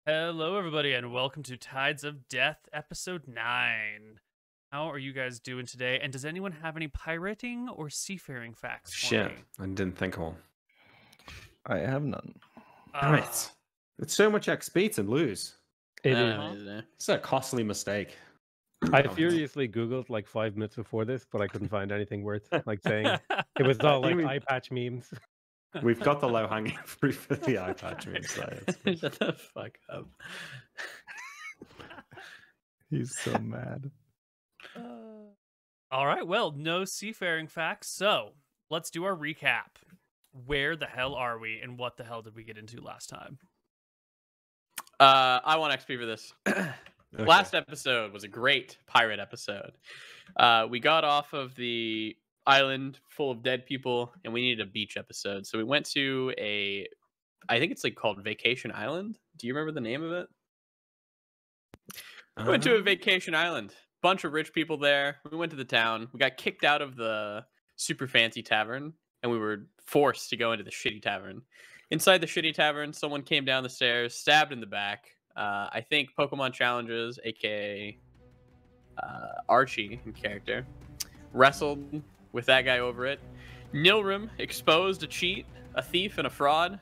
Hello, everybody, and welcome to Tides of Death, Episode 9. How are you guys doing today? And does anyone have any pirating or seafaring facts for Shit, me? I didn't think of one. I have none. Damn it. It's so much XP to lose. It Uh-huh. is. It's a costly mistake. I furiously Googled like 5 minutes before this, but I couldn't find anything worth like saying. It was all like eye patch memes. We've got the low-hanging fruit for the eye patch memes. So Shut the fuck up. He's so mad. All right, well, no seafaring facts, so let's do our recap. Where the hell are we, and what the hell did we get into last time? I want XP for this. Okay. Last episode was a great pirate episode. We got off of the island full of dead people, and we needed a beach episode. So we went to I think it's like called Vacation Island. Do you remember the name of it? We went to a vacation island. Bunch of rich people there. We went to the town. We got kicked out of the super fancy tavern, and we were forced to go into the shitty tavern. Inside the shitty tavern, someone came down the stairs, stabbed in the back. I think Pokemon Challenges, aka Archie in character, wrestled with that guy over it. Nilrim exposed a cheat, a thief, and a fraud.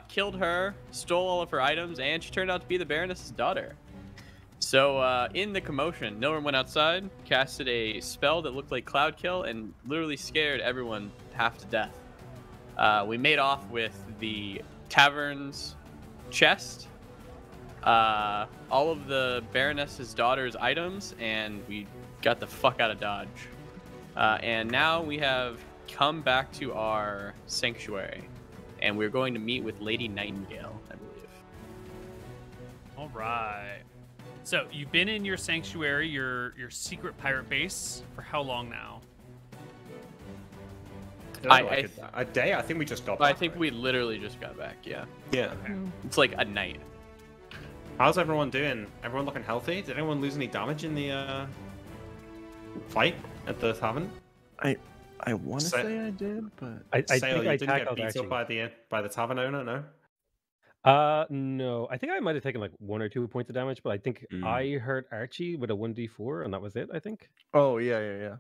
Killed her, stole all of her items, and she turned out to be the Baroness's daughter. So in the commotion, Nilrim went outside, casted a spell that looked like Cloud Kill, and literally scared everyone half to death. We made off with the tavern's chest, all of the Baroness's daughter's items, and we got the fuck out of Dodge. And now we have come back to our sanctuary, and we're going to meet with Lady Nightingale, I believe. All right. So, you've been in your sanctuary, your secret pirate base, for how long now? A day? I think we just got back. I think we literally just got back, yeah. Yeah. It's like a night. How's everyone doing? Everyone looking healthy? Did anyone lose any damage in the fight at the tavern? I want to say I did, but I think you I didn't get tackled beat Archie. up by the tavern owner, no? No. I think I might have taken like 1 or 2 points of damage, but I think I hurt Archie with a 1d4, and that was it, I think. Oh, yeah.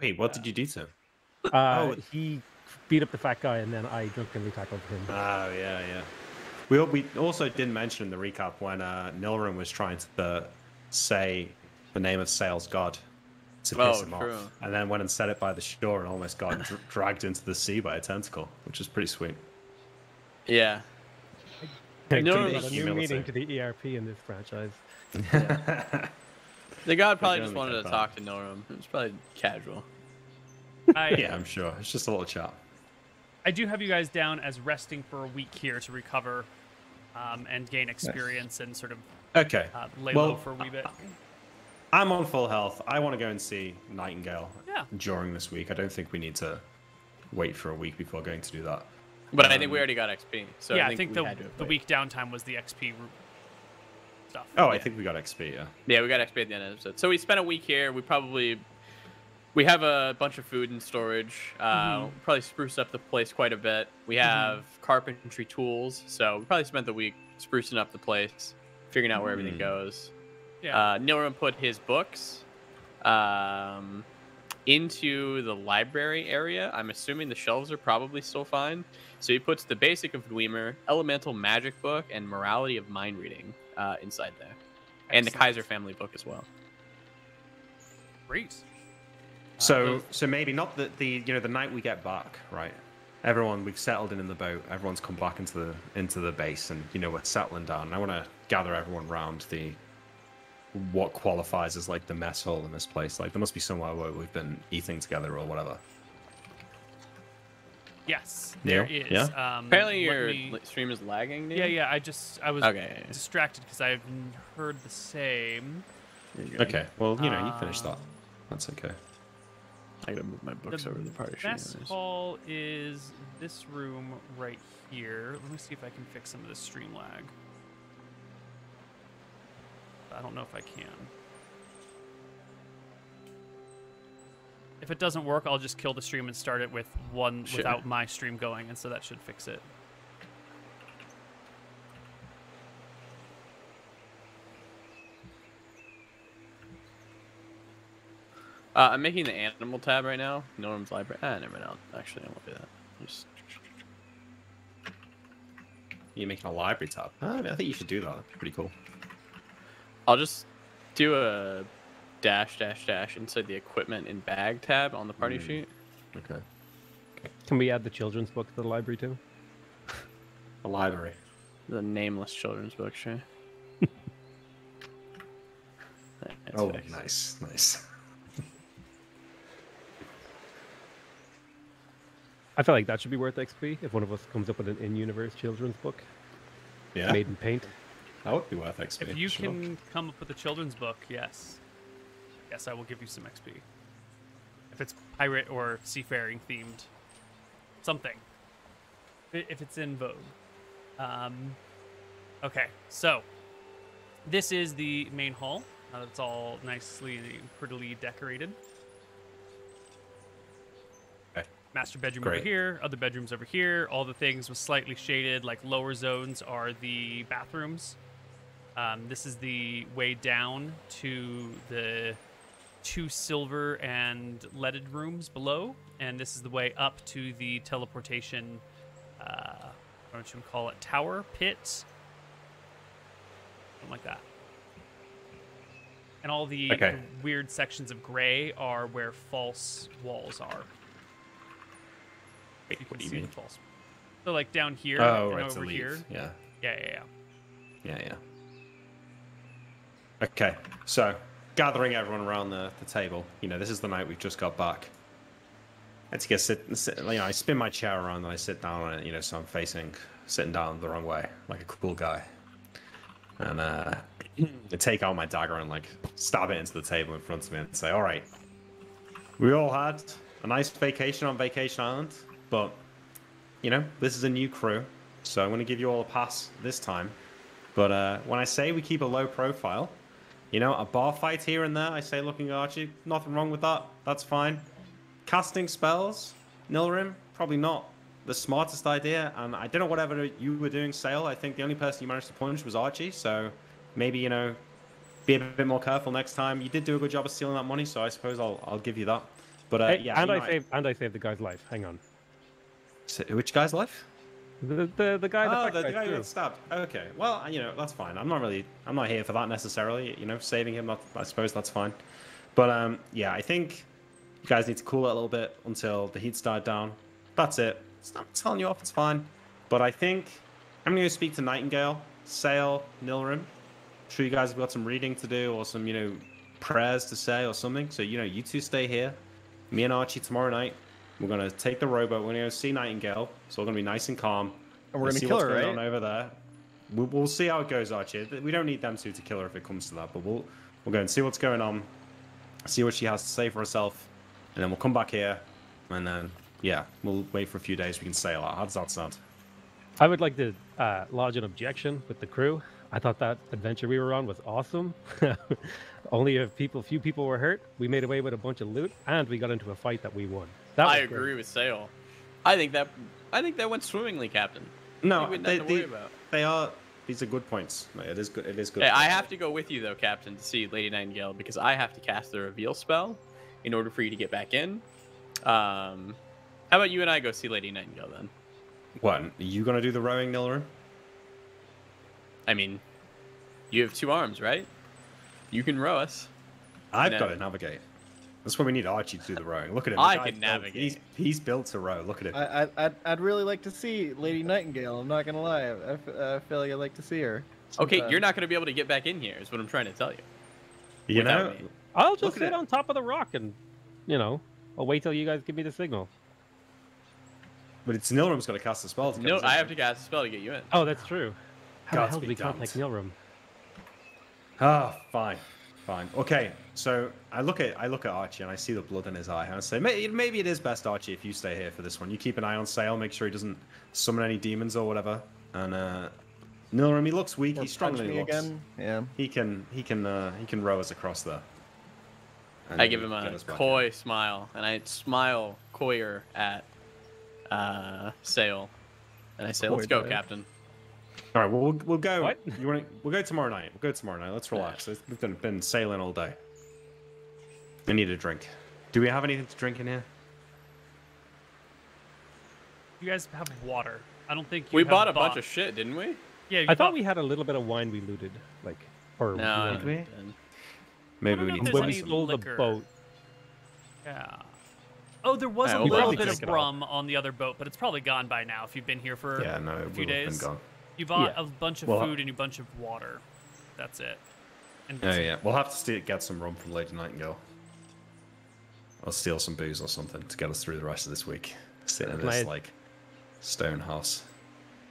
Wait, what did you do to him? He beat up the fat guy, and then I drunkenly tackled him. Oh, yeah. We also didn't mention in the recap when Nilrim was trying to say the name of Sail's god to piss him true. off. And then went and said it by the shore and almost got dragged into the sea by a tentacle, which is pretty sweet. Yeah. No, Humility. a new meaning to the ERP in this franchise. The god probably We're just doing wanted the to good talk to Nilrim. It was probably casual. Yeah, I'm sure. It's just a little chat. I do have you guys down as resting for a week here to recover and gain experience and sort of Okay. lay Well, low for a wee bit. I'm on full health. I want to go and see Nightingale Yeah. during this week. I don't think we need to wait for a week before going to do that. But I think we already got XP. So yeah, I think we had to the wait. week downtime was the XP stuff. Oh, I think we got XP, yeah. Yeah, we got XP at the end of the episode. So we spent a week here. We have a bunch of food in storage. Probably spruce up the place quite a bit. We have carpentry tools, so we probably spent the week sprucing up the place, figuring out where everything goes. Yeah. Nilrim put his books into the library area. I'm assuming the shelves are probably still fine. So he puts the Basic of Dwemer, Elemental Magic book, and Morality of Mind Reading inside there. And the Excellent. Kaiser family book as well. Great. So maybe not the night we get back, right? Everyone, we've settled in the boat. Everyone's come back into the base, and we're settling down. I want to gather everyone round what qualifies as like the mess hall in this place. Like there must be somewhere where we've been eating together or whatever. Yes, there Yeah? is. Yeah? Apparently let your me- stream is lagging, dude. Yeah. I was Okay. distracted because I've heard the same. Okay, well, you finished that. That's okay. I gotta move my books over the partition. Mess hall is this room right here. Let me see if I can fix some of the stream lag. I don't know if I can. If it doesn't work, I'll just kill the stream and start it with one Sure. without my stream going, and so that should fix it. I'm making the animal tab right now. Norm's library. Never mind. Actually, I won't do that. Just... You're making a library tab. I think you should do that. That's pretty cool. I'll just do a dash inside the equipment and bag tab on the party sheet. Okay. Can we add the children's book to the library too? A library. The nameless children's book, sure. Oh, fixed. Nice. I feel like that should be worth XP if one of us comes up with an in-universe children's book. Yeah. Made in paint. That would be worth XP. If you can come up with a children's book, yes. Yes, I will give you some XP. If it's pirate or seafaring themed. Something. If it's in vogue. Okay, so this is the main hall. It's all nicely and prettily decorated. Okay. Master bedroom Great. over here, other bedrooms over here. All the things with slightly shaded, like lower zones, are the bathrooms. This is the way down to the 2 silver and leaded rooms below, and this is the way up to the teleportation. What should we call it? Tower, pit, something like that. And all the weird sections of gray are where false walls are. Wait, what do you mean? False. So like down here and over to leave. here. Yeah. Okay, so gathering everyone around the table. You know, this is the night we've just got back. I had to sit. You know, I spin my chair around and I sit down on it. You know, so I'm sitting down the wrong way, like a cool guy. And I take out my dagger and like stab it into the table in front of me and say, "All right, we all had a nice vacation on Vacation Island, but you know, this is a new crew, so I'm going to give you all a pass this time. But when I say we keep a low profile, you know, a bar fight here and there, I say, looking at Archie, nothing wrong with that. That's fine. Casting spells, Nilrim, probably not the smartest idea. And I don't know whatever you were doing, Sale. I think the only person you managed to punch was Archie. So maybe, you know, be a bit more careful next time. You did do a good job of stealing that money, so I suppose I'll give you that. But yeah, and I saved the guy's life. Hang on. So, which guy's life? The guy. The guy who got stabbed. Okay, well, you know, that's fine. I'm not here for that necessarily. You know, saving him, I suppose that's fine. But yeah, I think you guys need to cool it a little bit until the heat's died down. That's it. I'm telling you off, it's fine. But I think I'm going to speak to Nightingale, Sale, Nilrim. I'm sure you guys have got some reading to do or some, you know, prayers to say or something. So, you know, you two stay here. Me and Archie tomorrow night. We're going to take the rowboat. We're going to go see Nightingale. So we're going to be nice and calm. And we're going to kill her, right? What's going on over there. We'll see how it goes, Archie. We don't need them two to kill her if it comes to that. But we'll go and see what's going on. See what she has to say for herself. And then we'll come back here. And then, yeah, we'll wait for a few days. We can sail out. How does that sound? I would like to lodge an objection with the crew. I thought that adventure we were on was awesome. Only a few people were hurt. We made away with a bunch of loot, and we got into a fight that we won. I agree with Sale. I think that went swimmingly, Captain. No, these are good points. It is good. It is good. Hey, I have to go with you though, Captain, to see Lady Nightingale because I have to cast the reveal spell in order for you to get back in. How about you and I go see Lady Nightingale then? What? Are you gonna do the rowing, Nilrim? I mean, you have 2 arms, right? You can row us. I've got to navigate. That's why we need Archie to do the rowing. Look at him. I can navigate. He's built to row. Look at him. I'd really like to see Lady Nightingale. I'm not gonna lie. I feel like I'd like to see her. Okay, you're not gonna be able to get back in here. Is what I'm trying to tell you. You know, I'll just sit on top of the rock and, you know, I'll wait till you guys give me the signal. But it's Nilrim's got to cast the spell. No, I have to cast a spell to get you in. Oh, that's true. How the hell to do be we contact Nilrim? Ah, fine. Okay, so I look at Archie and I see the blood in his eye, and I say, maybe it is best, Archie, if you stay here for this one. You keep an eye on Sale, make sure he doesn't summon any demons or whatever. And Nilrim, he looks weak. He strongly looks. Again. Yeah. He can row us across there. I give him a coy smile, and I smile coyer at Sale, and I say, "Let's go, Captain." All right, well, we'll go. What? We'll go tomorrow night. Let's relax. We've been sailing all day. I need a drink. Do we have anything to drink in here? You guys have water. I don't think We bought a bunch of shit, didn't we? Yeah, I thought we had a little bit of wine we looted, like, or No. Did we? didn't. Maybe don't we know need if to there's when buy we any some. stole the liquor. boat. Oh, there was Yeah, a we'll little probably bit drink of it all. rum on the other boat, but it's probably gone by now if you've been here for Yeah, no, a it few will have been days. gone. You bought Yeah. a bunch of Well, food and a bunch of water. That's it. And Oh yeah, we'll have to get some rum from Lady Nightingale. I'll steal some booze or something to get us through the rest of this week. Sitting in Can this I- like stone house.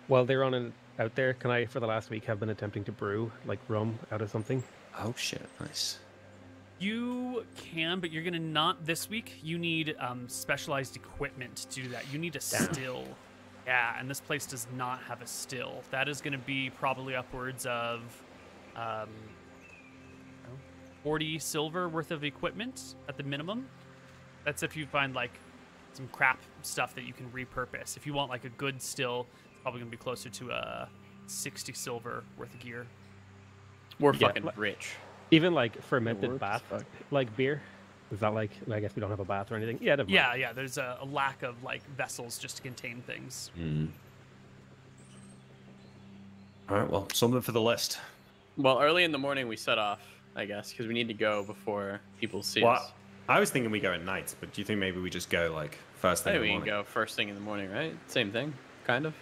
While they're out there, can I, for the last week, have been attempting to brew like rum out of something? Oh shit, nice. You can, but you're gonna not this week. You need specialized equipment to do that. You need a still. Yeah, and this place does not have a still. That is gonna be probably upwards of 40 silver worth of equipment at the minimum. That's if you find like some crap stuff that you can repurpose. If you want like a good still, it's probably gonna be closer to 60 silver worth of gear. We're Yeah. fucking rich. Even like fermented Worth bath, fuck. like beer. Is that like? I guess we don't have a bath or anything. Yeah, never mind. Yeah. There's a lack of like vessels just to contain things. All right, well, something for the list. Well, early in the morning we set off, I guess, because we need to go before people see Well, us. I was thinking we go at night, but do you think maybe we just go like first I thing think in we the can morning? go first thing in the morning, right? Same thing, kind of.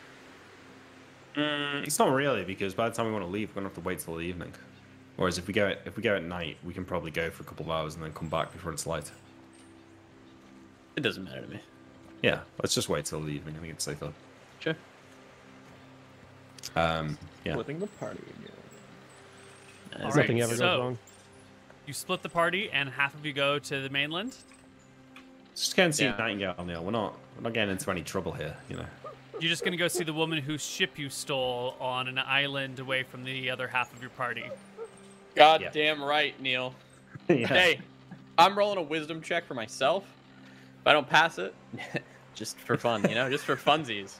It's not really, because by the time we want to leave, we're gonna have to wait till the evening. Whereas if we go at night, we can probably go for a couple of hours and then come back before it's light. It doesn't matter to me. Yeah, let's just wait till the evening. I think it's safer. Sure. Yeah. Splitting the party again. All Nothing right, ever so- goes wrong. You split the party, and half of you go to the mainland. Just go and see Yeah. Nightingale, Neil. We're not getting into any trouble here, you know. You're just gonna go see the woman whose ship you stole on an island away from the other half of your party. God Yeah. damn right, Neil. Yeah. Hey, I'm rolling a wisdom check for myself. If I don't pass it, just for fun, just for funsies.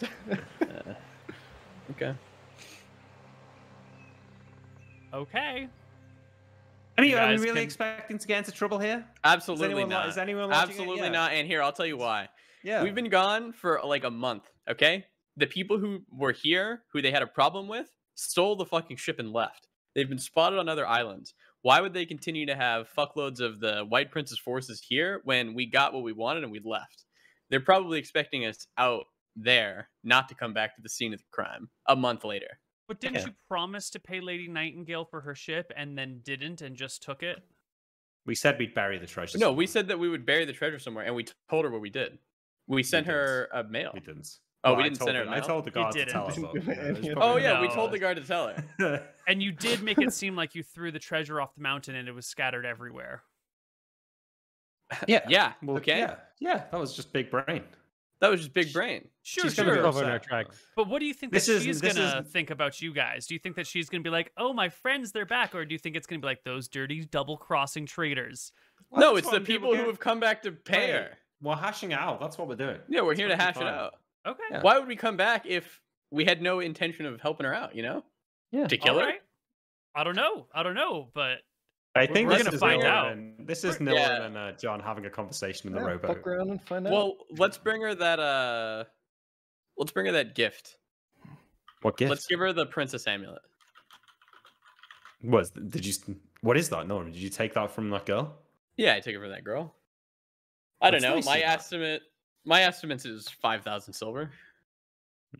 Okay. Okay. I mean, You are we guys really can- expecting to get into trouble here? Absolutely anyone not. is anyone watching it? Absolutely Yeah. not. And here, I'll tell you why. Yeah. We've been gone for like a month, okay? The people who were here, who they had a problem with, stole the fucking ship and left. They've been spotted on other islands. Why would they continue to have fuckloads of the White Prince's forces here when we got what we wanted and we left? They're probably expecting us out there, not to come back to the scene of the crime a month later. But didn't Yeah. you promise to pay Lady Nightingale for her ship and then didn't and just took it? We said we'd bury the treasure. No, somewhere. we said that we would bury the treasure somewhere, and we told her what we did. We sent didn't. her a mail. We didn't. Oh, Well, we I didn't told send her the- a I mail? told the guard to didn't. tell us. Didn't though. do Yeah, it was any of probably Oh yeah, not- we No. told the guard to tell her. And you did make it seem like you threw the treasure off the mountain and it was scattered everywhere. Yeah. Yeah. Well, Okay. Yeah. That was just big brain. That was just big brain. Sure, She's gonna sure. be Cover in our upset. tracks. But what do you think This that is- she's this gonna is- think about you guys? Do you think that she's gonna be like, "Oh, my friends, they're back," or do you think it's gonna be like those dirty double-crossing traitors? Well, No, that's it's the what people who get- have come back to pay Right. her. We're hashing it out. That's what we're doing. Yeah, we're here to It's hash it fine. out. Okay. Yeah. Why would we come back if we had no intention of helping her out? Yeah. To kill All her? right. I don't know, but I think We're this gonna is find Nilan out. this is Yeah. Nilan and John having a conversation in the Yeah, rowboat. fuck around and find out. Well, let's bring her that. Let's bring her that gift. What gift? Let's give her the princess amulet. What is that? No, did you take that from that girl? Yeah, I took it for that girl. I don't That's know. nice My of that. estimate. My estimate is 5,000 silver.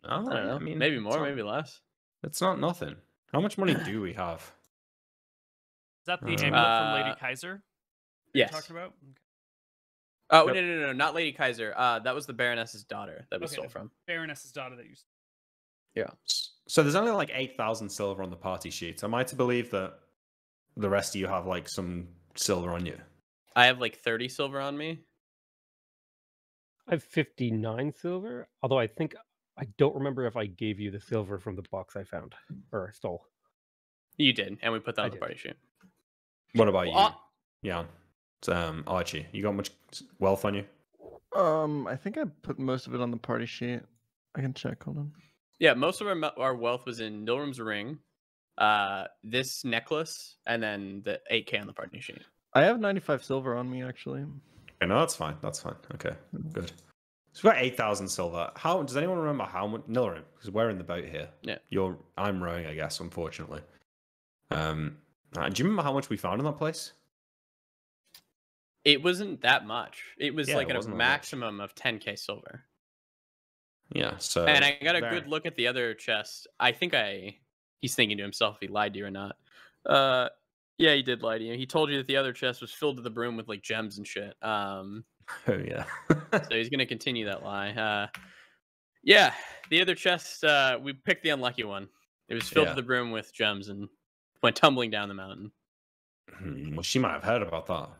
Oh, I don't know. Maybe it's more, not- maybe less. It's not nothing. How much money do we have? is that the Uh, amulet from Lady Kaiser? You're Yes. talking about? Okay. Oh Yep. no, not Lady Kaiser. That was the Baroness's daughter that we Okay, stole the from. Baroness's daughter that you. Yeah. So there's only like 8,000 silver on the party sheet. Am I to believe that the rest of you have like some silver on you? I have like 30 silver on me. I have 59 silver. Although I don't remember if I gave you the silver from the box I found or stole. You did, and we put that I on the did. party sheet. What about you? Well, Yeah. Archie, you got much wealth on you? I think I put most of it on the party sheet. I can check. Hold on. Yeah, most of our wealth was in Nilrum's ring, this necklace, and then the 8K on the party sheet. I have 95 silver on me actually. Okay, no, that's fine. That's fine. Okay, good. So we've got 8,000 silver. How does anyone remember how much? Nilrim, because we're in the boat here. Yeah. I'm rowing, I guess. Unfortunately. Do you remember how much we found in that place? It wasn't that much. It was like it a wasn't that maximum of 10k silver. Yeah. So. And I got a good look at the other chest. I think he's thinking to himself if he lied to you or not. Yeah, he did lie to you. He told you that the other chest was filled to the brim with like gems and shit. Oh yeah. So he's gonna continue that lie. Yeah, the other chest, we picked the unlucky one. It was filled to the brim with gems and went tumbling down the mountain. Well, she might have heard about that.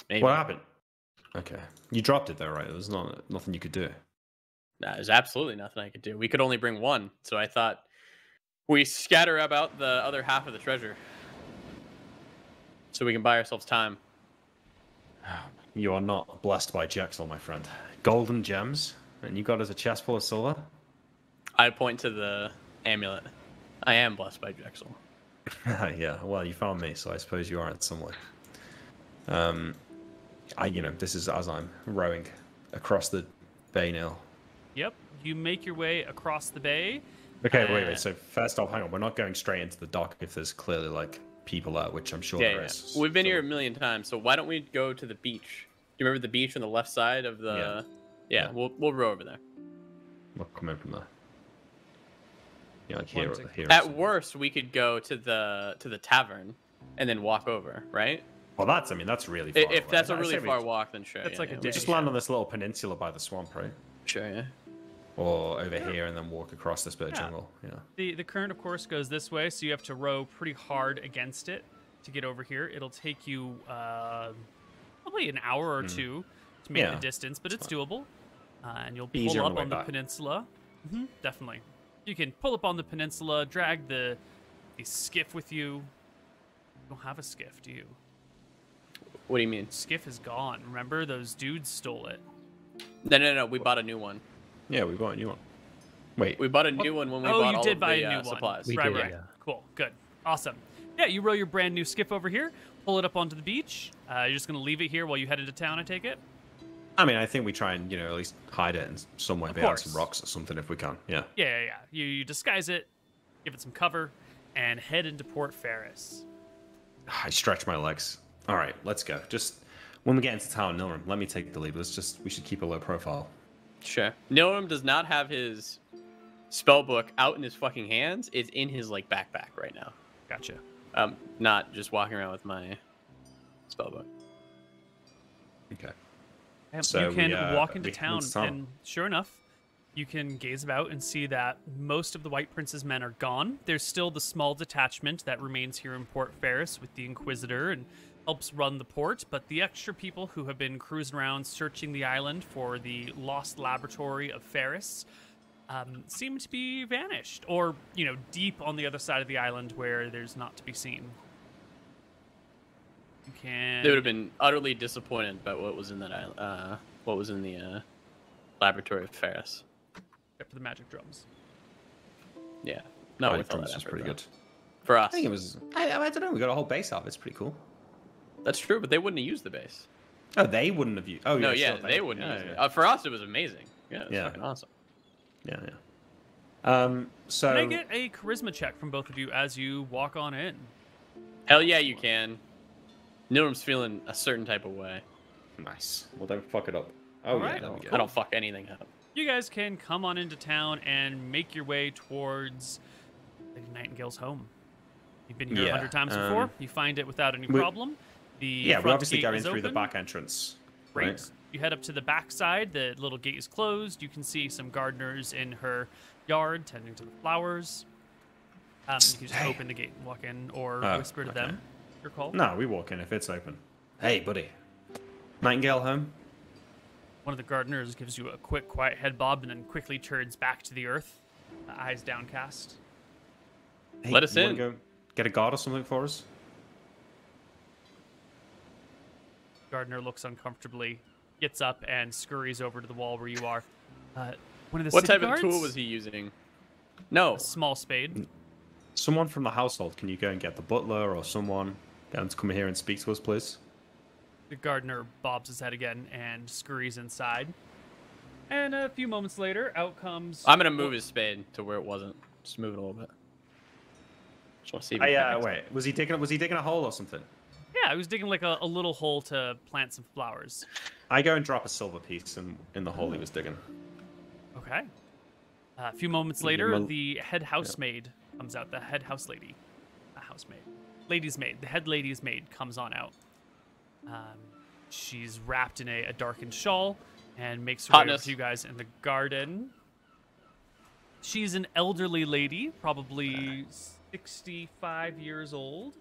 Maybe. What happened? Okay, you dropped it though, right? There was nothing you could do. Nah, there's absolutely nothing I could do. We could only bring one, so I thought we scatter about the other half of the treasure, so we can buy ourselves time. You are not blessed by Jaxel, my friend. Golden gems, and you got us a chest full of silver? I point to the amulet. I am blessed by Jaxel. Yeah, well, you found me, so I suppose you are in some way. This is as I'm rowing across the bay now. Yep, you make your way across the bay. Okay, wait. So first off, hang on. We're not going straight into the dock if there's clearly like people there, which I'm sure there is. We've been here a million times, so why don't we go to the beach? Do you remember the beach on the left side of the? Yeah. We'll row over there. We'll come in from there. Yeah, like here. At worst, we could go to the tavern, and then walk over, right? Well, that's really far. If that's a really far walk, then sure. That's like a day. We just land on this little peninsula by the swamp, right? Sure, yeah. Or over here and then walk across this bit of jungle. Yeah. The current, of course, goes this way, so you have to row pretty hard against it to get over here. It'll take you probably an hour or two to make the distance, but it's doable. And you'll pull up on the peninsula. Definitely. You can pull up on the peninsula, drag the skiff with you. You don't have a skiff, do you? What do you mean? Skiff is gone. Remember, those dudes stole it. No. We bought a new one. Yeah, we bought a new one. Wait. We bought a new one when we bought all of the supplies. Right. Yeah. Cool. Good. Awesome. Yeah, you row your brand new skiff over here, pull it up onto the beach. You're just going to leave it here while you head into town, I take it? I mean, I think we try and, at least hide it in some way behind some rocks or something if we can. Yeah. Yeah. You disguise it, give it some cover, and head into Port Ferris. I stretch my legs. All right, let's go. Just when we get into town, Nilrim, let me take the lead. We should keep a low profile. Sure. Nilrim does not have his spell book out in his fucking hands. It's in his backpack right now. Gotcha. Not just walking around with my spell book. Okay. So you can walk into town, and sure enough, you can gaze about and see that most of the White Prince's men are gone. There's still the small detachment that remains here in Port Ferris with the Inquisitor and helps run the port, but the extra people who have been cruising around searching the island for the lost laboratory of Ferris seem to be vanished, or, deep on the other side of the island where there's not to be seen. They would have been utterly disappointed about what was in that island, what was in the laboratory of Ferris. Except for the magic drums. Yeah. No, with all that was pretty good. For us. I think it was, I don't know, we got a whole base out of it. It's pretty cool. That's true, but they wouldn't have used the base. Oh, they wouldn't have used. Oh, no, yeah, sure, they wouldn't use it. For us, it was amazing. Yeah, it was fucking awesome. Yeah. So. Can I get a charisma check from both of you as you walk on in? Hell yeah, you can. Nilrim's feeling a certain type of way. Nice. Well, don't fuck it up. Oh, all right. I don't fuck anything up. You guys can come on into town and make your way towards Lady Nightingale's home. You've been here 100 times before. You find it without any problem. We're obviously going through the back entrance. Great. Right? You head up to the back side. The little gate is closed. You can see some gardeners in her yard tending to the flowers. You can just open the gate and walk in, or whisper to them. Your call. No, we walk in if it's open. Hey, buddy. Nightingale home? One of the gardeners gives you a quick, quiet head bob and then quickly turns back to the earth, eyes downcast. Hey, let us in. Go get a guard or something for us? Gardener looks uncomfortably, gets up, and scurries over to the wall where you are. One of the what type guards? of tool was he using? No. A small spade. Someone from the household. Can you go and get the butler or someone? Get him to come here and speak to us, please. The gardener bobs his head again and scurries inside. And a few moments later, out comes... I'm gonna move his spade to where it wasn't. Just move it a little bit. Just want to see if he connects. Wait, was he digging a hole or something? Yeah, I was digging like a little hole to plant some flowers. I go and drop a silver piece in the hole he was digging. Okay. A few moments later, the head housemaid comes out. The head house lady. A housemaid. Lady's maid. The head lady's maid comes on out. She's wrapped in a darkened shawl and makes her way over to you guys in the garden. She's an elderly lady, probably 65 years old.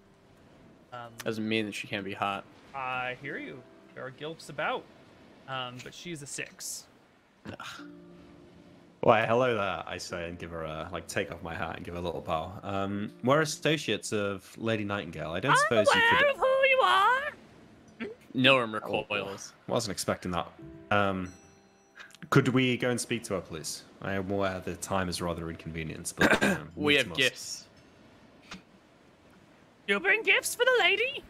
Doesn't mean that she can't be hot. I hear you. There are gilfs about. But she's a 6. Why, hello there, I say, and give her a, take off my hat and give her a little bow. We're associates of Lady Nightingale. I don't suppose you could... I'm aware of who you are! Nilrim recoils. Wasn't expecting that. Could we go and speak to her, please? I am aware the time is rather inconvenient, but... we have gifts. You bring gifts for the lady?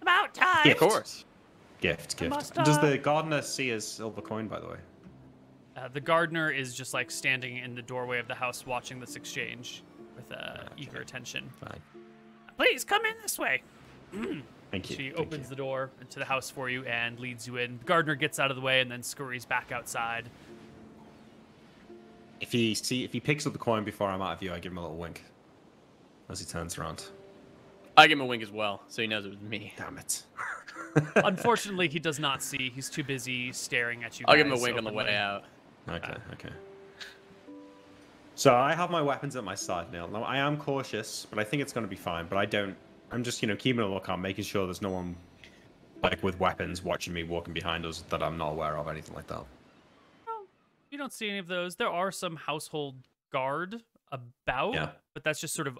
About time. Gift. Of course. Gift. Must, Does the gardener see his silver coin, by the way? The gardener is just standing in the doorway of the house watching this exchange with eager attention. Fine. Please come in this way. Thank you. She opens the door into the house for you and leads you in. The gardener gets out of the way and then scurries back outside. If he picks up the coin before I'm out of view, I give him a little wink as he turns around. I give him a wink as well, so he knows it was me. Damn it. Unfortunately, he does not see. He's too busy staring at you I'll guys give him a wink on the openly. way out. Okay. So I have my weapons at my side now. Now I am cautious, but I think it's going to be fine. But I'm just keeping a lookout, making sure there's no one with weapons watching me walking behind us that I'm not aware of, anything like that. No, you don't see any of those. There are some household guard about, but that's just sort of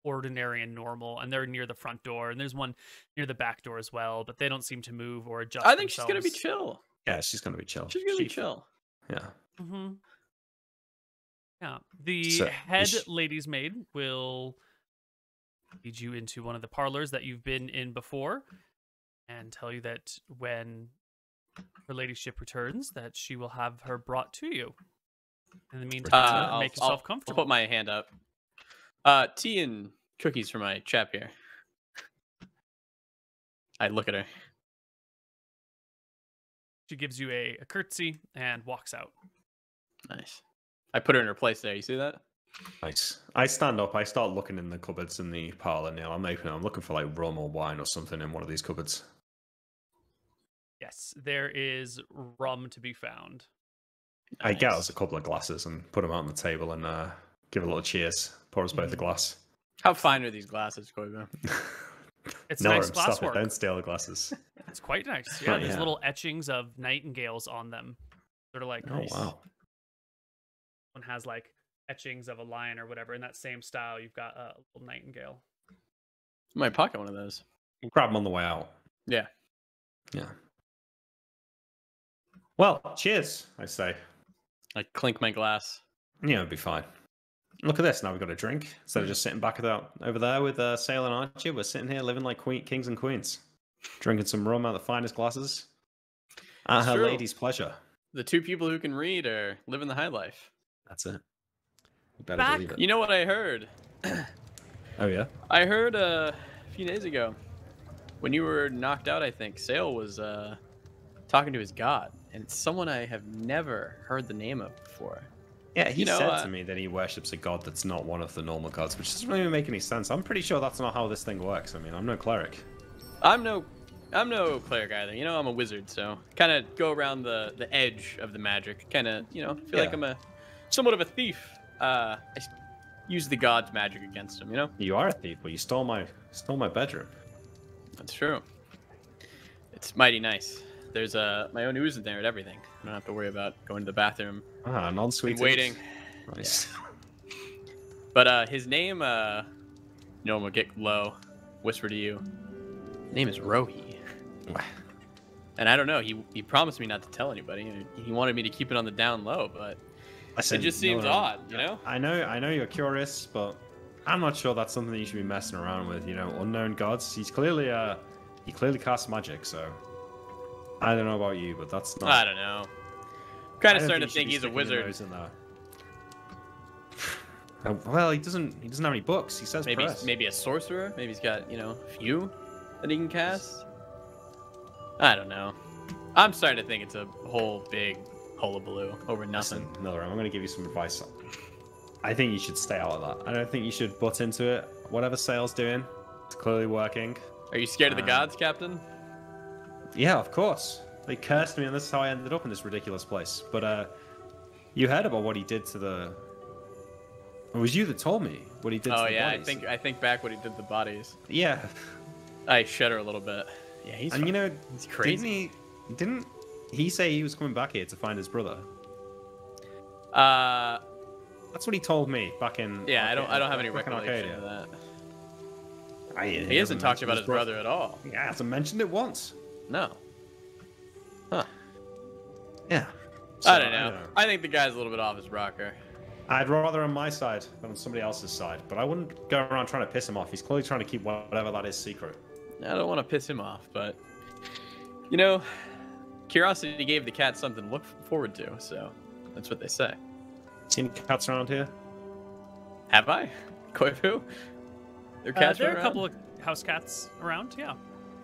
ordinary and normal, and they're near the front door, and there's one near the back door as well, but they don't seem to move or adjust I think themselves. she's gonna be chill. Yeah, she's going to be chill. She's gonna be chill. Yeah. Mm-hmm. Yeah. The So, head lady's maid will lead you into one of the parlors that you've been in before and tell you that when her ladyship returns, that she will have her brought to you. In the meantime, make yourself comfortable. I'll put my hand up. Tea and cookies for my chap here. I look at her. She gives you a curtsy and walks out. Nice. I put her in her place there. You see that? Nice. I stand up. I start looking in the cupboards in the parlor now. I'm looking for rum or wine or something in one of these cupboards. Yes, there is rum to be found. I get us a couple of glasses and put them out on the table and give a little cheers. Pour us both a glass. How fine are these glasses, Koibu? It's No, nice stop it. glasswork. Don't steal the glasses. It's quite nice. Yeah, there's Yeah. little etchings of nightingales on them. Sort of Oh, wow. one has etchings of a lion or whatever. In that same style, you've got a little nightingale. I might pocket one of those. We'll grab them on the way out. Yeah. Yeah. Well, cheers, I say. I clink my glass. Yeah, it'll be fine. Look at this. Now we've got a drink. Instead of just sitting back over there with Sale and Archie, we're sitting here living like kings and queens. Drinking some rum out of the finest glasses. At It's her true. lady's pleasure. The two people who can read are living the high life. That's it. You better Back- believe it. You know what I heard? Oh, yeah? I heard a few days ago when you were knocked out, I think, Sale was talking to his god. And it's someone I have never heard the name of before. Yeah, he You know, said to me that he worships a god that's not one of the normal gods, which doesn't really make any sense. I'm pretty sure that's not how this thing works. I mean, I'm no cleric. I'm no cleric either. You know, I'm a wizard, so kind of go around the edge of the magic. Kind of, feel like I'm somewhat of a thief. I use the god's magic against him. You are a thief, but you stole my bedroom. That's true. It's mighty nice. There's my own ooze in there and everything. I don't have to worry about going to the bathroom Ah, non-sweet. and waiting. Nice. But his name, will get low. Whisper to you. His name is Rohi. And I don't know. He promised me not to tell anybody. He wanted me to keep it on the down low, but Listen, it just seems no, odd, I know you're curious, but I'm not sure that's something that you should be messing around with. You know, unknown gods. He clearly casts magic. So I don't know about you, but that's not. I don't know. Kind of I don't starting to you think should he's a be sticking your wizard. nose in there. Well, he doesn't have any books. He says press. Maybe a sorcerer. Maybe he's got, you know, a few that he can cast. I don't know. I'm starting to think it's a whole big hullabaloo over nothing. Listen, Miller, I'm going to give you some advice. I think you should stay out of that. I don't think you should butt into it. Whatever Sale's doing, it's clearly working. Are you scared of the gods, Captain? Yeah, of course. They cursed me, and this is how I ended up in this ridiculous place. But you heard about what he did to the. It was you that told me what he did to the bodies. I think back what he did to the bodies. Yeah. I shudder a little bit. Yeah, he's. And you know, he's crazy. Didn't he say he was coming back here to find his brother? That's what he told me back in. Yeah, Arcadia, I don't have any back in recollection Arcadia. of that. He hasn't talked about his brother at all. Yeah, he hasn't mentioned it once. No. Huh. Yeah. I don't know. I think the guy's a little bit off his rocker. I'd rather on my side than on somebody else's side, but I wouldn't go around trying to piss him off. He's clearly trying to keep whatever that is secret. I don't want to piss him off, but you know, curiosity gave the cat something to look forward to, so that's what they say. Seen cats around here? Have I? Koibu? Cats there are around? a couple of house cats around, yeah.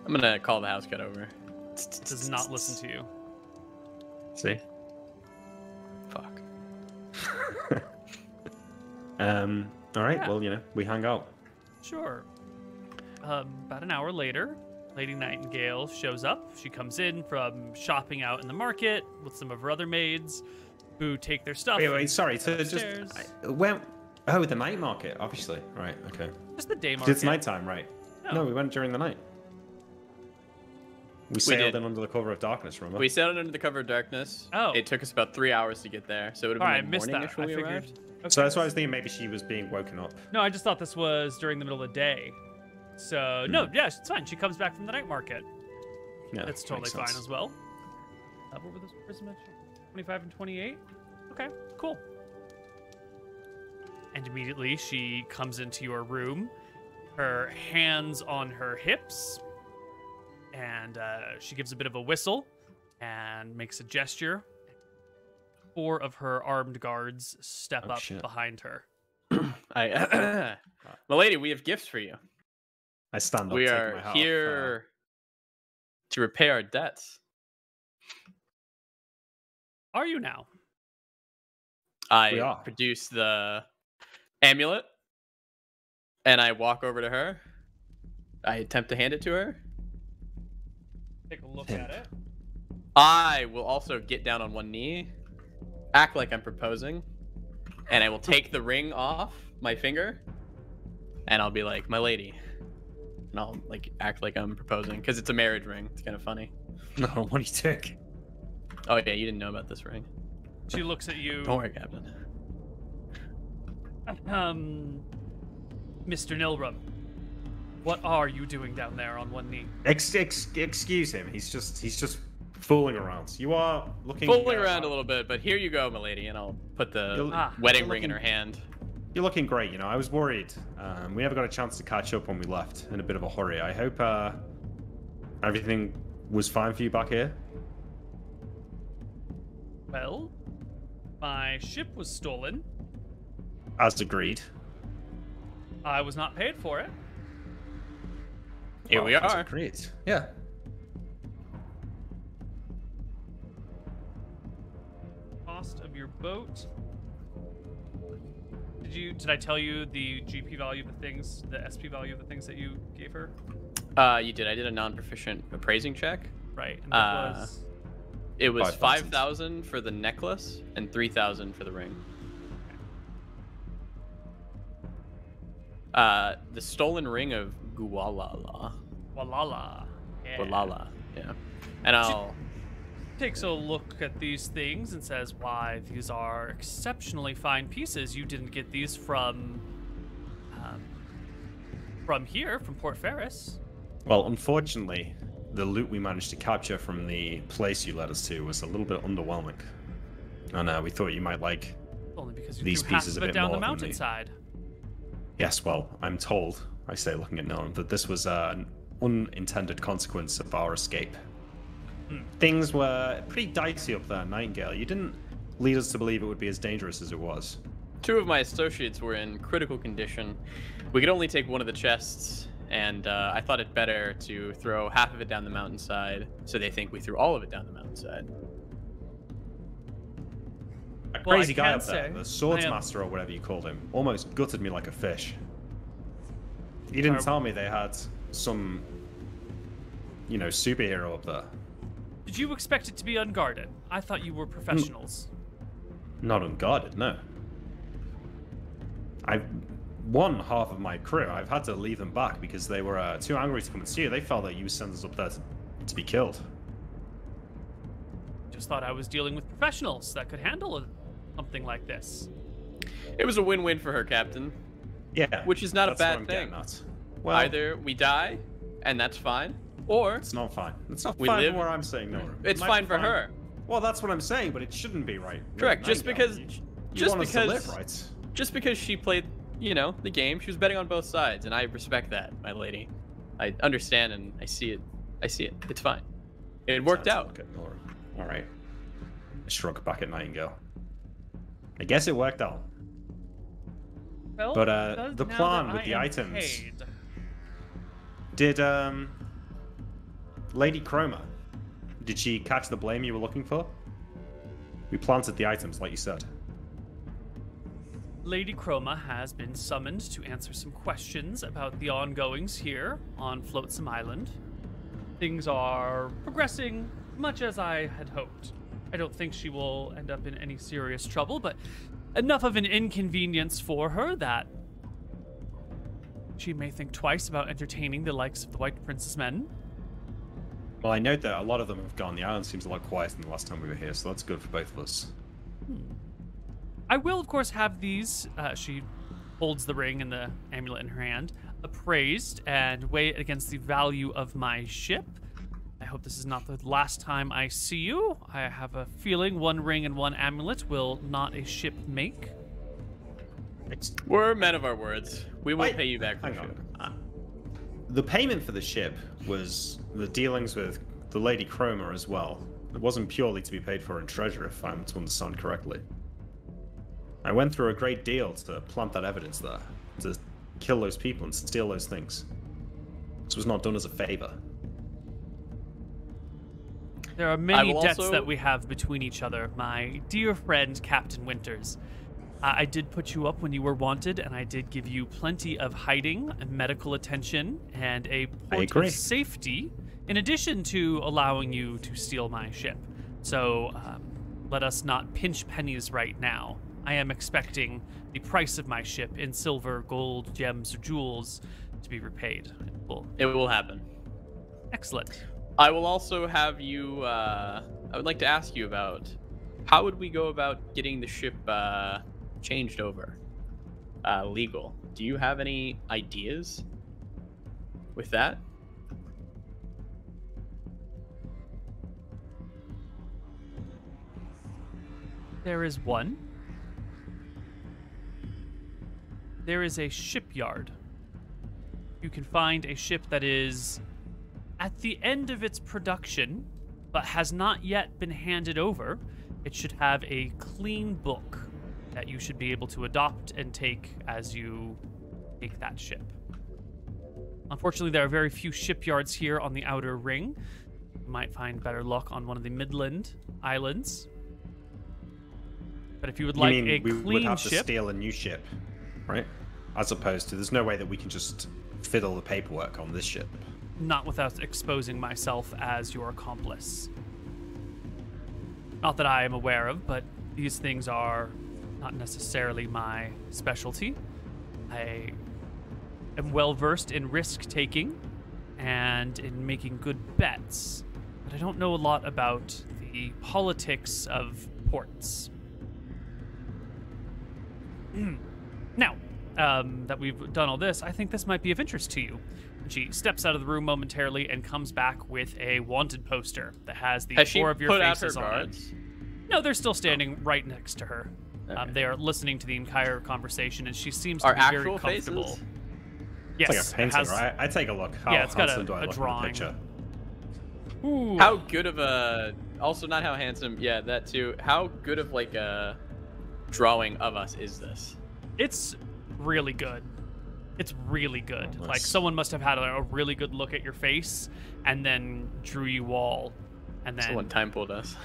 I'm gonna call the house cat over. Does not listen to you. See? Fuck. All right. Yeah. Well, you know, we hang out. Sure. About an hour later, Lady Nightingale shows up. She comes in from shopping out in the market with some of her other maids who take their stuff. Wait, sorry. So upstairs. the night market, obviously. Right. Okay. Just the day market. It's nighttime, right? No, we went during the night. We sailed in under the cover of darkness, remember? We sailed under the cover of darkness. Oh. It took us about 3 hours to get there, so it would have been missed morning-ish that. when I we figured. arrived. Okay. So that's why I was thinking maybe she was being woken up. No, I just thought this was during the middle of the day. So, no, yeah, it's fine. She comes back from the night market. Yeah, That's totally makes fine sense. as well. What were those prison matches? 25 and 28? Okay, cool. And immediately she comes into your room, her hands on her hips, and she gives a bit of a whistle and makes a gesture. 4 of her armed guards step up shit. behind her. Milady, we have gifts for you. I stand up. We taking are my hat here to repay our debts. Are you now? We I are. produce the amulet, and I walk over to her. I attempt to hand it to her. Take a look Pimp. at it. I will also get down on one knee, act like I'm proposing, and I will take the ring off my finger, and I'll be like, "My lady," and I'll like act like I'm proposing because it's a marriage ring. It's kind of funny. No, what do you take? Oh yeah, you didn't know about this ring. She looks at you. Don't worry, Captain. Mr. Nilrum, what are you doing down there on one knee? Excuse him. He's just fooling around. You are looking Fooling around a little bit, but here you go, milady, and I'll put the wedding you're ring in her looking- hand. You're looking great. You know, I was worried. We never got a chance to catch up when we left. In a bit of a hurry. I hope everything was fine for you back here. Well, my ship was stolen. As agreed. I was not paid for it. Here we As are. agreed. Yeah. Cost of your boat. Did I tell you the GP value of the things, the SP value of the things that you gave her? You did. I did a non-proficient appraising check. Right. And that was It was 5,000. 5,000 for the necklace and 3,000 for the ring. The stolen ring of Gualala. Walala. Yeah. Gualala, yeah. And I'll... Takes a look at these things and says, "Why, these are exceptionally fine pieces. You didn't get these from here, from Port Ferris." Well, unfortunately, the loot we managed to capture from the place you led us to was a little bit underwhelming. And we thought you might like Only because you these threw half pieces of a it bit down the more than me. mountainside. Yes, well, I'm told, I say looking at Nolan, that this was an unintended consequence of our escape. Things were pretty dicey up there, Nightingale. You didn't lead us to believe it would be as dangerous as it was. 2 of my associates were in critical condition. We could only take one of the chests, and I thought it better to throw half of it down the mountainside, so they think we threw all of it down the mountainside. That Well, crazy I guy can up there, say the swords I am- master or whatever you called him, almost gutted me like a fish. He didn't tell me they had some, superhero up there. Did you expect it to be unguarded? I thought you were professionals. Not unguarded, no. I've won half of my crew. I've had to leave them back because they were too angry to come and see you. They felt that you sent us up there to be killed. Just thought I was dealing with professionals that could handle something like this. It was a win-win for her, Captain. Yeah. Which is not a that's what bad I'm thing. getting at. Well, Either we die, and that's fine, or it's not fine. It's not we fine live- from where I'm saying no. it's fine for her. Well, that's what I'm saying, but it shouldn't be right. Correct. Just Nightingale. because, you want us to live, right? just because she played, the game, she was betting on both sides, and I respect that, my lady. I understand and I see it. It's fine. It worked Sounds out. like it, Nora. All right. I shrug back at Nightingale. I guess it worked out. Well, But it does the now plan that with I the am items. paid. Did Lady Chroma, did she catch the blame you were looking for? We planted the items, like you said. Lady Chroma has been summoned to answer some questions about the ongoings here on Flotsam Island. Things are progressing much as I had hoped. I don't think she will end up in any serious trouble, but enough of an inconvenience for her that she may think twice about entertaining the likes of the White Prince's men. Well, I note that a lot of them have gone. The island seems a lot quieter than the last time we were here, so that's good for both of us. I will, of course, have these, she holds the ring and the amulet in her hand, appraised and weigh it against the value of my ship. I hope this is not the last time I see you. I have a feeling 1 ring and 1 amulet will not a ship make. We're men of our words. We will Wait, pay you back for hang sure. on. The payment for the ship was the dealings with the Lady Chroma as well. It wasn't purely to be paid for in treasure, if I'm to understand correctly. I went through a great deal to plant that evidence there, to kill those people and steal those things. This was not done as a favor. There are many will debts also- that we have between each other, my dear friend Captain Winters. I did put you up when you were wanted, and I did give you plenty of hiding, and medical attention, and a port agree. of safety, in addition to allowing you to steal my ship. So let us not pinch pennies right now. I am expecting the price of my ship in silver, gold, gems, or jewels to be repaid in full. It will happen. Excellent. I will also have you, I would like to ask you about how would we go about getting the ship changed over legal? Do you have any ideas with that? There is one. There is a shipyard. You can find a ship that is at the end of its production, but has not yet been handed over. It should have a clean book that you should be able to adopt and take as you take that ship. Unfortunately, there are very few shipyards here on the outer ring. You might find better luck on one of the Midland islands. But if you would like a we would clean have to ship, steal a new ship, right? As opposed to, there's no way that we can just fiddle the paperwork on this ship. not without exposing myself as your accomplice. Not that I am aware of, but these things are not necessarily my specialty. I am well versed in risk taking and in making good bets, but I don't know a lot about the politics of ports. Now, that we've done all this, I think this might be of interest to you. She steps out of the room momentarily and comes back with a wanted poster that has the Has she four of your put out her faces on it. guards? No, they're still standing right next to her. They are listening to the entire conversation, and she seems to Our be very actual comfortable. faces? Yes, It's like a painting, it has, right? I take a look. How Yeah, it's got handsome do I a look in the drawing. picture? Ooh. How good of a... Also, not how handsome. Yeah, that too. How good of, like, a drawing of us is this? It's really good. It's really good. Oh, nice. Like, someone must have had a really good look at your face and then drew you all. And then Someone time pulled us.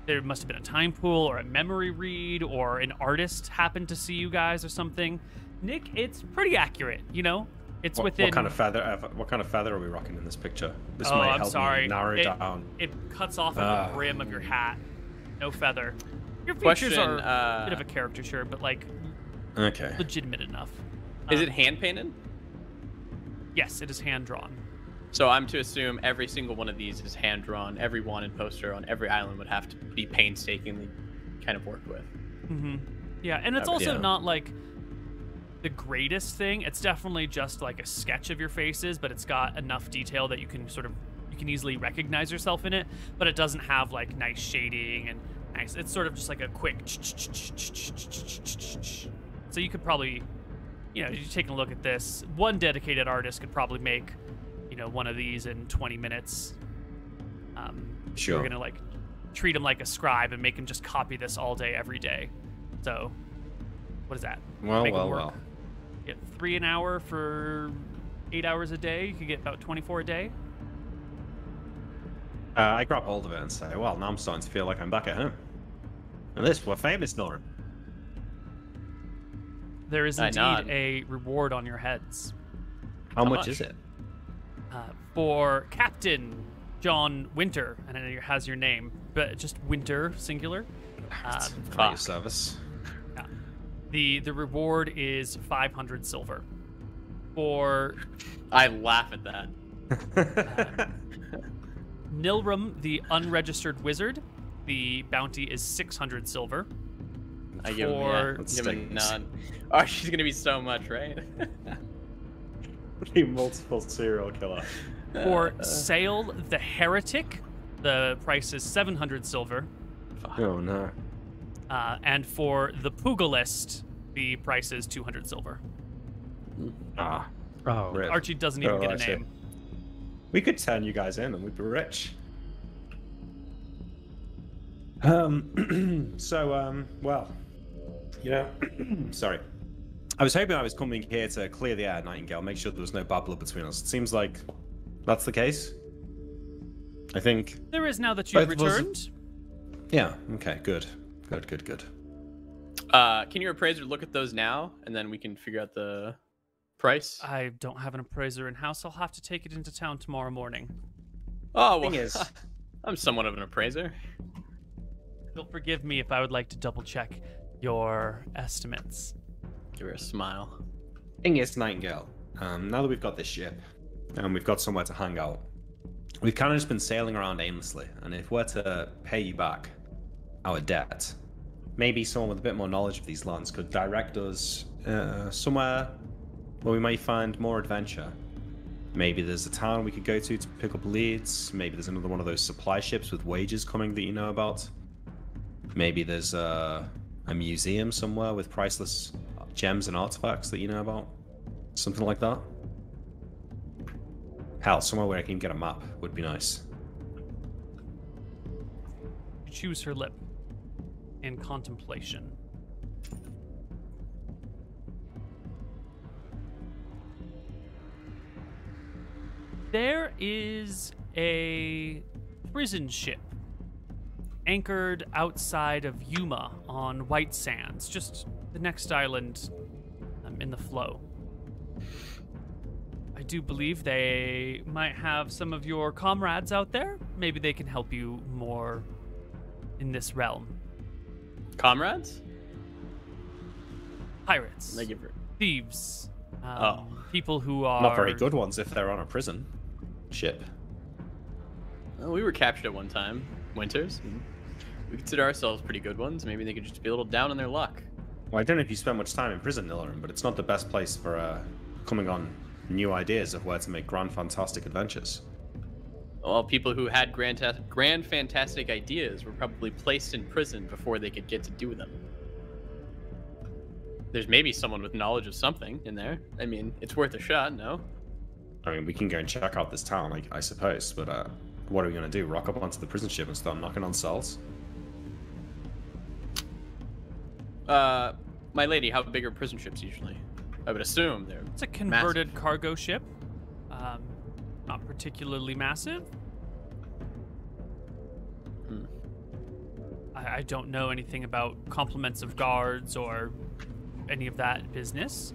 there must have been a time pool or a memory read or an artist happened to see you guys or something. Nick, it's pretty accurate, you know? It's within... What kind of feather are we rocking in this picture? This Oh, might I'm help sorry. me narrow it down. It cuts off at the brim of your hat. No feather. Your features Question, are a bit of a caricature, but like Okay. legitimate enough. Is it hand painted? Yes, it is hand drawn. So I'm to assume every single one of these is hand drawn. Every wanted poster on every island would have to be painstakingly kind of worked with. Mm-hmm. Yeah, and it's Okay. also Yeah. not like the greatest thing. It's definitely just like a sketch of your faces, but it's got enough detail that you can easily recognize yourself in it. But it doesn't have like nice shading and nice. It's sort of just like a quick. So you could probably, you know, you take a look at this. One dedicated artist could probably make, you know, one of these in 20 minutes. Sure. We're gonna like treat him like a scribe and make him just copy this all day, every day. So, what is that? Well, Make him well, work. well. Get 3 an hour for 8 hours a day. You could get about 24 a day. I grab hold of it and say, well, now I'm starting to feel like I'm back at home. And this, we're famous, Lauren. There is I indeed nod. a reward on your heads. How much? much is it? For Captain John Winter, and it has your name, but just Winter, singular. At your fuck. service. The reward is 500 silver. For I laugh at that. Nilram, the unregistered wizard, the bounty is 600 silver. I give him, For- give him a Stings. nod. Oh, she's gonna be so much, right? The multiple serial killer. For Sail the Heretic, the price is 700 silver. Oh no. And for the Pugilist, the price is 200 silver. Ah. Oh, Rip. Archie doesn't even Oh, get a I see. name. We could turn you guys in and we'd be rich. Well, you know, sorry. I was hoping I was coming here to clear the air, Nightingale, make sure there was no bad blood between us. It seems like that's the case. I think. There is now that you've Both of us- returned. Yeah, okay, good. Good. Can your appraiser look at those now, and then we can figure out the price? I don't have an appraiser in house. I'll have to take it into town tomorrow morning. Oh, well, Thing is, I'm somewhat of an appraiser. You'll forgive me if I would like to double check your estimates. Give her a smile. Nightingale, now that we've got this ship and we've got somewhere to hang out, we've kind of just been sailing around aimlessly, and if we're to pay you back our debt, maybe someone with a bit more knowledge of these lands could direct us somewhere where we might find more adventure. Maybe there's a town we could go to pick up leads. Maybe there's another one of those supply ships with wages coming that you know about. Maybe there's a museum somewhere with priceless gems and artifacts that you know about. Something like that. Hell, somewhere where I can get a map would be nice. Choose her lip in contemplation. There is a prison ship anchored outside of Yuma on White Sands, just the next island in the flow. I do believe they might have some of your comrades out there. Maybe they can help you more in this realm. Comrades? Pirates, They give her. thieves, Oh. people who are Not very good ones if they're on a prison ship. Well, we were captured at one time, Winters. And we consider ourselves pretty good ones. Maybe they could just be a little down on their luck. Well, I don't know if you spend much time in prison, Nillaran, but it's not the best place for coming on new ideas of where to make grand, fantastic adventures. Well, people who had grand, fantastic ideas were probably placed in prison before they could get to do them. There's maybe someone with knowledge of something in there. I mean, it's worth a shot, no? I mean, we can go and check out this town, I suppose, but what are we going to do? Rock up onto the prison ship and start knocking on cells? My lady, how big are prison ships usually? I would assume they're It's a converted massive. cargo ship. Not particularly massive. I don't know anything about complements of guards or any of that business.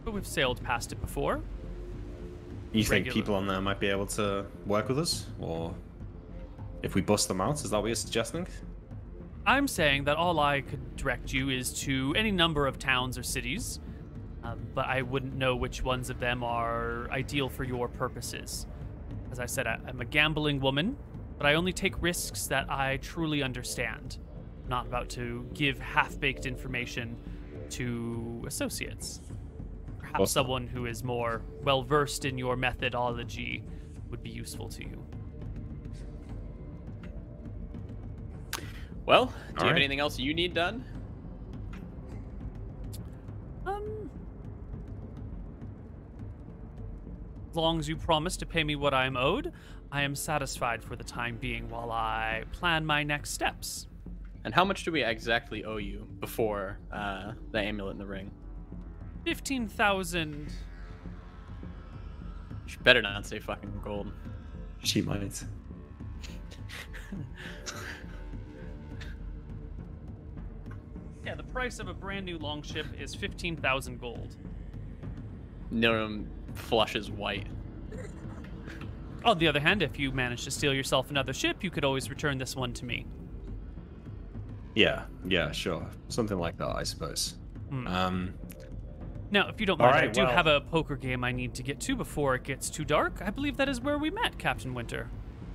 But we've sailed past it before. You think people on there might be able to work with us? Or if we bust them out, is that what you're suggesting? I'm saying that all I could direct you is to any number of towns or cities, but I wouldn't know which ones of them are ideal for your purposes. As I said, I'm a gambling woman, but I only take risks that I truly understand. I'm not about to give half-baked information to associates. Perhaps Awesome. someone who is more well-versed in your methodology would be useful to you. Well, do you have right. anything else you need done? As long as you promise to pay me what I am owed, I am satisfied for the time being while I plan my next steps. And how much do we exactly owe you before the amulet in the ring? 15,000. She better not say fucking gold. She might. Yeah, the price of a brand new longship is 15,000 gold. Niram flushes white. On the other hand, if you manage to steal yourself another ship, you could always return this one to me. Yeah, sure. Something like that, I suppose. Now, if you don't All mind, I right, do well- have a poker game I need to get to before it gets too dark. I believe that is where we met, Captain Winter.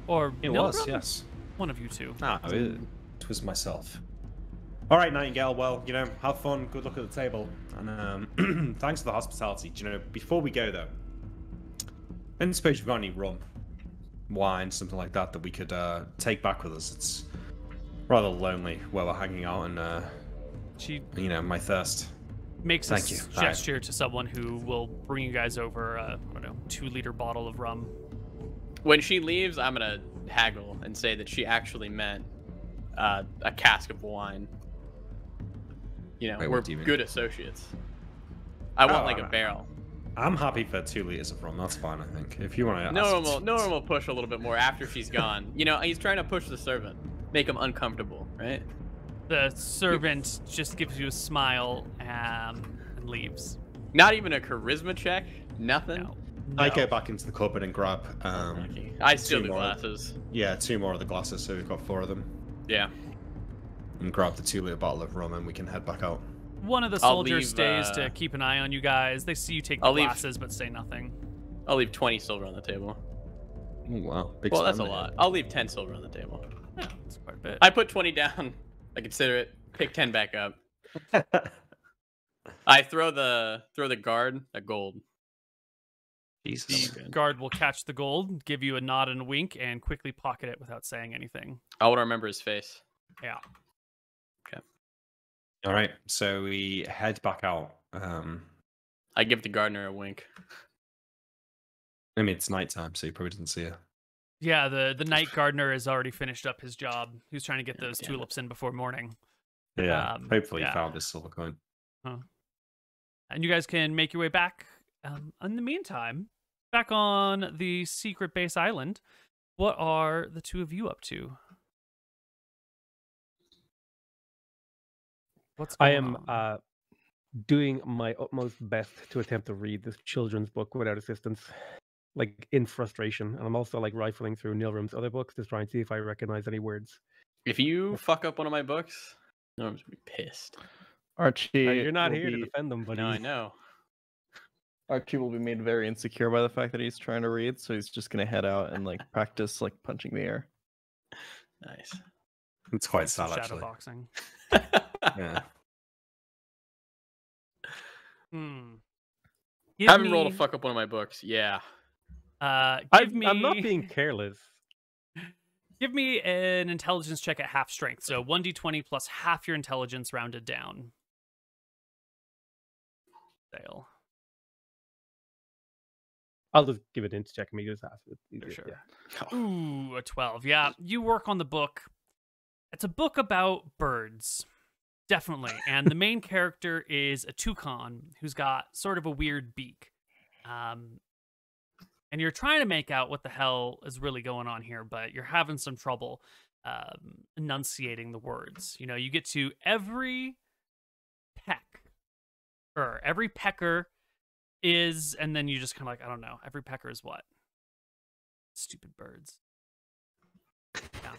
Or It was, Milgram? yes. One of you two. It was myself. All right, Nightingale. Well, have fun. Good luck at the table. And thanks for the hospitality. Before we go, though, I don't suppose you've got any rum, wine, something like that we could take back with us. It's rather lonely where we're hanging out, and She my thirst. makes Thank a you. gesture to someone who will bring you guys over a 2-liter bottle of rum. When she leaves, I'm gonna haggle and say that she actually meant a cask of wine. Wait, We're what do you mean? good associates. I want Oh, like a barrel. I'm happy for 2 liters of rum. That's fine, I think. If you want to. Norman will push a little bit more after she's gone. He's trying to push the servant, make him uncomfortable, right? The servant just gives you a smile and leaves. Not even a charisma check. Nothing. No. I go back into the cupboard and grab. I steal 2 the more. glasses. Yeah, 2 more of the glasses, so we've got 4 of them. Yeah. And grab the 2-liter bottle of rum, and we can head back out. One of the I'll soldiers leave, stays to keep an eye on you guys. They see you take the I'll leave- glasses but say nothing. I'll leave 20 silver on the table. Oh, wow. Big Well, that's a spender lot. I'll leave 10 silver on the table. Yeah, that's quite a bit. I put 20 down. I consider it. Pick 10 back up. here. I throw the guard a gold. Jesus. The guard will catch the gold, give you a nod and a wink, and quickly pocket it without saying anything. I want to remember his face. Yeah. All right, so we head back out. I give the gardener a wink. I mean, it's nighttime, so he probably doesn't see her. Yeah, the night gardener has already finished up his job. He was trying to get those damn it. tulips in before morning. Yeah, hopefully yeah. he found his silver coin. And you guys can make your way back. In the meantime, back on the secret base island, what are the two of you up to? What's I going am on? doing my utmost best to attempt to read this children's book without assistance, like in frustration. And I'm also like rifling through Nilram's other books to try and see if I recognize any words. If you fuck up one of my books, Norm's gonna be pissed. Archie, You're not will here to be- defend them, buddy. No, I know. Archie will be made very insecure by the fact that he's trying to read, so he's just gonna head out and like practice like punching the air. Nice. It's quite Some sad, shadow actually. boxing. Yeah. Give Have him roll to me- fuck up one of my books. Yeah. Give me. I'm not being careless. Give me an intelligence check at half strength. So 1d20 plus half your intelligence rounded down. Dale. I'll just give it into check and make it half. For sure. Yeah. Ooh, a 12. Yeah, you work on the book. It's a book about birds. Definitely. And the main character is a toucan who's got sort of a weird beak. And you're trying to make out what the hell is really going on here, but you're having some trouble enunciating the words. You know, you get to every pecker is, and then you just kind of like, I don't know, every pecker is what? Stupid birds. Yeah.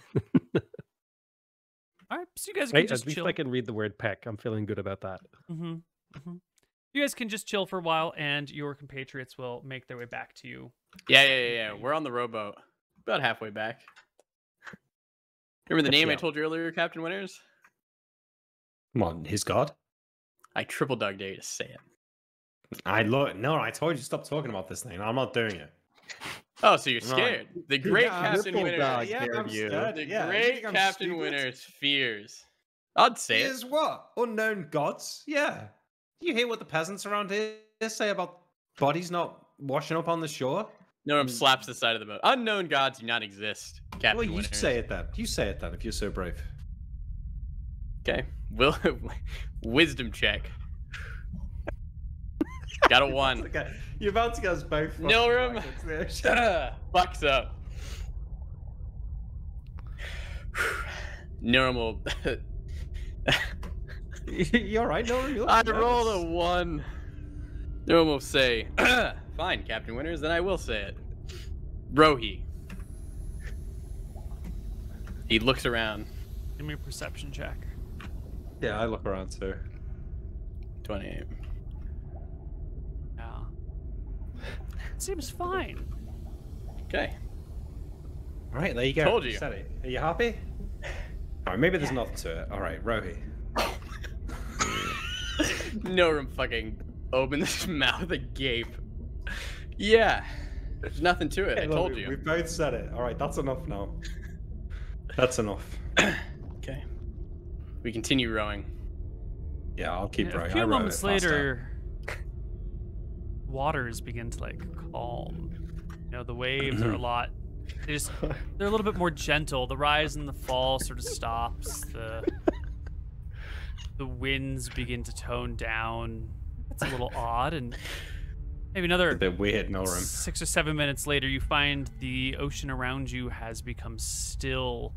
All right, so you guys can just at least chill. I can read the word peck. I'm feeling good about that. You guys can just chill for a while, and your compatriots will make their way back to you. Yeah. We're on the rowboat. About halfway back. Remember the name I told you earlier, Captain Winters? Come on, his god? I triple dog dare you to say it. I told you to stop talking about this thing. I'm not doing it. Oh, so you're scared. The great Captain triple Winters. dog Yeah, dared I'm you. scared. The Yeah, you great think I'm Captain stupid? Winters fears. I'd say it. Is what? Unknown gods? Yeah. You hear what the peasants around here say about bodies not washing up on the shore? Norm slaps the side of the boat. Unknown gods do not exist, Captain Well, you Winters. say it then. You say it then if you're so brave. Okay. Wisdom check. Got a 1. Okay. You're about to get us both. Nilrim fucks up. Normal. You're right, Nilrim. I rolled a 1. Norm will say, fine, Captain Winters, then I will say it. Rohi. He looks around. Give me a perception check. Yeah, I look around too. 28. Yeah. Seems fine. Okay. All right, there you go. Told you. Said it. Are you happy? All right, maybe there's nothing to it. All right, Rohi. Norm fucking opened his mouth agape. Yeah. There's nothing to it. I told you. We both said it. All right, that's enough now. That's enough. Okay. We continue rowing. Yeah, I'll keep rowing. A few I row moments it faster. later, waters begin to like calm. You know, the waves are a lot. They're a little bit more gentle. The rise and the fall sort of stops. The winds begin to tone down. It's a little odd, and maybe another A bit weird, Nilrim. 6 or 7 minutes later, you find the ocean around you has become still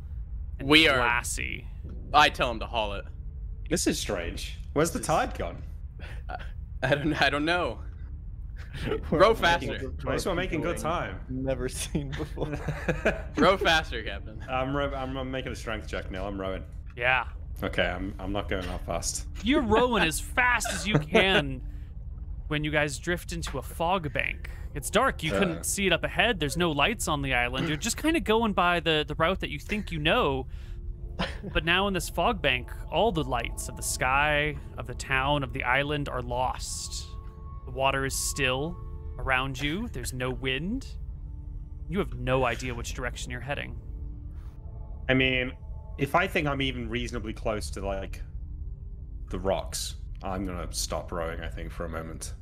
and glassy. I tell him to haul it. This is strange. Where's the tide gone? I don't know. Row faster. Nice, we're making good time. Never seen before. Row faster, Captain. I'm making a strength check, Neil. I'm rowing. Yeah. Okay, I'm not going that fast. You're rowing as fast as you can when you guys drift into a fog bank. It's dark. You couldn't see it up ahead. There's no lights on the island. You're just kind of going by the route that you think you know. But now in this fog bank, all the lights of the sky, of the town, of the island are lost. The water is still around you. There's no wind. You have no idea which direction you're heading. I mean, if I think I'm even reasonably close to, like, the rocks, I'm going to stop rowing, I think, for a moment.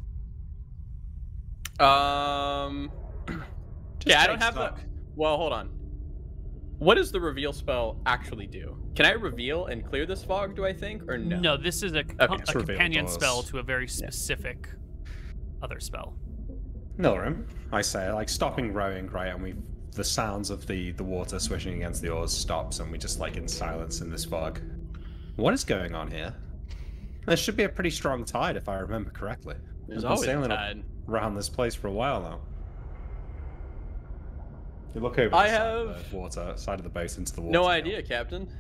Yeah, I don't have the... Well, hold on. What does the reveal spell actually do? Can I reveal and clear this fog, do I think, or no? No, this is a companion does. spell to a very specific other spell. Nilrim, I say, like, stopping rowing, right, and the sounds of the water swishing against the oars stops, and we just, like, in silence in this fog. What is going on here? There should be a pretty strong tide, if I remember correctly. There's I've been always a sailing tide. around this place for a while now. You look over the side of the boat into the water. No now. idea, Captain.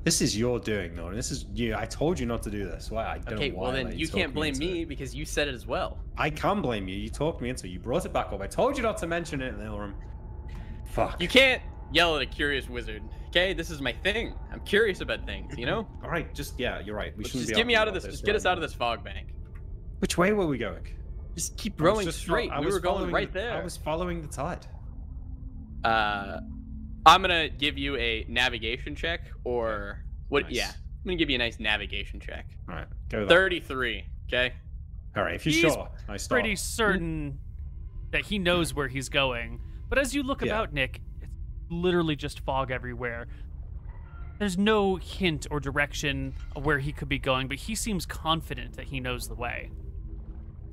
This is your doing, Nolan. This is you. I told you not to do this. Why? I don't know why. Well then you can't blame me because you said it as well. I can blame you. You talked me into it. You brought it back up. I told you not to mention it in the room. Fuck. You can't yell at a curious wizard. Okay, this is my thing. I'm curious about things, you know? All right, you're right. We shouldn't Just be get me out of arguing this. Just about get us right out of this fog bank. now. Which way were we going? Just keep rowing straight. We were going right there. I was following the tide. I'm gonna give you a navigation check, or what? Nice. Yeah, I'm gonna give you a nice navigation check. All right, go with that. 33. Okay. All right, if you're He's sure, I stop. pretty certain that he knows where he's going. But as you look Yeah. about, Nick, it's literally just fog everywhere. There's no hint or direction of where he could be going, but he seems confident that he knows the way.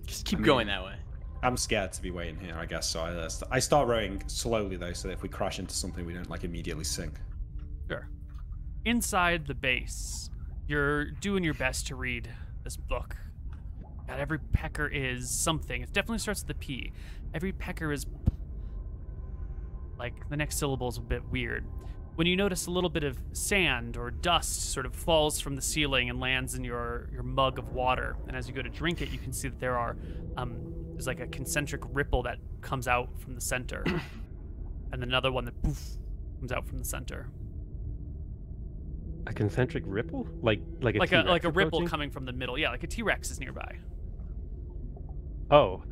Just keep going that way. I'm scared to be waiting here, I guess. So I start rowing slowly though, so that if we crash into something, we don't like immediately sink. Sure. Inside the base, you're doing your best to read this book. God, every pecker is something. It definitely starts with a P. Every pecker is like the next syllable is a bit weird. When you notice a little bit of sand or dust sort of falls from the ceiling and lands in your mug of water, and as you go to drink it, you can see that there's like a concentric ripple that comes out from the center, and another one that poof comes out from the center. A concentric ripple, like a like T-Rex a ripple approaching? coming from the middle. Yeah, like a T-Rex is nearby. Oh.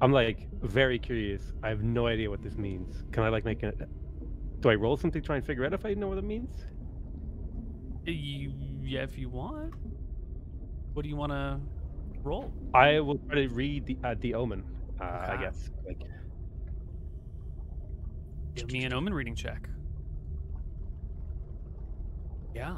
I'm like very curious. I have no idea what this means. Can I like make a? Do I roll something to try and figure out if I know what it means? Yeah, if you want. What do you want to roll? I will try to read the omen. I Okay. guess. Like, Give me an omen reading check. Yeah.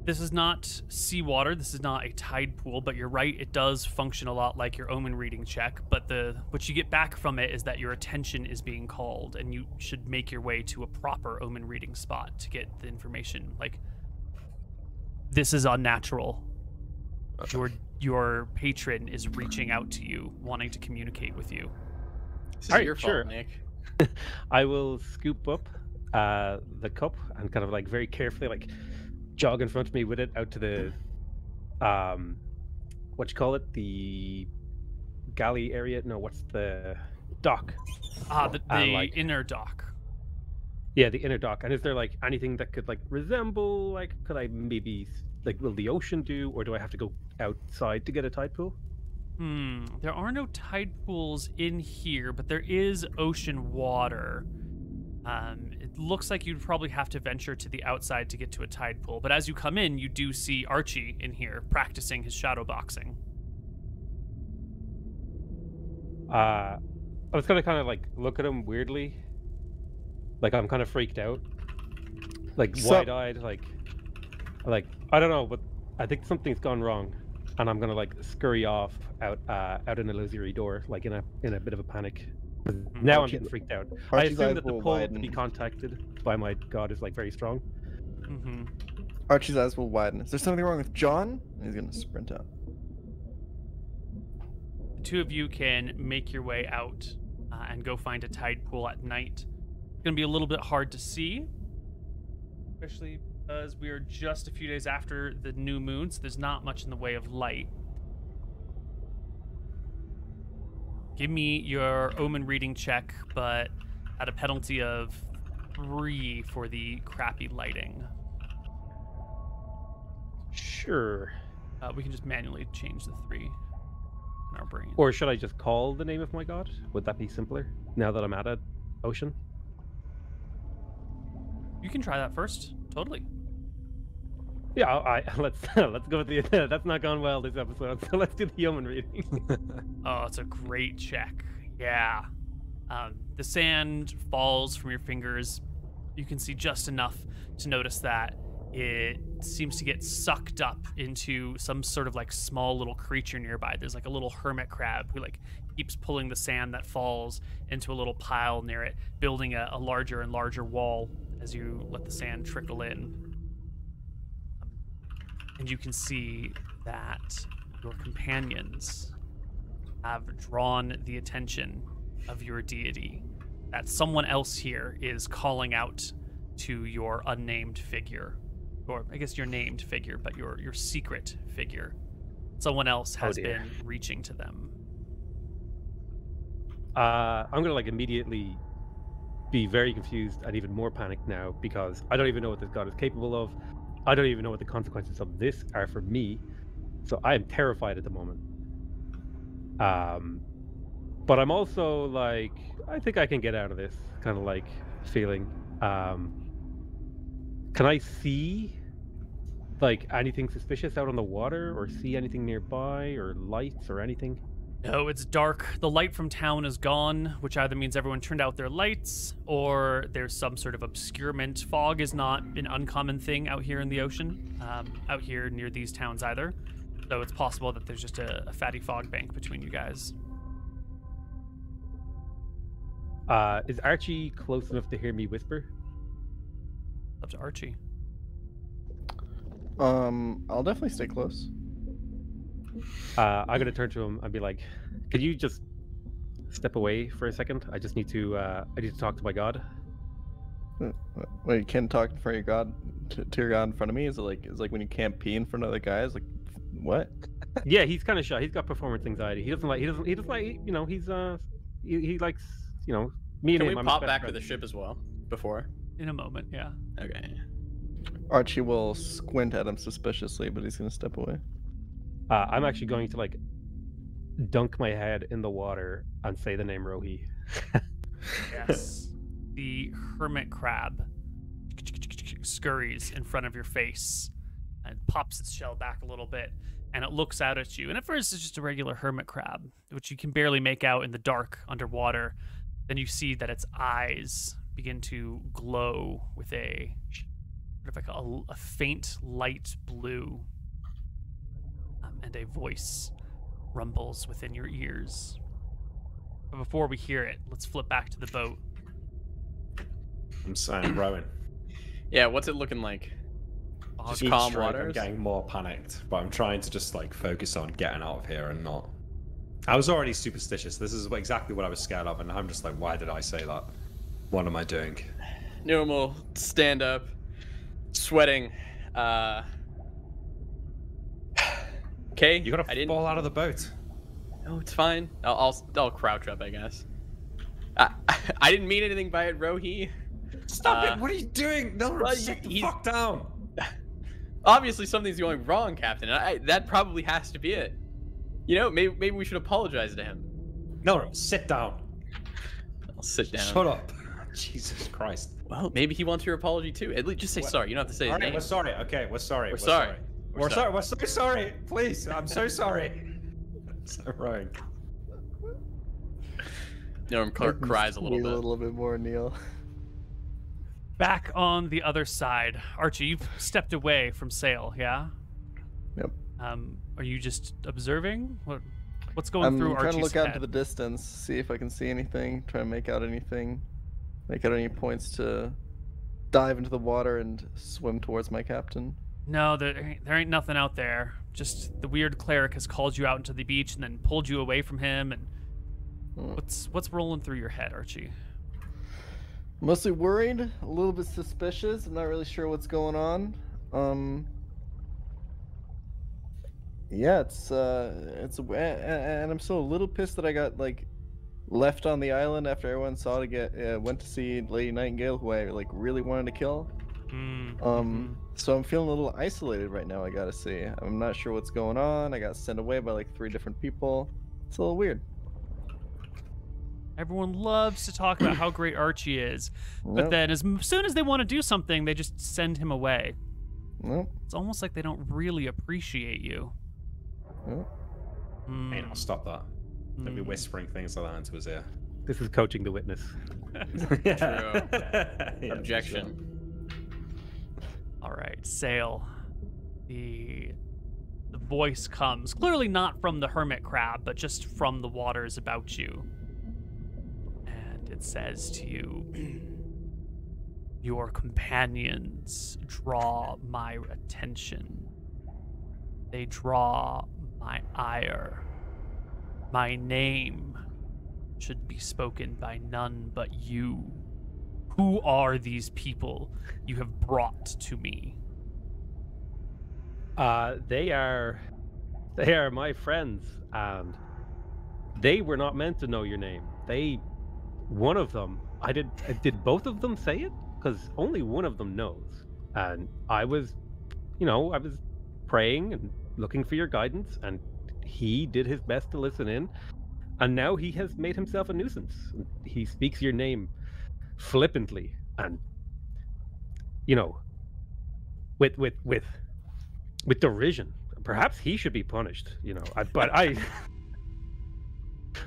This is not seawater. This is not a tide pool, but you're right. It does function a lot like your omen reading check. But what you get back from it is that your attention is being called, and you should make your way to a proper omen reading spot to get the information. Like, this is unnatural. Your patron is reaching out to you, wanting to communicate with you. This is Alright, your sure. fault, Nick. I will scoop up the cup and kind of like very carefully like jog in front of me with it out to the what you call it, the galley area. No, what's the dock? The like- inner dock. Yeah, the inner dock. And is there like anything that could like resemble, like, could I maybe like, will the ocean do, or do I have to go outside to get a tide pool? There are no tide pools in here, but there is ocean water. It looks like you'd probably have to venture to the outside to get to a tide pool. But as you come in, you do see Archie in here practicing his shadow boxing. I was gonna kind of like look at him weirdly, like I'm kind of freaked out, like So- wide-eyed, like I don't know, but I think something's gone wrong, and I'm gonna like scurry off out an illusory door, like in a bit of a panic. Now I'm Archie- getting freaked out. I Archie's assume eyes that the will pull to be widen. contacted by my god is like very strong. Mm-hmm. Archie's eyes will widen. Is there something wrong with John? And he's gonna sprint out. The two of you can make your way out and go find a tide pool at night. It's going to be a little bit hard to see, especially because we are just a few days after the new moon, so there's not much in the way of light. Give me your omen reading check, but at a penalty of 3 for the crappy lighting. Sure. We can just manually change the 3 in our brain. Or should I just call the name of my god? Would that be simpler now that I'm at an ocean? You can try that first. Totally. Yeah, let's go with the. That's not gone well this episode, so let's do the omen reading. Oh, it's a great check. Yeah. The sand falls from your fingers. You can see just enough to notice that it seems to get sucked up into some sort of like small little creature nearby. There's like a little hermit crab who like keeps pulling the sand that falls into a little pile near it, building a larger and larger wall as you let the sand trickle in. And you can see that your companions have drawn the attention of your deity. That someone else here is calling out to your unnamed figure. Or I guess your named figure, but your secret figure. Someone else has dear. been reaching to them. I'm gonna like immediately be very confused and even more panicked now because I don't even know what this god is capable of. I don't even know what the consequences of this are for me. So I am terrified at the moment. But I'm also like, I think I can get out of this kind of like feeling. Can I see like anything suspicious out on the water, or see anything nearby, or lights or anything? No, it's dark. The light from town is gone, which either means everyone turned out their lights, or there's some sort of obscurement. Fog is not an uncommon thing out here in the ocean, out here near these towns either. So it's possible that there's just a fatty fog bank between you guys. Is Archie close enough to hear me whisper? Up to Archie. I'll definitely stay close. I'm gonna turn to him and be like, "Could you just step away for a second? I just need to. I need to talk to my god." Well, you can't talk in front of your god to your god in front of me. Is it like when you can't pee in front of other guys? Like, what? Yeah, he's kind of shy. He's got performance anxiety. He doesn't like. You know. He's he likes. You know. Me and Can him. we I'm his pop best back to friend. the ship as well before? In a moment, yeah. Okay. Archie will squint at him suspiciously, but he's gonna step away. I'm actually going to like dunk my head in the water and say the name Rohi. Yes. The hermit crab scurries in front of your face and pops its shell back a little bit, and it looks out at you. And at first, it's just a regular hermit crab, which you can barely make out in the dark underwater. Then you see that its eyes begin to glow with a sort of like a faint light blue, and a voice rumbles within your ears. But before we hear it, let's flip back to the boat. I'm saying rowing. Yeah, what's it looking like? Just Each calm stroke, I'm waters? getting more panicked, but I'm trying to just like focus on getting out of here and not. I was already superstitious. This is exactly what I was scared of, and I'm just like, why did I say that? What am I doing? Normal stand up, sweating. Okay. You gotta fall out of the boat. No, it's fine. I'll crouch up, I guess. I didn't mean anything by it, Rohi. Stop it! What are you doing? No, well, sit the fuck down. Obviously, something's going wrong, Captain. That probably has to be it. You know, maybe we should apologize to him. No, sit down. I'll sit down. Shut up. Jesus Christ. Well, maybe he wants your apology too. At least just say sorry. You don't have to say his All right, name. we're sorry. Okay, we're sorry. We're sorry. We're sorry. We're so sorry. Please, I'm so sorry. So wrong. Norm Clark cries a little A bit. little bit more, Neil. Back on the other side, Archie, you've stepped away from sail, yeah? Yep. Are you just observing? What's going through I'm trying Archie's to look out head? into the distance, see if I can see anything, try and make out anything, make out any points to dive into the water and swim towards my captain. No, there ain't nothing out there. Just the weird cleric has called you out into the beach and then pulled you away from him. And what's rolling through your head, Archie? Mostly worried, a little bit suspicious. I'm not really sure what's going on. Yeah, it's and I'm still a little pissed that I got like left on the island after everyone saw to went to see Lady Nightingale, who I like really wanted to kill. So I'm feeling a little isolated right now, I gotta say. I'm not sure what's going on. I got sent away by like 3 different people. It's a little weird. Everyone loves to talk about how great Archie is, but Yep. then as soon as they want to do something, they just send him away. Nope. It's almost like they don't really appreciate you. Nope. Hmm. Hey, now stop that. Don't be whispering things like that into his ear. This is coaching the witness. Yeah, Objection. All right, sail. The voice comes clearly not from the hermit crab, but just from the waters about you. And it says to you, your companions draw my attention. They draw my ire. My name should be spoken by none but you. Who are these people you have brought to me? They are my friends, and they were not meant to know your name. One of them, did both of them say it? Because only one of them knows. And I was praying and looking for your guidance, and he did his best to listen in. And now he has made himself a nuisance. He speaks your name flippantly and, you know, with derision. Perhaps he should be punished, you know.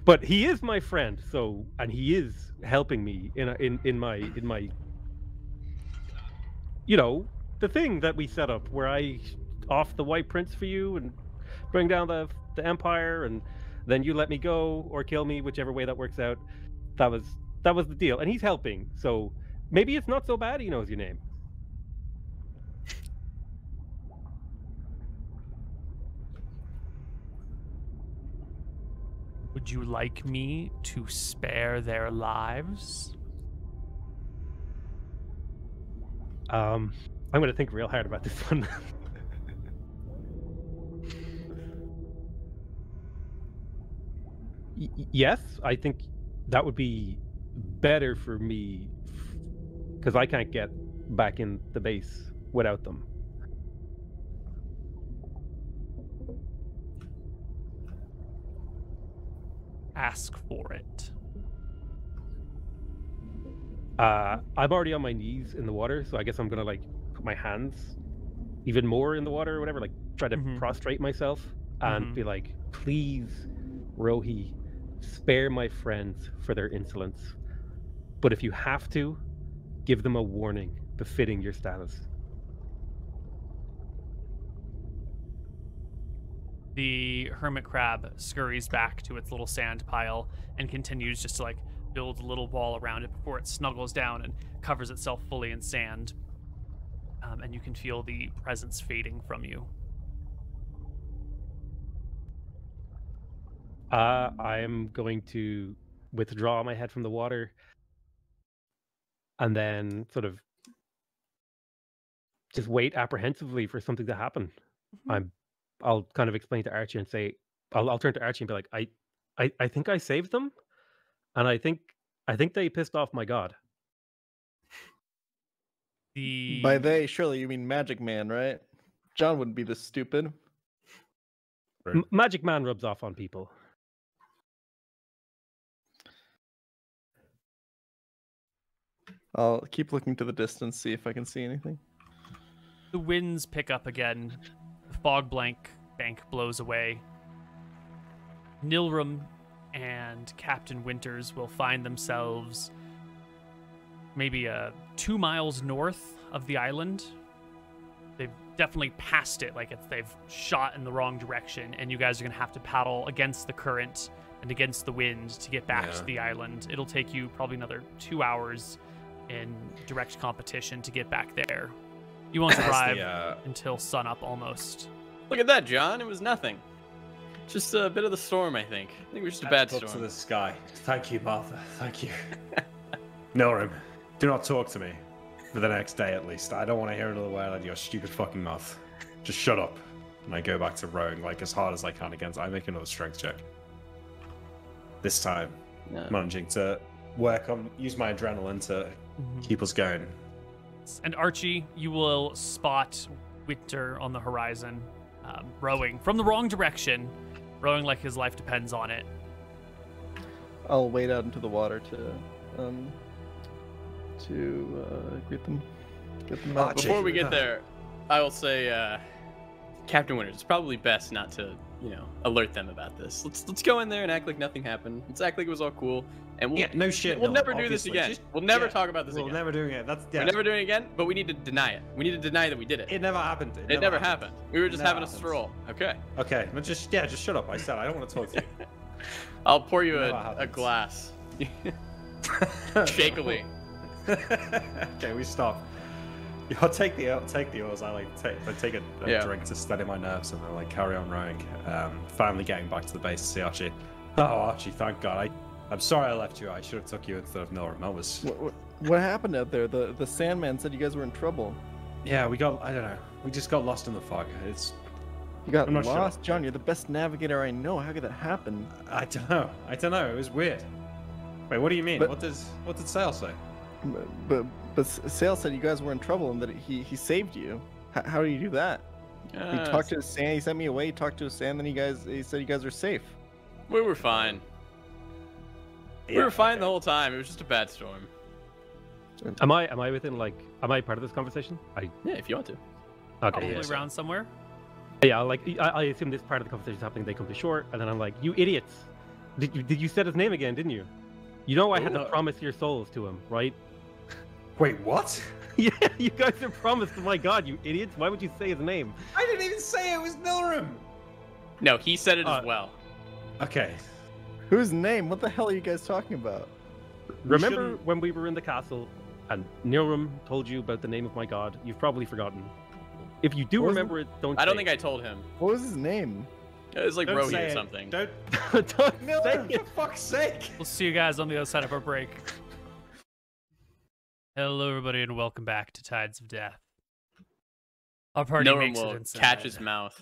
But he is my friend, so, and he is helping me in my you know, the thing that we set up where I off the White Prince for you and bring down the Empire, and then you let me go or kill me, whichever way that works out. That was the deal, and he's helping. So maybe it's not so bad he knows your name. Would you like me to spare their lives? I'm going to think real hard about this one. Yes, I think that would be better for me because I can't get back in the base without them. Ask for it. I'm already on my knees in the water, so I guess I'm gonna like put my hands even more in the water or whatever, like try to prostrate myself and be like, please, Rohi, spare my friends for their insolence. But if you have to, give them a warning befitting your status. The hermit crab scurries back to its little sand pile and continues just to like build a little wall around it before it snuggles down and covers itself fully in sand. And you can feel the presence fading from you. I'm going to withdraw my head from the water and then sort of just wait apprehensively for something to happen. I'll kind of explain to Archie and say, I'll turn to Archie and be like, I think I saved them, and I think they pissed off my god. By they, surely you mean Magic Man, right? John wouldn't be this stupid. Magic Man rubs off on people. I'll keep looking to the distance, see if I can see anything. The winds pick up again. The fog bank blows away. Nilram and Captain Winters will find themselves maybe 2 miles north of the island. They've definitely passed it, like they've shot in the wrong direction, and you guys are going to have to paddle against the current and against the wind to get back to the island. It'll take you probably another 2 hours in direct competition to get back there. You won't arrive until sunup almost. Look at that, John. It was nothing. Just a bit of the storm, I think. I think we're just a bad storm. To the sky. Thank you, Martha. Thank you. Nilrim, do not talk to me for the next day at least. I don't want to hear another word out of your stupid fucking mouth. Just shut up. And I go back to rowing like as hard as I can against. I make another strength check. This time, managing to use my adrenaline to keep us going. And Archie, you will spot Winter on the horizon, rowing from the wrong direction, rowing like his life depends on it. I'll wade out into the water to get them out. Before we get there, I will say, Captain Winters, it's probably best not to, alert them about this. Let's go in there and act like nothing happened. Let's act like it was all cool. And no shit. We'll never do this again. We'll never talk about this again. We're never doing it. We're never doing it again, but we need to deny it. We need to deny that we did it. It never happened. It never happened. We were just having a stroll. Okay. Okay. But just shut up. I said I don't want to talk to you. I'll pour you a glass. Shakily. Okay, we stop. I'll take the oars. I take a drink to steady my nerves and then carry on rowing. Finally getting back to the base to see Archie. Oh, Archie, thank God. I'm sorry I left you. I should have took you instead of Nilrim. That was... What happened out there? The Sandman said you guys were in trouble. Yeah, I don't know. We just got lost in the fog. You got lost? Sure. John, you're the best navigator I know. How could that happen? I don't know. It was weird. Wait, what do you mean? What did Sale say? But Sale said you guys were in trouble and that he saved you. How do you do that? He talked to his sand. He sent me away. He talked to his sand. Then he said you guys are safe. We were fine. We were fine the whole time. It was just a bad storm. Am I within like? Am I part of this conversation? Yeah, if you want to. Okay. Probably Yeah. around somewhere. Yeah. Like I assume this part of the conversation is happening. They come to shore, and then I'm like, you idiots! Did you set his name again? Didn't you? You know I had to promise your souls to him, right? Wait, what? Yeah, you guys are promised. My God, you idiots! Why would you say his name? I didn't even say it was Nilrim. No, he said it as well. Okay. Whose name? What the hell are you guys talking about? Remember when we were in the castle and Nilrim told you about the name of my god? You've probably forgotten. If you do remember it, don't. I don't say think I told him. What was his name? It was like Don't Rohi say or it. something. Don't. it. Don't say Nilrim, it. for fuck's sake. We'll see you guys on the other side of our break. Hello, everybody, and welcome back to Tides of Death. Our party No one makes it will inside. catch his mouth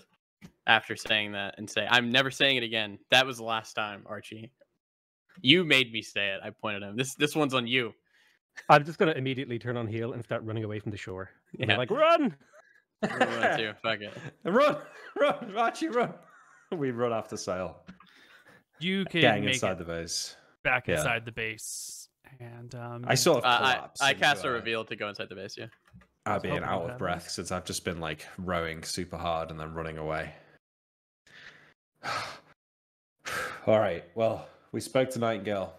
after saying that and say, "I'm never saying it again." That was the last time, Archie. You made me say it. I pointed at him. This one's on you. I'm just gonna immediately turn on heel and start running away from the shore. And Yeah. like, run! We're going to. Fuck it. Run, Archie, run. We run after Sail. You can Gang make inside it the base. back Yeah. inside the base, and I sort of collapse. I cast into a reveal to go inside the base. Yeah. I've been hoping out that of breath since I've just been like rowing super hard and then running away. All right. Well, we spoke to Nightingale.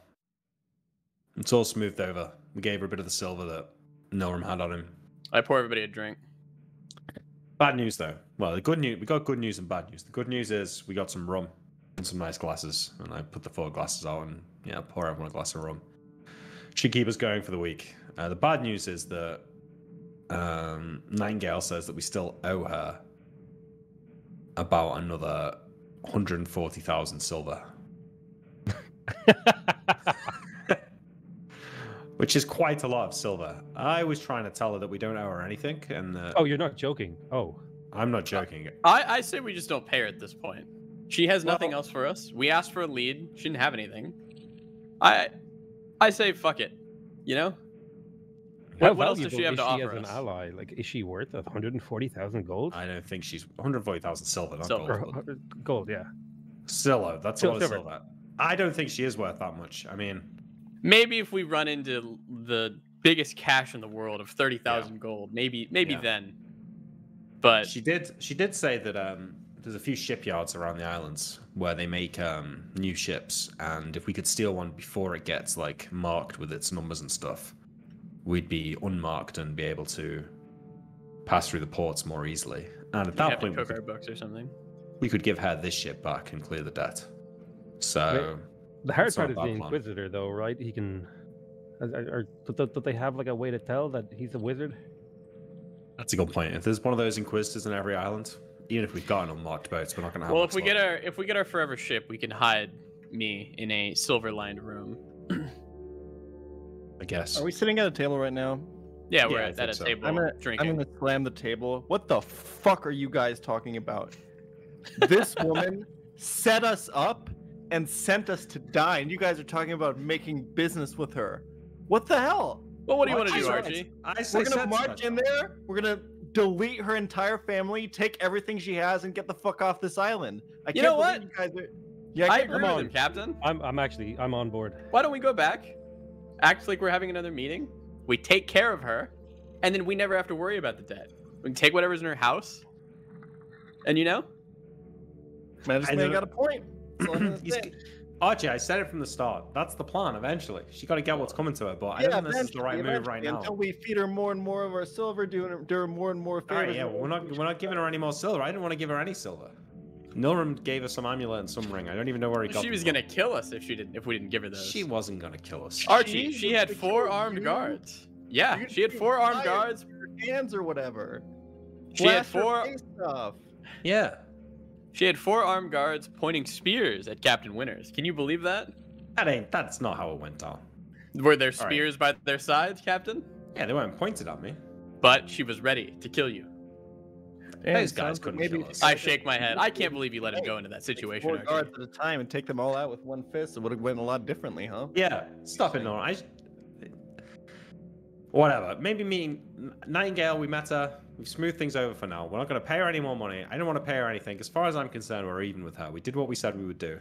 It's all smoothed over. We gave her a bit of the silver that Nilrim had on him. I pour everybody a drink. Bad news though. Well, the good news, we got good news and bad news. The good news is we got some rum and some nice glasses, and I put the 4 glasses out and pour everyone a glass of rum. Should keep us going for the week. The bad news is that Nightingale says that we still owe her about another 140,000 silver. Which is quite a lot of silver. I was trying to tell her that we don't owe her anything, and Oh, you're not joking. Oh. I'm not joking. I say we just don't pay her at this point. She has nothing else for us. We asked for a lead. She didn't have anything. I say fuck it. You know? What else does she have to offer as an us? ally? Like, is she worth 140,000 gold? I don't think she's 140,000 silver, not Silver. gold. Or gold, yeah. Silver, that's a lot of Silver. silver. I don't think she is worth that much. I mean, Maybe if we run into the biggest cash in the world of 30,000 gold, maybe Yeah. then. But she did say that there's a few shipyards around the islands where they make new ships, and if we could steal one before it gets like marked with its numbers and stuff, we'd be unmarked and be able to pass through the ports more easily. And at we that have to point, cook our books or something. we could give her this ship back and clear the debt. So The hard That's not part a is bad the plan. Inquisitor, though, right? He can. Do they have like a way to tell that he's a wizard? that's a good point. If there's one of those Inquisitors in every island, even if we've got an unmarked boats, we're not going to have. Well, much if we luck. get our forever ship, we can hide me in a silver-lined room. I guess. Are we sitting at a table right now? Yeah, we're Yeah, I at think a so. table I'm drinking. gonna slam the table. What the fuck are you guys talking about? This woman set us up and sent us to die, and you guys are talking about making business with her. What the hell? Well, what do you want to I do, said- Archie? We're gonna march in there. We're gonna delete her entire family, take everything she has, and get the fuck off this island. I You can't know believe what? you guys are. Yeah, I get- agree come with on. him, Captain. I'm on board. Why don't we go back, act like we're having another meeting, we take care of her, and then we never have to worry about the debt. We can take whatever's in her house, and you know, Man, this I man don't- got a point. That's all I'm gonna say. Archie, I said it from the start. That's the plan. Eventually, she got to get what's coming to her. But I don't think this is the right move right now. Until we feed her more and more of our silver, doing her more and more All favors. right, yeah, well, we're not giving her any more silver. I didn't want to give her any silver. Nilrim gave her some amulet and some ring. I don't even know where he got. she them was from. gonna kill us if we didn't give her those. She wasn't gonna kill us. Archie, She she was had gonna 4 kill armed you. guards. Yeah, You're she had gonna 4 armed fire guards. your hands or whatever. She had Blast her 4. face off. Yeah, She had 4 armed guards pointing spears at Captain Winters. Can you believe that? that's not how it went down. Were there All right. spears by their sides, Captain? Yeah, they weren't pointed at me. But she was ready to kill you. Those guys couldn't kill us. I shake my head. I can't believe you let him go into that situation, 4 Archie. guards at a time and take them all out with one fist. It would have went a lot differently, huh? Yeah, stop it, Nora. Whatever. Maybe me, Nightingale, we met her. We've smoothed things over for now. We're not going to pay her any more money. I don't want to pay her anything. As far as I'm concerned, we're even with her. We did what we said we would do.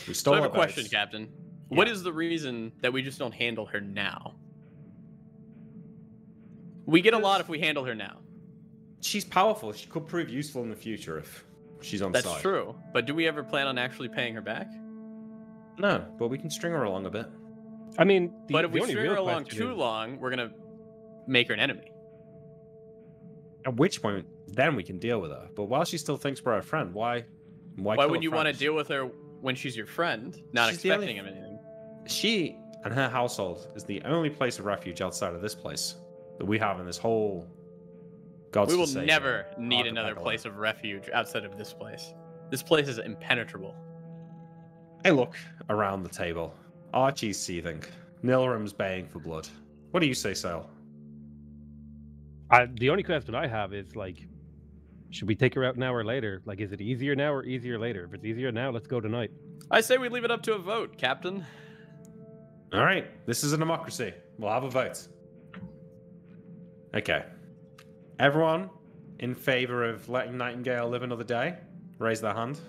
We So stole I have her a question, boats. Captain. What is the reason that we just don't handle her now? We get a lot if we handle her now. She's powerful. She could prove useful in the future if she's on side. That's true. But do we ever plan on actually paying her back? No, but we can string her along a bit. I mean, But if we string her along too long, we're gonna make her an enemy. At which point, then we can deal with her. But while she still thinks we're her friend, why would you want to deal with her when she's your friend, not expecting him anything? She and her household is the only place of refuge outside of this place that we have in this whole. We will never need another place of refuge outside of this place. This place is impenetrable. I look around the table. Archie's seething. Nilrim's baying for blood. What do you say, Sale? The only question I have is, like, should we take her out now or later? Like, is it easier now or easier later? If it's easier now, let's go tonight. I say we leave it up to a vote, Captain. All right. This is a democracy. We'll have a vote. Okay. Everyone in favor of letting Nightingale live another day, raise their hand.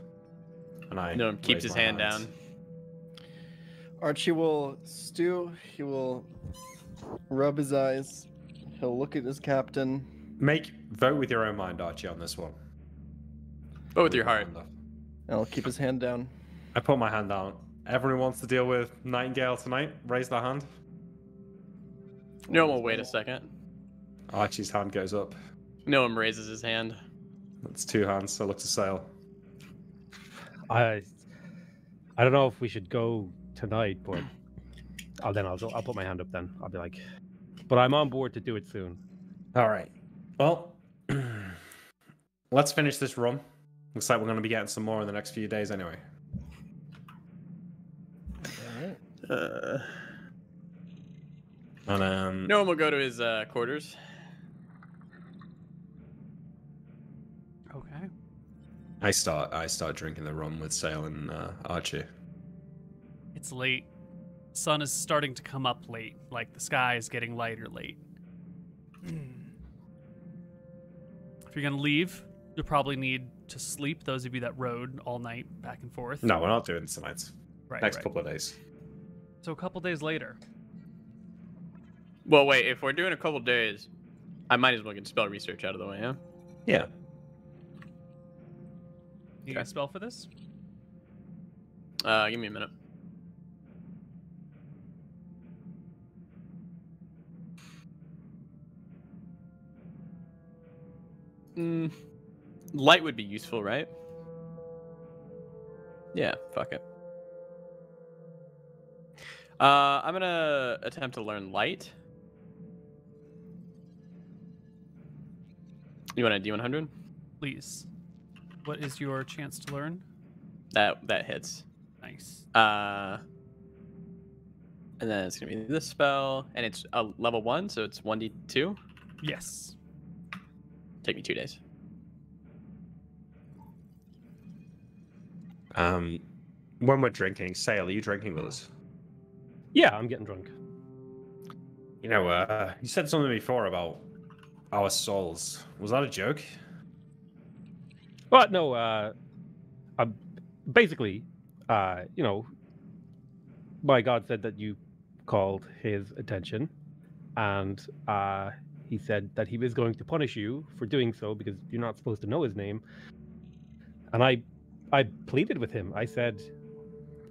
And I No, keeps his hand down. Archie will stew. He will rub his eyes. He'll look at his captain. Vote with your own mind, Archie, on this one. Vote with your heart. And he'll keep his hand down. I put my hand down. Everyone who wants to deal with Nightingale tonight, raise their hand. No one will wait a second. Archie's hand goes up. No one raises his hand. That's 2 hands, so look to Sale. I don't know if we should go tonight, but I'll put my hand up then. I'll be like, but I'm on board to do it soon. All right. Well, let's finish this run. Looks like we're going to be getting some more in the next few days anyway. And No one will go to his quarters. Okay. I start drinking the rum with Sale and Archie. It's late. Sun is starting to come up late. Like the sky is getting lighter late. If you're gonna leave, you'll probably need to sleep. Those of you that rode all night back and forth. No, we're not doing it tonight. Right. Next couple of days. So a couple days later. Well, wait. If we're doing a couple days, I might as well get spell research out of the way, huh? Yeah. You got a spell for this? Give me a minute. Light would be useful, right? Yeah, fuck it. I'm gonna attempt to learn light. You want a D100? Please. What is your chance to learn? That hits. Nice. And then it's gonna be this spell, and it's a level 1, so it's 1d2. Yes. Take me 2 days. When we're drinking, Sale, are you drinking with us? Yeah, I'm getting drunk. You know, you said something before about our souls. Was that a joke? But no, basically, you know, my God said that you called his attention, and he said that he was going to punish you for doing so because you're not supposed to know his name. And I pleaded with him. I said,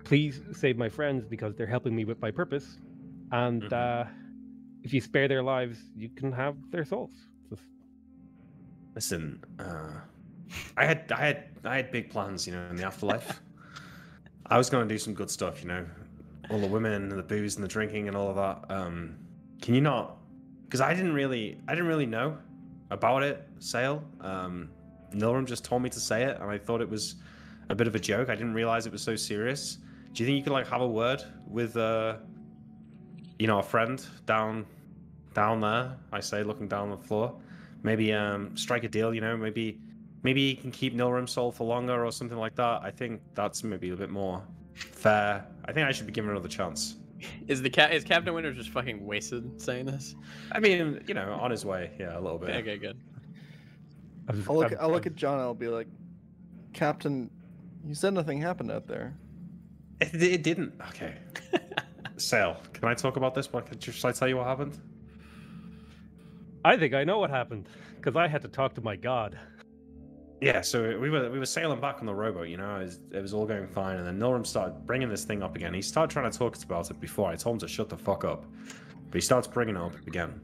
please save my friends because they're helping me with my purpose. And if you spare their lives, you can have their souls. Listen, I had big plans, you know, in the afterlife. I was going to do some good stuff, you know, all the women and the booze and the drinking and all of that. Can you not? Because I didn't really know about it, Sale. Nilrim just told me to say it, and I thought it was a bit of a joke. I didn't realize it was so serious. Do you think you could like have a word with, you know, a friend down there? I say, looking down the floor. Maybe strike a deal. You know, maybe you can keep Nilrim's soul for longer or something like that. I think that's maybe a bit more fair. I think I should be given another chance. Is Captain Winters just fucking wasted saying this? I mean, you know, on his way. Yeah, a little bit. Okay, good. I'll look at John and I'll be like, Captain, you said nothing happened out there. It didn't. Okay. Sale, can I talk about this? Should I tell you what happened? I think I know what happened because I had to talk to my god. Yeah, so we were sailing back on the rowboat, you know, it was all going fine, and then Nilram started bringing this thing up again. He started trying to talk about it before. I told him to shut the fuck up, but he starts bringing it up again,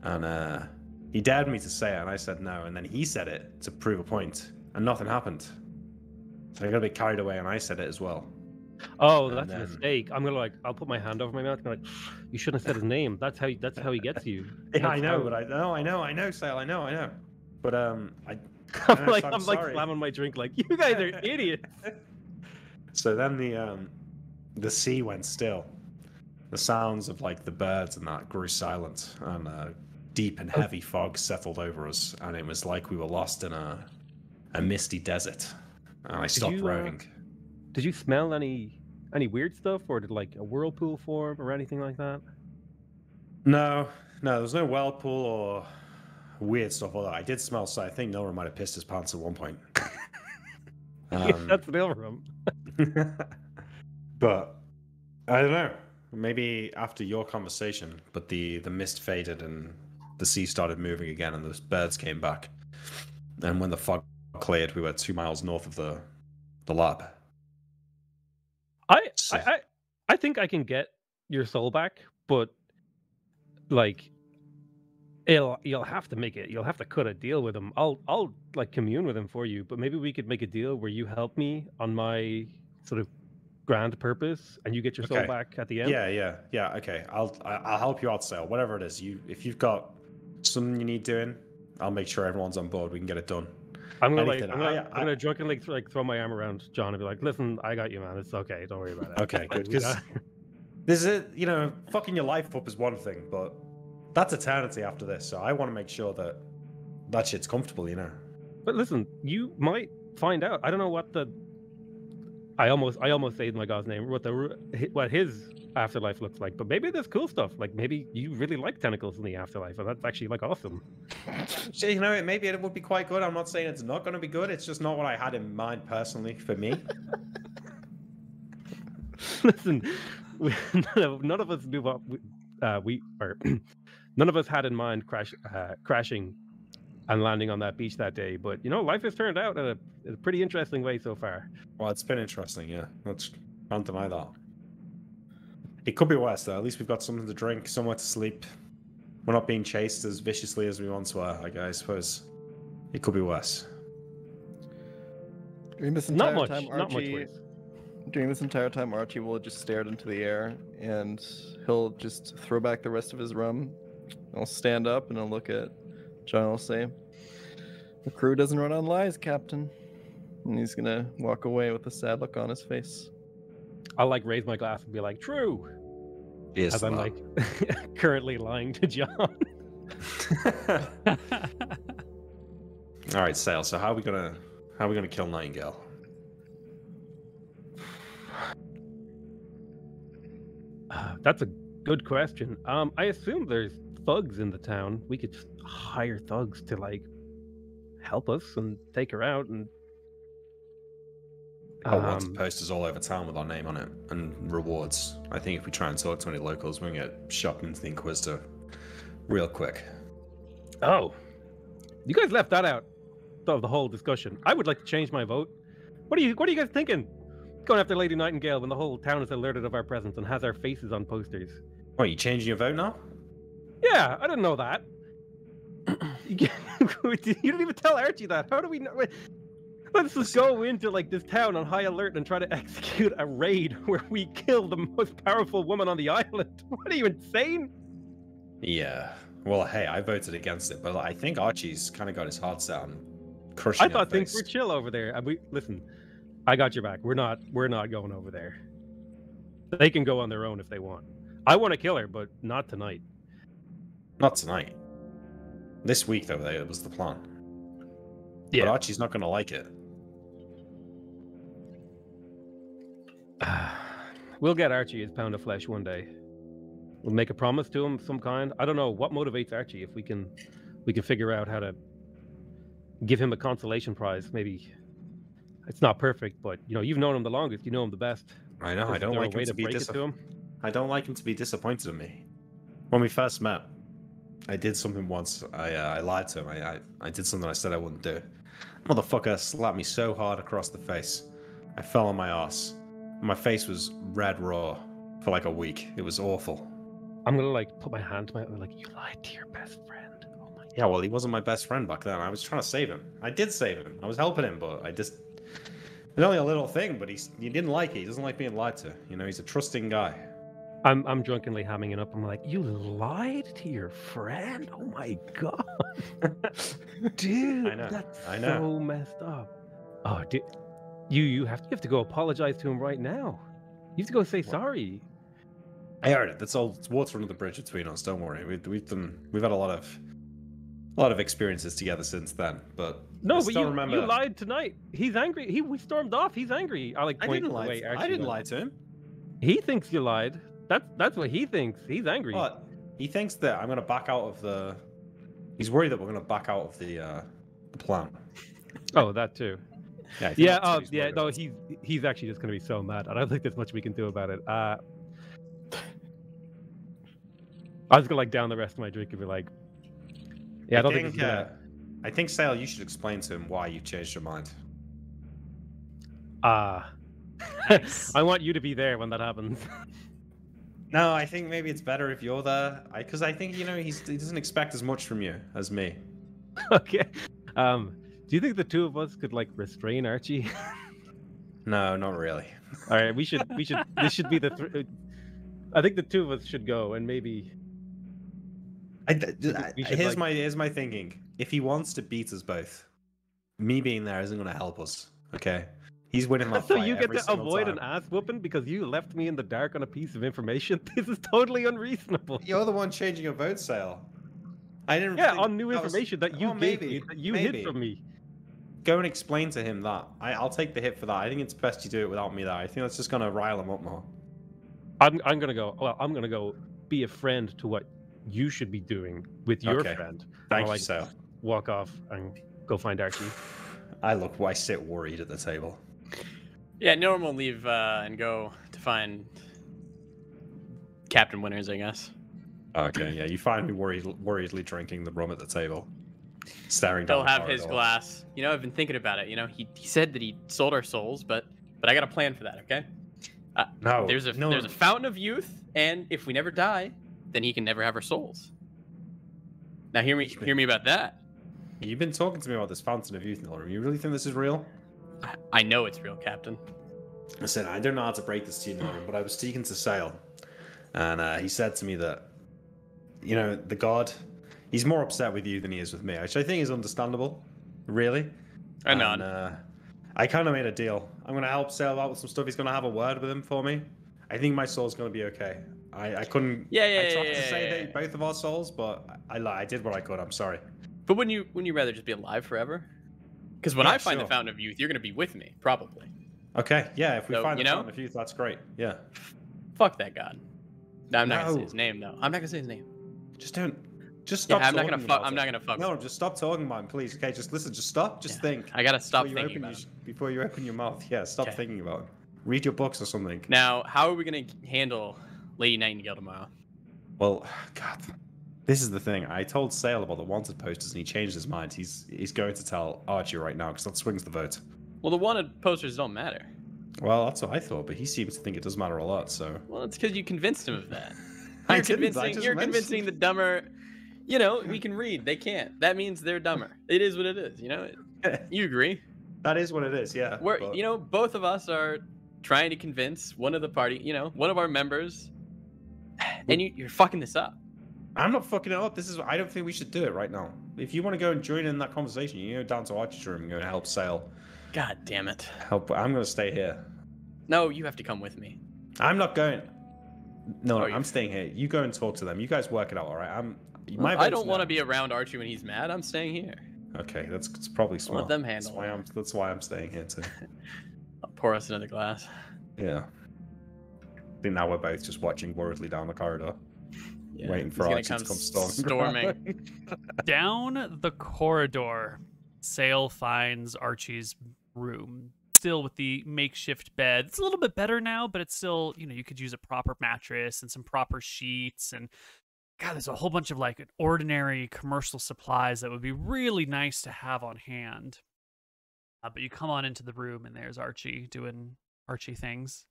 and he dared me to say it, and I said no, and then he said it to prove a point, and nothing happened. So I got a bit carried away, and I said it as well. Oh, that's a mistake. I'm gonna I'll put my hand over my mouth and you shouldn't have said his name. That's how he gets you. Yeah, I know, but I know, Sale, I know. But I'm slamming my drink like, you guys are idiots. So then the sea went still. The sounds of like the birds and that grew silent, and deep and heavy fog settled over us, and it was like we were lost in a misty desert. And I stopped rowing. Did you smell any weird stuff, or did like a whirlpool form or anything like that? No, there was no whirlpool or weird stuff. Although I did smell, so I think Nilram might have pissed his pants at one point. That's Nilram. But I don't know. Maybe after your conversation, but the mist faded and the sea started moving again, and the birds came back. And when the fog cleared, we were 2 miles north of the lab. I think I can get your soul back, but like you'll have to make it. You'll have to cut a deal with him. I'll like commune with him for you, but maybe we could make a deal where you help me on my sort of grand purpose, and you get your soul back at the end. Yeah. Okay, I'll help you out, Sale. Whatever it is, if you've got something you need doing, I'll make sure everyone's on board. We can get it done. I'm gonna drunkenly throw my arm around John and be like, "Listen, I got you, man. It's okay. Don't worry about it." Okay, good. Because there's fucking your life up is one thing, but that's eternity after this. So I want to make sure that shit's comfortable, you know. But listen, you might find out. I don't know what I almost said my god's name. What his afterlife looks like, but maybe there's cool stuff. Like maybe you really like tentacles in the afterlife, and that's actually like awesome. So, maybe it would be quite good. I'm not saying it's not going to be good. It's just not what I had in mind personally for me. Listen, none of us knew what none of us had in mind crashing and landing on that beach that day. But life has turned out in a pretty interesting way so far. Well, it's been interesting, yeah. Can't deny that. It could be worse, though. At least we've got something to drink, somewhere to sleep. We're not being chased as viciously as we once were, I suppose. It could be worse. During this entire time, Archie will have just stared into the air, and he'll just throw back the rest of his rum. He'll stand up and he'll look at John and will say, "The crew doesn't run on lies, Captain." And he's gonna walk away with a sad look on his face. I'll raise my glass and be like, "True." Yes, as I'm currently lying to John. All right, Sale. So how are we gonna kill Nightingale? That's a good question. I assume there's thugs in the town. We could just hire thugs to help us and take her out. And I want posters all over town with our name on it and rewards. I think if we try and talk to any locals, we're gonna get shot into the Inquisitor real quick. Oh, you guys left that out of the whole discussion. I would like to change my vote. What are you guys thinking? Going after Lady Nightingale when the whole town is alerted of our presence and has our faces on posters. Oh, you changing your vote now? Yeah, I didn't know that. You didn't even tell Archie that. How do we know? Let's just go into this town on high alert and try to execute a raid where we kill the most powerful woman on the island. What are you, insane? Yeah. Well, hey, I voted against it, but I think Archie's kind of got his heart set on crushing. I thought things were chill over there. Listen, I got your back. We're not going over there. They can go on their own if they want. I want to kill her, but not tonight. Not tonight. This week, though, that was the plan. Yeah. But Archie's not going to like it. We'll get Archie his pound of flesh one day. We'll make a promise to him of some kind. I don't know what motivates Archie. If we can figure out how to give him a consolation prize. Maybe it's not perfect, but you've known him the longest. You know him the best. I know. I Is don't there a like him way to to be break it to him? I don't like him to be disappointed in me. When we first met, I did something once. I lied to him. I did something I said I wouldn't do. Motherfucker slapped me so hard across the face. I fell on my ass. My face was red raw for like a week. It was awful. I'm gonna like put my hand to my like, you lied to your best friend. Oh my. Yeah, well, he wasn't my best friend back then. I was trying to save him. I did save him. I was helping him, but I just... It's only a little thing, but he didn't like it. He doesn't like being lied to. You know, he's a trusting guy. I'm drunkenly hamming it up. I'm like, you lied to your friend? Oh my god, dude, I know. that's I know. so messed up. Oh, dude, you have to go apologize to him right now. You have to go say sorry. I heard it. That's all. It's water under the bridge between us. Don't worry. We've had a lot of experiences together since then. But No, I but still you remember... lied tonight. He's angry. We stormed off. He's angry. I like I point didn't the lie. way I Archie didn't went. lie to him. He thinks you lied. That's what he thinks. He's angry. What? He thinks that I'm going to back out of the... He's worried that we're going to back out of the plan. Oh, that too. Yeah. I think Yeah. that's what Oh, he's yeah. worried No, about. he's actually just gonna be so mad. I don't think there's much we can do about it. I was gonna like down the rest of my drink and be like, yeah, I don't think. I think, Sale, you should explain to him why you changed your mind. Nice. I want you to be there when that happens. No, I think maybe it's better if you're there. Because I think, you know, he doesn't expect as much from you as me. Okay. Do you think the two of us could like restrain Archie? No, not really. All right, we should. This should be the. I think the two of us should go, and maybe. Here's my thinking. If he wants to beat us both, me being there isn't going to help us. Okay, he's winning that So fight you get every to single avoid time. an ass whooping because you left me in the dark on a piece of information. This is totally unreasonable. You're the one changing your vote, Sale. I didn't. Yeah, think on new that was- information that you Oh, gave maybe, me, that you maybe. hid from me. Go and explain to him that. I'll take the hit for that. I think it's best you do it without me there. I think that's just going to rile him up more. I'm gonna go. Well, I'm gonna go be a friend to what you should be doing with your Okay. friend. Thank I'll, you, Sale. Walk off and go find Archie. I sit worried at the table. Yeah, Norm will leave and go to find Captain Winners, I guess. Okay, yeah, you find me worriedly drinking the rum at the table, staring down. He'll the have his corridor. glass. You know, I've been thinking about it. You know, he said that he sold our souls, but I got a plan for that. Okay. No, There's a fountain of youth, and if we never die, then he can never have our souls. Now hear me about that. You've been talking to me about this fountain of youth, Norm. You really think this is real? I know it's real, Captain. Listen, I don't know how to break this to you, Norm, but I was speaking to Sale, and he said to me that, you know, the god, he's more upset with you than he is with me, which I think is understandable. Really. I know. And, I kind of made a deal. I'm going to help Sale out with some stuff. He's going to have a word with him for me. I think my soul's going to be okay. I couldn't. I tried to save both of our souls, but I did what I could. I'm sorry. But wouldn't you rather just be alive forever? Because when I find the fountain of youth, you're gonna be with me, probably. Okay, yeah. If we find the you know? fountain of youth, that's great. Yeah. Fuck that god. No, I'm not gonna say No. his name though. I'm not gonna say his name. Just don't. Just stop. Yeah, I'm not talking gonna about fuck. I'm it. not gonna fuck. No, just stop talking about him, please. Okay, just listen. Just stop. Just think. I gotta stop Before you thinking about him. Before you open your mouth. Yeah, stop Okay. thinking about him. Read your books or something. Now, how are we gonna handle Lady Nightingale tomorrow? Well, God, this is the thing. I told Sale about the wanted posters, and he changed his mind. He's going to tell Archie right now because that swings the vote. Well, the wanted posters don't matter. Well, that's what I thought, but he seems to think it does matter a lot. So Well, it's because you convinced him of that. I You're didn't, I convincing. just You're mentioned- convincing the dumber. You know, we can read. They can't. That means they're dumber. It is what it is. You know. You agree? that is what it is. Yeah. We're, but- you know, both of us are trying to convince one of the party. You know, one of our members, and you're fucking this up. I'm not fucking it up. I don't think we should do it right now. If you want to go and join in that conversation, you go down to Archie's room and go and help Sale. God damn it. I'm going to stay here. No, you have to come with me. I'm not going. No, Oh, I'm staying here. You go and talk to them. You guys work it out, all right? I don't want to be around Archie when he's mad. I'm staying here. Okay, it's probably smart. Let them handle That's why I'm staying here too. I'll pour us another glass. Yeah. I think now we're both just watching worriedly down the corridor, Yeah, waiting for he's gonna Archie to come storming. Down the corridor, Sale finds Archie's room. still with the makeshift bed. It's a little bit better now, but it's still, you could use a proper mattress and some proper sheets. And God, there's a whole bunch of like ordinary commercial supplies that would be really nice to have on hand. But you come on into the room and there's Archie doing Archie things.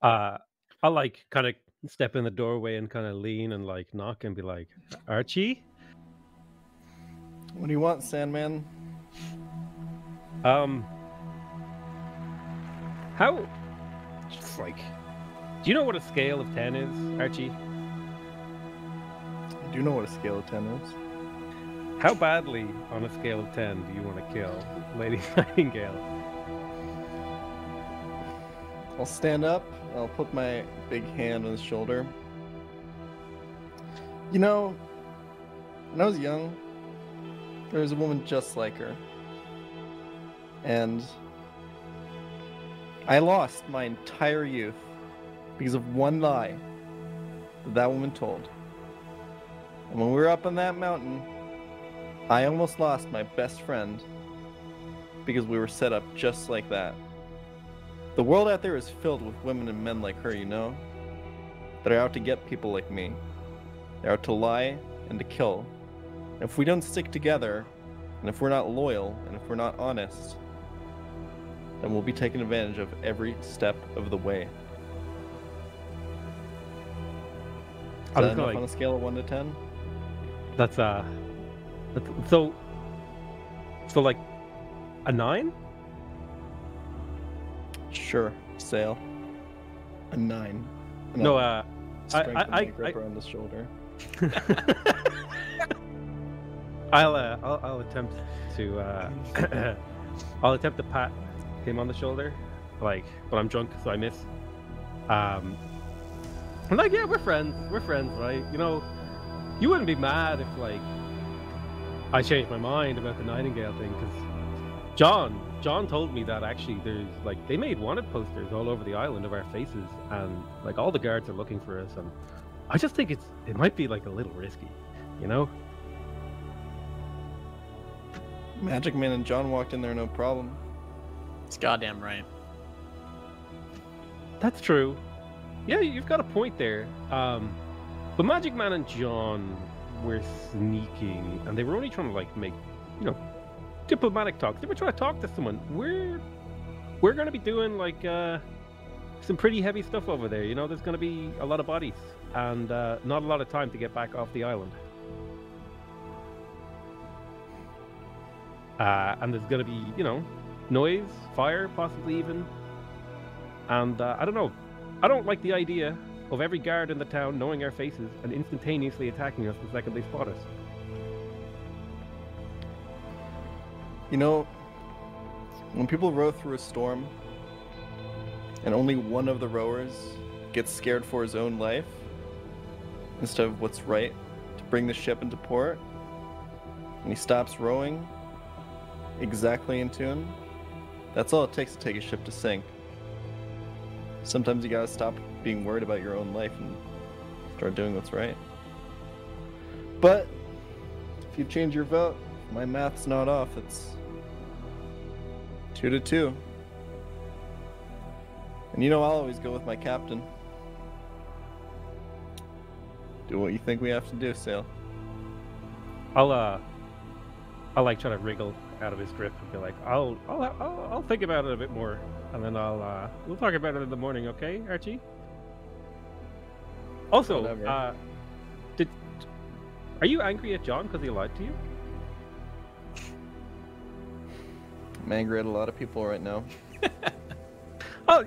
I'll like kind of step in the doorway and kind of lean and like knock and be like, Archie? What do you want, Sandman? How, just like, do you know what a scale of 10 is, Archie? I do know what a scale of 10 is. How badly on a scale of 10 do you want to kill Lady Nightingale? I'll stand up, I'll put my big hand on his shoulder. You know, when I was young, there was a woman just like her. And I lost my entire youth because of one lie that woman told. And when we were up on that mountain, I almost lost my best friend because we were set up just like that. The world out there is filled with women and men like her, that are out to get people like me. They're out to lie and to kill. And if we don't stick together, and if we're not loyal, and if we're not honest, then we'll be taken advantage of every step of the way. Is that enough on a scale of 1 to 10? That's so like a 9? Sure, Sail. A 9. And No, I'll strengthen my grip I around his shoulder. I'll attempt to I'll attempt to pat him on the shoulder, like, but I'm drunk, so I miss. I'm like, yeah, we're friends, right? You wouldn't be mad if like I changed my mind about the Nightingale thing, because John told me that actually there's like they made wanted posters all over the island of our faces, and like all the guards are looking for us, and I just think it might be like a little risky, Magic Man and John walked in there no problem. It's goddamn right. That's true. Yeah, you've got a point there. But Magic Man and John were sneaking, and they were only trying to like make, diplomatic talks. They were trying to talk to someone. We're going to be doing like some pretty heavy stuff over there. There's going to be a lot of bodies and not a lot of time to get back off the island. And there's going to be, noise, fire, possibly even. And I don't know. I don't like the idea of every guard in the town knowing our faces and instantaneously attacking us the second they spot us. When people row through a storm and only one of the rowers gets scared for his own life instead of what's right to bring the ship into port, and he stops rowing exactly in tune, that's all it takes to take a ship to sink. Sometimes you gotta stop being worried about your own life and start doing what's right. But if you change your vote, my math's not off. It's 2 to 2. And I'll always go with my captain. Do what you think we have to do, Sail. I'll like try to wriggle out of his grip and be like, I'll think about it a bit more, and then we'll talk about it in the morning, okay, Archie? Also, are you angry at John because he lied to you? I'm angry at a lot of people right now. I'll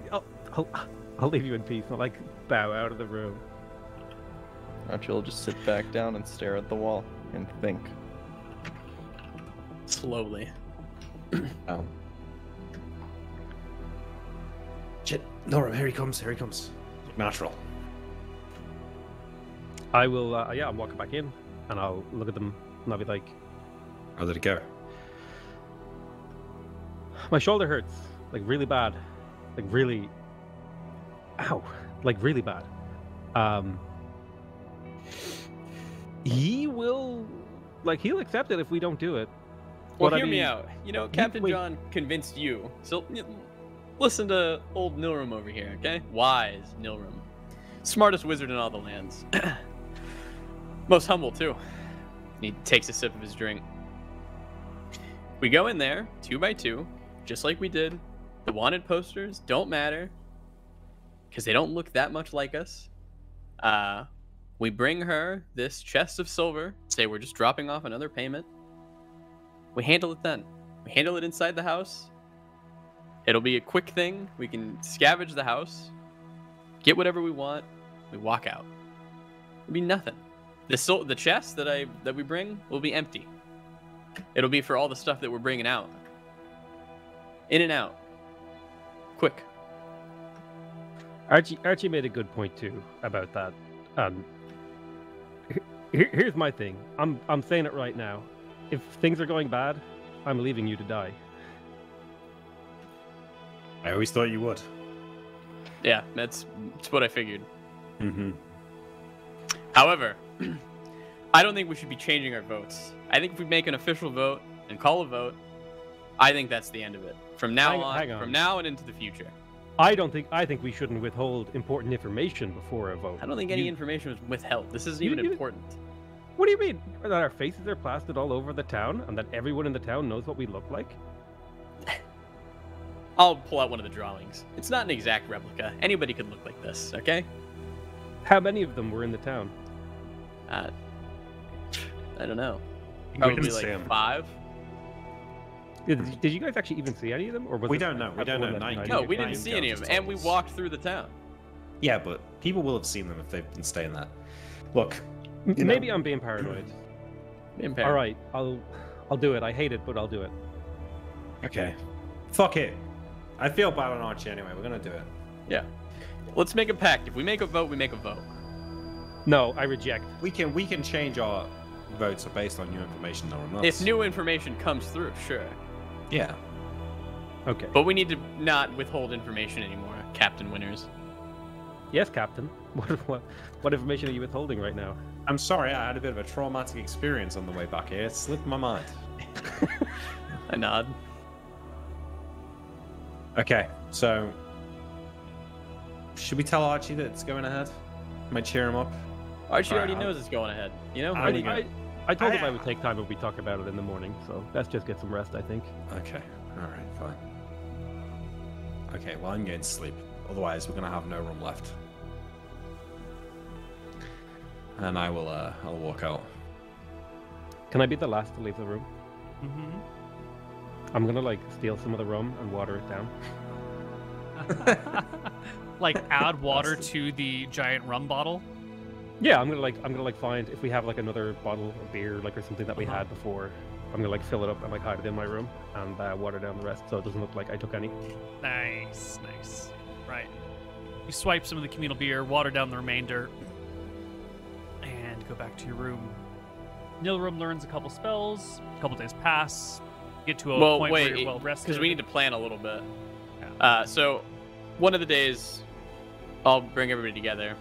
leave you in peace. I'll like bow out of the room. Archie will just sit back down and stare at the wall and think. Slowly. Shit, Nora, here he comes. Natural. I will, I'm walking back in, and I'll look at them, and I'll be like, How did it go? my shoulder hurts, like really bad, like really, ow, like really bad. He'll accept it if we don't do it. Well, But I hear me mean, out. Captain wait. John convinced you. So listen to old Nilrum over here, okay? Wise Nilrum. Smartest wizard in all the lands. Most humble, too. He takes a sip of his drink. We go in there, 2 by 2, just like we did. The wanted posters don't matter, because they don't look that much like us. We bring her this chest of silver, say we're just dropping off another payment. We handle it then. We handle it inside the house. It'll be a quick thing. We can scavenge the house, get whatever we want. We walk out. It'll be nothing. The chest that we bring will be empty. It'll be for all the stuff that we're bringing out. In and out. Quick. Archie made a good point too about that. Here's my thing. I'm saying it right now. If things are going bad, I'm leaving you to die. I always thought you would. Yeah, that's what I figured. Mm-hmm. However, I don't think we should be changing our votes. I think if we make an official vote and call a vote, I think that's the end of it. From now Hang on. From now and into the future. I think we shouldn't withhold important information before a vote. I don't think any information was withheld. This isn't even important. What do you mean? That our faces are plastered all over the town and that everyone in the town knows what we look like? I'll pull out one of the drawings. It's not an exact replica. Anybody could look like this, okay? How many of them were in the town? I don't know. We Probably didn't see like 'em. 5. Did you guys actually even see any of them, or was We it don't know. We don't know. everyone that Nine night? No, we Nine didn't see girls any of them, just and we told us. walked through the town. Yeah, but people will have seen them if they've been staying there. Look, you Maybe know- I'm being paranoid. Impaired. All right, I'll do it. I hate it, but I'll do it. Okay. Fuck it. I feel bad on Archie anyway. We're gonna do it. Yeah. Let's make a pact. If we make a vote, we make a vote. No, I reject. We can change our votes based on new information, though. If new information comes through, sure. Yeah. Okay. But we need to not withhold information anymore, Captain Winners. Yes, Captain. What information are you withholding right now? I'm sorry. I had a bit of a traumatic experience on the way back here. It slipped my mind. I nod. Okay, so should we tell Archie that it's going ahead? Might cheer him up. Archie Alright, already I'll- knows it's going ahead. You know? I What do mean, you got? I told him I would take time and we talk about it in the morning, so let's just get some rest, I think. Okay. All right. Fine. Okay. Well, I'm going to sleep. Otherwise, we're gonna have no room left. And I will. I'll walk out. Can I be the last to leave the room? Mm-hmm. I'm gonna like steal some of the rum and water it down. Like add water to the giant rum bottle. Yeah, I'm gonna like find if we have like another bottle of beer like or something that we Uh-huh. had before. I'm gonna like fill it up and like hide it in my room and water down the rest so it doesn't look like I took any. Nice, nice. Right. You swipe some of the communal beer, water down the remainder, and go back to your room. Nilrum learns a couple spells. A couple days pass. Get to a point where you're well rested. because we need to plan a little bit. Yeah. So, one of the days, I'll bring everybody together.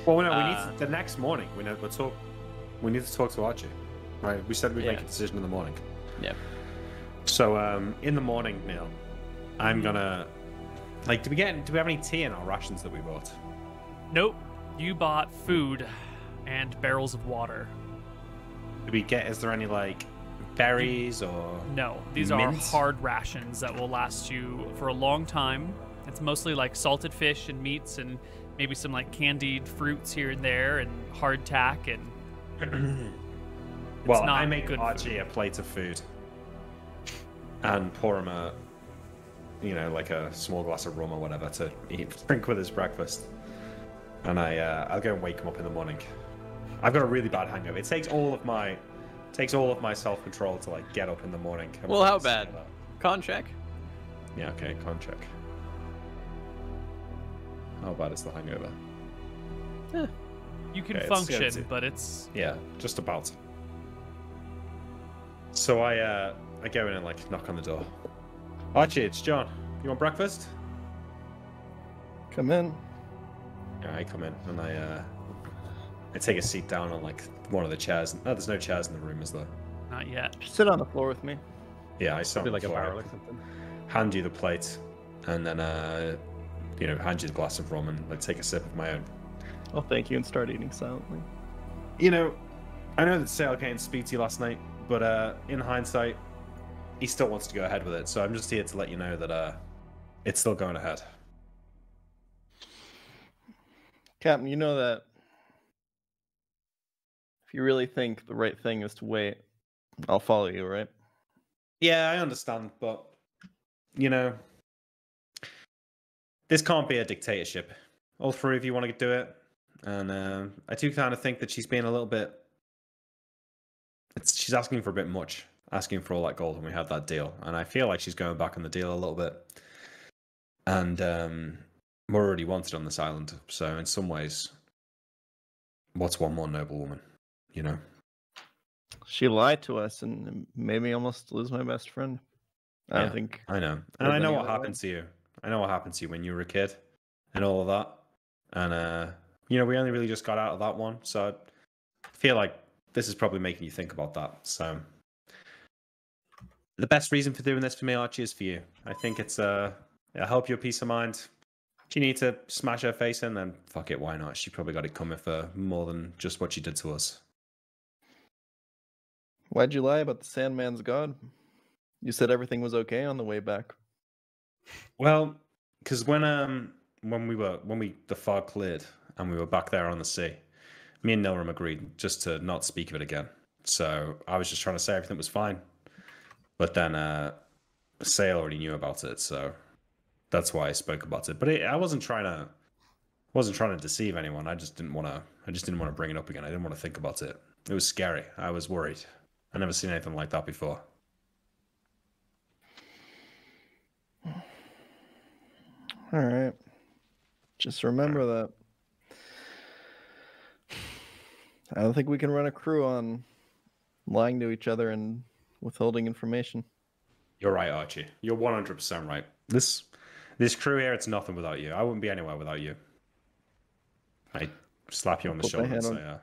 Well, no. We need the next morning. We need to talk to Archie. Right. We said we'd make a Yeah. decision in the morning. Yeah. So in the morning, Neil, I'm gonna. Like, do we have any tea in our rations that we bought? Nope. You bought food and barrels of water. Is there any like berries or? No, these Mints? are hard rations that will last you for a long time. It's mostly like salted fish and meats and maybe some like candied fruits here and there and hardtack and Well, not I make good Archie a plate of food and pour him like a small glass of rum or whatever to drink with his breakfast. And I'll go and wake him up in the morning. I've got a really bad hangover. It takes all of my self-control to like get up in the morning. Well, how bad? Con check. Yeah, okay, con check. How bad is the hangover? you can Okay, function, but it's Yeah, just about. So I go in and like knock on the door. Archie, it's John. You want breakfast? Come in. Yeah, I come in and I take a seat down on like one of the chairs. No, there's no chairs in the room, is there? not yet. Sit on the floor with me. Yeah, I saw Probably like a before. barrel or something. Hand you the plate, and then hand you the glass of rum, and like take a sip of my own. Oh, thank you, and start eating silently. You know, I know that Sale came to speak to you last night, but in hindsight, he still wants to go ahead with it. So I'm just here to let you know that it's still going ahead. Captain, you know that if you really think the right thing is to wait, I'll follow you, right? Yeah, I understand, but you know, this can't be a dictatorship. All three of you want to do it, and I do kind of think that she's being a little bit. She's asking for a bit much, asking for all that gold when we had that deal, and I feel like she's going back on the deal a little bit. And we're already wanted on this island, so in some ways, what's one more noble woman, you know? She lied to us and made me almost lose my best friend. I don't think. I know, and I know what happened to you. I know what happened to you when you were a kid, and all of that. And we only really just got out of that one, so I feel like this is probably making you think about that. So the best reason for doing this for me, Archie, is for you. I think it'll help your peace of mind. If you need to smash her face in, then fuck it, why not? She probably got it coming for more than just what she did to us. Why'd you lie about the Sandman's god? You said everything was okay on the way back. Well, because when the fog cleared and we were back there on the sea, me and Nilram agreed just to not speak of it again. So I was just trying to say everything was fine, but then Sale already knew about it, so that's why I spoke about it. But I wasn't trying to deceive anyone. I just didn't want to bring it up again. I didn't want to think about it. It was scary. I was worried. I never seen anything like that before. All right. Just remember that. I don't think we can run a crew on lying to each other and withholding information. You're right, Archie. You're 100% right. This crew here, it's nothing without you. I wouldn't be anywhere without you. I slap you on the shoulder and say,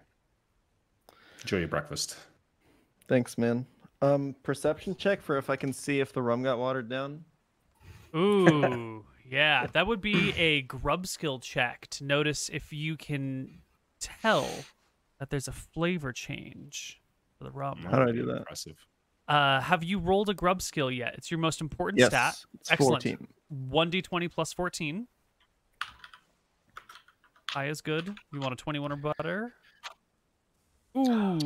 enjoy your breakfast. Thanks, man. Perception check for if I can see if the rum got watered down. Ooh, yeah, that would be a grub skill check to notice if you can tell that there's a flavor change for the rum. How do I do that? Impressive. Have you rolled a grub skill yet? It's your most important Yes, stat. it's Excellent. 14. 1d20 plus 14. High is good. You want a 21 or better? Ooh.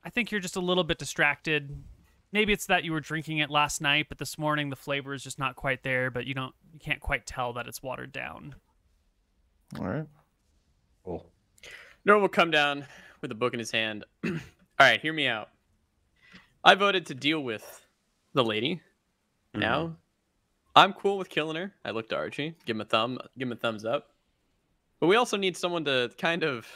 I think you're just a little bit distracted. Maybe it's that you were drinking it last night, but this morning the flavor is just not quite there, but you can't quite tell that it's watered down. All right. Cool. Norm will come down with a book in his hand. All right, hear me out. I voted to deal with the lady. Mm-hmm. Now, I'm cool with killing her. I looked to Archie, give him a thumbs up. But we also need someone to kind of,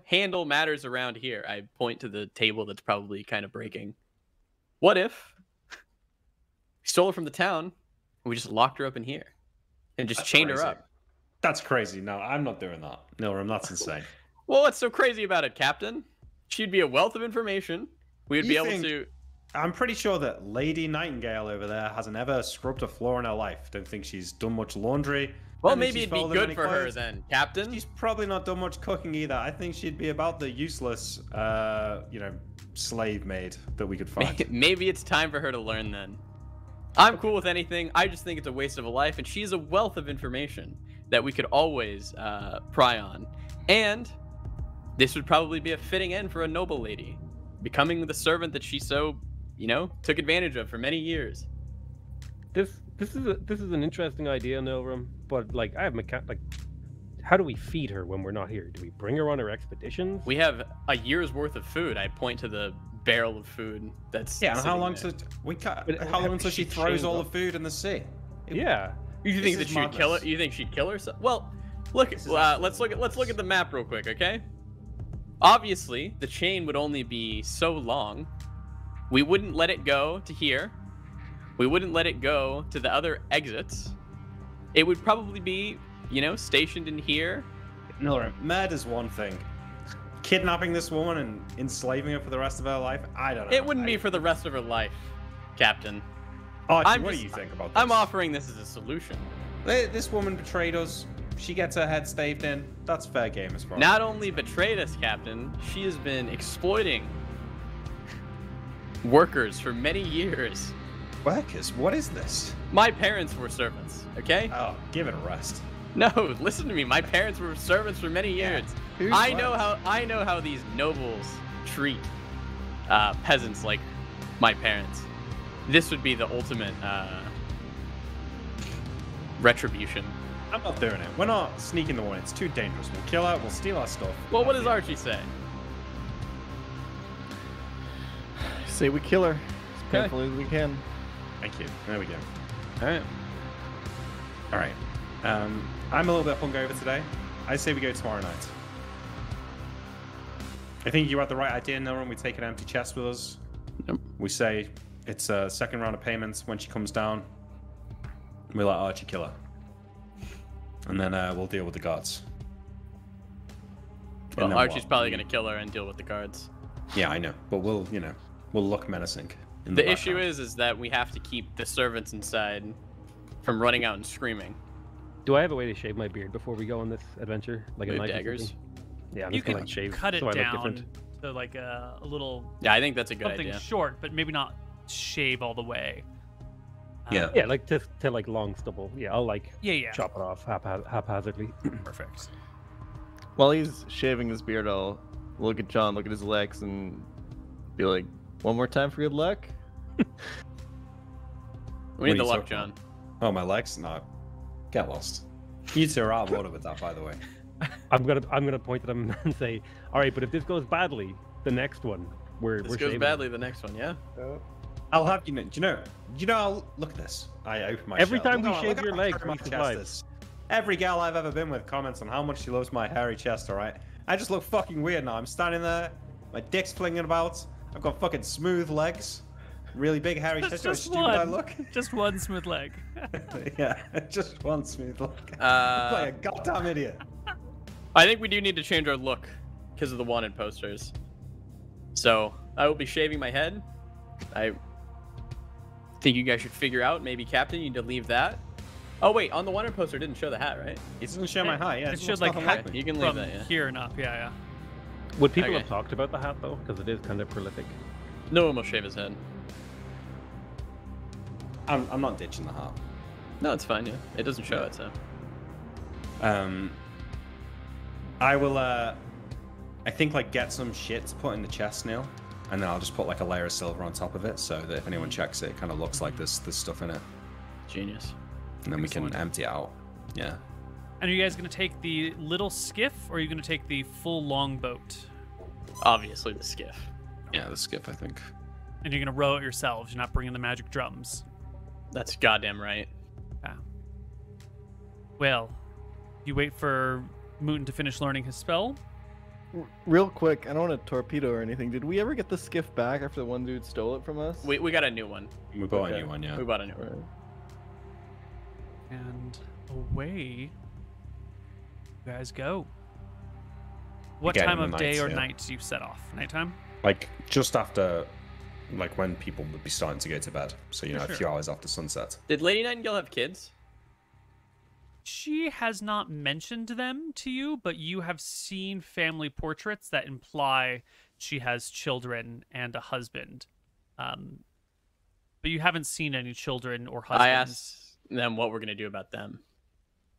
handle matters around here. I point to the table that's probably kind of breaking. What if we stole her from the town and we just locked her up in here and just chained her up? That's crazy. No, I'm not doing that. Nilram, that's insane. Well, what's so crazy about it, Captain? She'd be a wealth of information. We'd be able to... I'm pretty sure that Lady Nightingale over there hasn't ever scrubbed a floor in her life. Don't think she's done much laundry. Well, maybe it'd be good for her then, Captain. She's probably not done much cooking either. I think she'd be about the useless, slave maid that we could find. Maybe it's time for her to learn then. I'm cool with anything. I just think it's a waste of a life, and she's a wealth of information that we could always pry on. And this would probably be a fitting end for a noble lady, becoming the servant that she so, took advantage of for many years. This is an interesting idea, Nilram, but I have how do we feed her when we're not here? Do we bring her on our expeditions? We have a year's worth of food. I point to the barrel of food that's and how long until she throws all the food in the sea? Yeah. You think that she'd kill it? You think she'd kill herself? Well, look. Let's look at the map real quick, okay? Obviously, the chain would only be so long. We wouldn't let it go to here. We wouldn't let it go to the other exits. It would probably be, stationed in here. No, murder's one thing. kidnapping this woman and enslaving her for the rest of her life? I don't know. It wouldn't be for the rest of her life, Captain. Archie, what do you think about this? I'm offering this as a solution. This woman betrayed us. She gets her head staved in. That's fair game as far. Not only betrayed us, Captain, she has been exploiting workers for many years. Workers? What is this? My parents were servants, okay? Oh, give it a rest. No, listen to me. My parents were servants for many years. Who's I what? know how these nobles treat peasants like my parents. This would be the ultimate retribution. I'm not doing it. We're not sneaking the one. It's too dangerous. We'll kill her. We'll steal our stuff. Well, what does Archie say? Say we kill her as Okay. painfully as we can. Thank you. There we go. All right. All right. I'm a little bit hungover today. I say we go tomorrow night. I think you had the right idea, Nilrun. We take an empty chest with us. Yep. We say it's a second round of payments when she comes down. We let Archie kill her. And then we'll deal with the guards. And Well, then Archie's what? probably going to kill her and deal with the guards. Yeah, I know. But we'll look menacing. In The the issue background. is that we have to keep the servants inside from running out and screaming. Do I have a way to shave my beard before we go on this adventure? Like a With knife or daggers? something? Yeah, I'm You just gonna can like shave cut it so I look down different. to like a little Yeah, I think that's a good something idea. short, but maybe not shave all the way. Yeah. Yeah, like to like long stubble. Yeah, I'll like Yeah. chop it off haphazardly. Perfect. While he's shaving his beard, I'll look at John, look at his legs, and be like, "One more time for good luck." We need the What are you luck, talking John. Oh, my legs? No. Get lost. You two are out of order with that, by the way. I'm gonna point at him and say, all right, but if this goes badly, the next one we're This we're goes shaving. badly, the next one, yeah? I'll have you know. Do you know? Look at this. I open my. Every shell. time Look we how- shave look how your legs, hairy my we chest survive. is. Every gal I've ever been with comments on how much she loves my hairy chest. All right. I just look fucking weird now. I'm standing there, my dick's flinging about. I've got fucking smooth legs, really big hairy chest. How stupid I look. Just one smooth leg. Yeah, just one smooth look. Like Uh, a goddamn idiot. I think we do need to change our look because of the wanted posters. So I will be shaving my head. I think you guys should figure out, maybe Captain, you need to leave that. Oh wait, on the wanted poster it didn't show the hat, right? It doesn't show my height. Yeah, It it should looks like nothing hat like me. You can leave from that, yeah. here and up. Yeah. Would people Okay. have talked about the hat though? Because it is kind of prolific. No one will shave his head. I'm not ditching the hat. No, it's fine, yeah. It doesn't show it, so. I will, I think, like, get some shit to put in the chest, Neil, and then I'll just put, like, a layer of silver on top of it, so that if anyone checks it, it kind of looks like there's stuff in it. Genius. And then we Excellent. can empty it out. Yeah. And are you guys going to take the little skiff, or are you going to take the full longboat? Obviously the skiff. Yeah, the skip, I think. And you're going to row it yourselves. You're not bringing the magic drums. That's goddamn right. Yeah. Well, you wait for Mooton to finish learning his spell. Real quick, I don't want to torpedo or anything. Did we ever get the skiff back after the one dude stole it from us? We got a new one. We bought Okay. a new one, yeah. We bought a new one. Right. And away you guys go. What Again, time in of the day night, or yeah. night do you set off? Nighttime? Like, just after, like, when people would be starting to go to bed. So, you know, Sure. a few hours after sunset. Did Lady Nightingale have kids? She has not mentioned them to you, but you have seen family portraits that imply she has children and a husband. But you haven't seen any children or husbands. I asked them what we're going to do about them.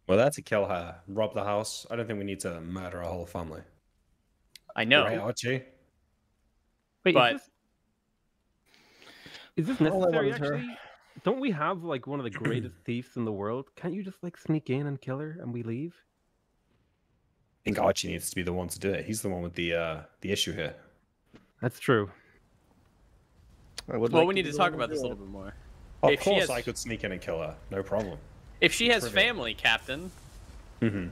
Well, that's to kill her, rob the house. I don't think we need to murder a whole family. I know. Right, Archie? Wait, But- is this All I want necessary? is her. Actually, don't we have like one of the greatest thieves in the world? Can't you just like sneak in and kill her and we leave? I think Archie needs to be the one to do it. He's the one with the issue here. That's true. I would Well, like we need to be the talk one about this a do little it. bit more. Of If she course has- I could sneak in and kill her. No problem. If she has Trivial. family, Captain, Mm-hmm.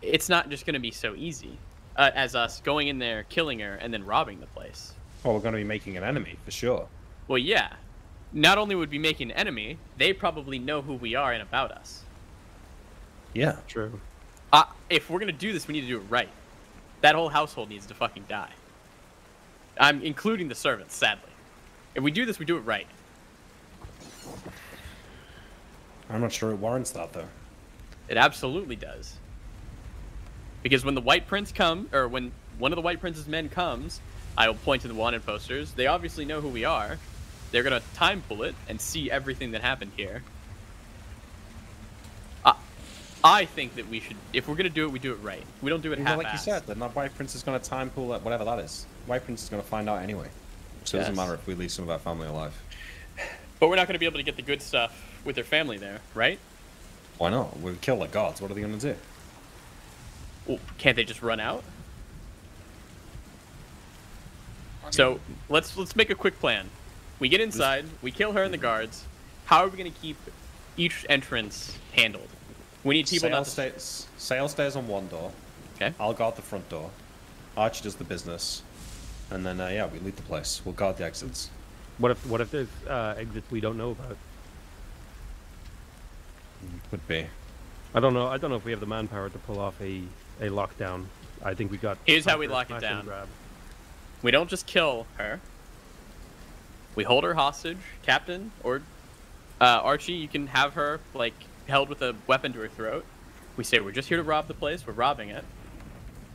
it's not just going to be so easy as us going in there, killing her, and then robbing the place. Well, we're going to be making an enemy, for sure. Well, yeah. Not only would we make an enemy, they probably know who we are and about us. Yeah. True. If we're going to do this, we need to do it right. That whole household needs to fucking die. I'm including the servants, sadly. If we do this, we do it right. I'm not sure it warrants that, though. It absolutely does. Because when the White Prince or when one of the White Prince's men comes, I will point to the wanted posters. They obviously know who we are. They're gonna time pull it and see everything that happened here. I think that we should, if we're gonna do it, we do it right. We don't do it half-assed. Like you said, the White Prince is gonna time pull that, whatever that is. White Prince is gonna find out anyway. So it doesn't matter if we leave some of our family alive. But we're not gonna be able to get the good stuff with their family there, right? Why not? We'll kill the gods. What are they gonna do? Well, can't they just run out? So let's make a quick plan. We get inside, we kill her and the guards. How are we going to keep each entrance handled? We need people not to... Sale stays on one door. Okay. I'll guard the front door. Archie does the business. And then, yeah, we leave the place. We'll guard the exits. What if there's exits we don't know about? Could be. I don't know if we have the manpower to pull off a lockdown. I think we got... Here's how we lock it down. We don't just kill her. We hold her hostage. Captain, or Archie, you can have her, like, held with a weapon to her throat. We say, we're just here to rob the place. We're robbing it.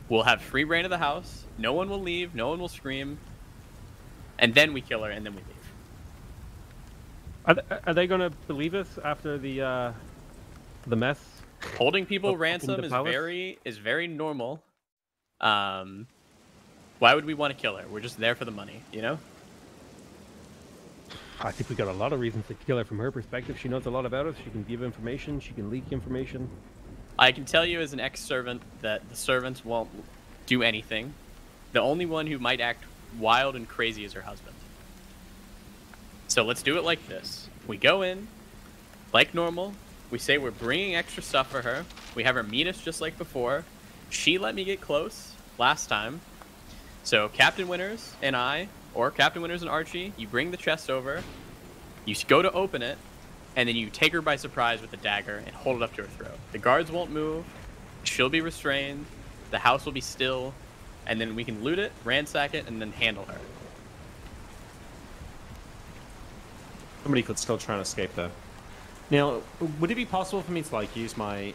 We'll have free reign of the house. No one will leave. No one will scream. And then we kill her, and then we leave. Are they going to believe us after the mess? Holding people ransom is very normal. Why would we want to kill her? We're just there for the money, you know? I think we got a lot of reasons to kill her from her perspective. She knows a lot about us. She can give information. She can leak information. I can tell you as an ex-servant that the servants won't do anything. The only one who might act wild and crazy is her husband. So let's do it like this. We go in, like normal. We say we're bringing extra stuff for her. We have her meet us just like before. She let me get close last time. So Captain Winters and I, or Captain Winters and Archie, you bring the chest over, you go to open it, and then you take her by surprise with the dagger and hold it up to her throat. The guards won't move, she'll be restrained, the house will be still, and then we can loot it, ransack it, and then handle her. Somebody could still try and escape though. Now, would it be possible for me to like use my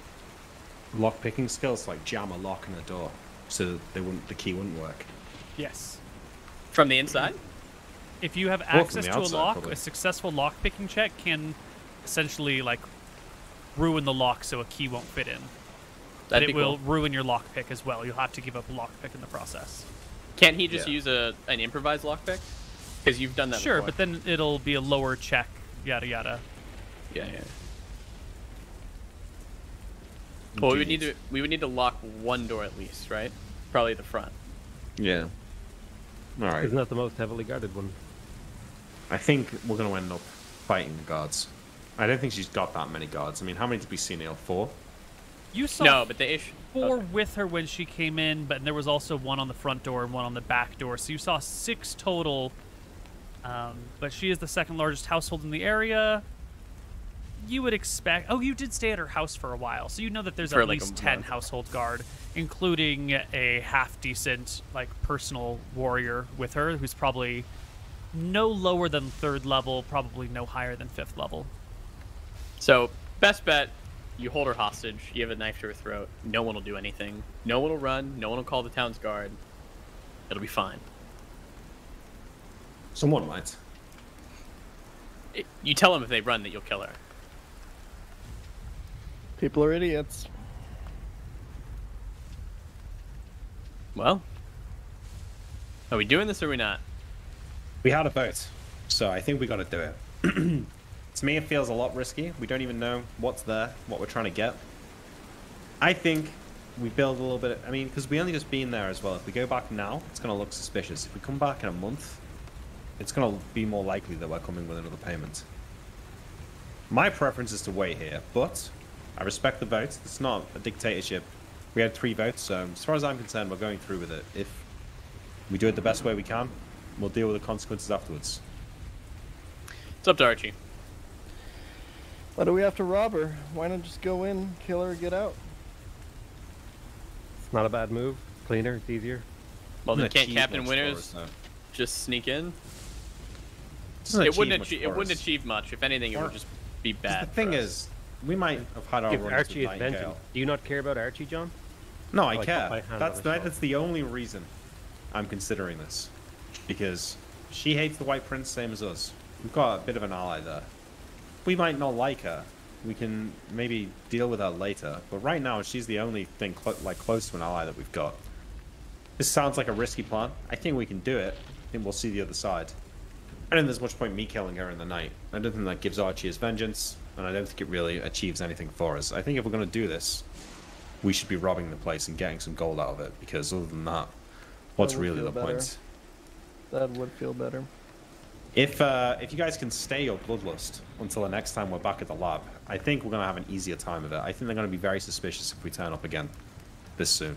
lock picking skills to like jam a lock in a door so that the key wouldn't work? Yes. From the inside? If you have access to outside, a lock, probably. a successful lock picking check can essentially like ruin the lock so a key won't fit in. That'd it be will cool. ruin your lock pick as well. You'll have to give up a lock pick in the process. Can't he just use an improvised lockpick? Because you've done that Sure, before. but then it'll be a lower check, yada yada. Yeah. Well, we would need to lock one door at least, right? Probably the front. Yeah. All right. Isn't that the most heavily guarded one? I think we're going to end up fighting the guards. I don't think she's got that many guards. I mean, how many did we see, Neil? 4? You saw No, but the issue. 4 with her when she came in, but there was also one on the front door and one on the back door. So you saw 6 total. But she is the second largest household in the area. You would expect... Oh, you did stay at her house for a while, so you know that there's For at like least a 10 month. household guard, including a half-decent, like, personal warrior with her, who's probably no lower than 3rd level, probably no higher than 5th level. So, best bet, you hold her hostage, you have a knife to her throat, no one will do anything. No one will run, no one will call the town's guard. It'll be fine. Someone might. You tell them if they run that you'll kill her. People are idiots. Well, are we doing this or are we not? We had a vote, so I think we got to do it. To me, it feels a lot risky. We don't even know what's there, what we're trying to get. I think we build a little bit... I mean, because we only just been there as well. If we go back now, it's going to look suspicious. If we come back in a month, it's going to be more likely that we're coming with another payment. My preference is to wait here, but I respect the vote. It's not a dictatorship. We had 3 votes, so as far as I'm concerned, we're going through with it. If we do it the best way we can, we'll deal with the consequences afterwards. It's up to Archie. Why do we have to rob her? Why not just go in, kill her, get out? It's not a bad move. cleaner. It's easier. Well, then Doesn't can't achieve Captain much for Winners us, though. just sneak in? Doesn't It wouldn't much achieve. for It wouldn't us. achieve much. If anything, it Or- would just be 'Cause bad. the thing for us. is, we might have had our If run Archie with is vengeance, Nightingale. do you not care about Archie, John? No, I Like, care. my hand That's on the shoulder. that's the only reason I'm considering this, because she hates the White Prince same as us. We've got a bit of an ally there. We might not like her. We can maybe deal with her later, but right now she's the only thing close to an ally that we've got. This sounds like a risky plan. I think we can do it. I think we'll see the other side. I don't think there's much point me killing her in the night. I don't think that gives Archie his vengeance, and I don't think it really achieves anything for us. I think if we're going to do this, we should be robbing the place and getting some gold out of it, because other than that, what's would really feel the better. point? That would feel better. If you guys can stay your bloodlust until the next time we're back at the lab, I think we're going to have an easier time of it. I think they're going to be very suspicious if we turn up again this soon.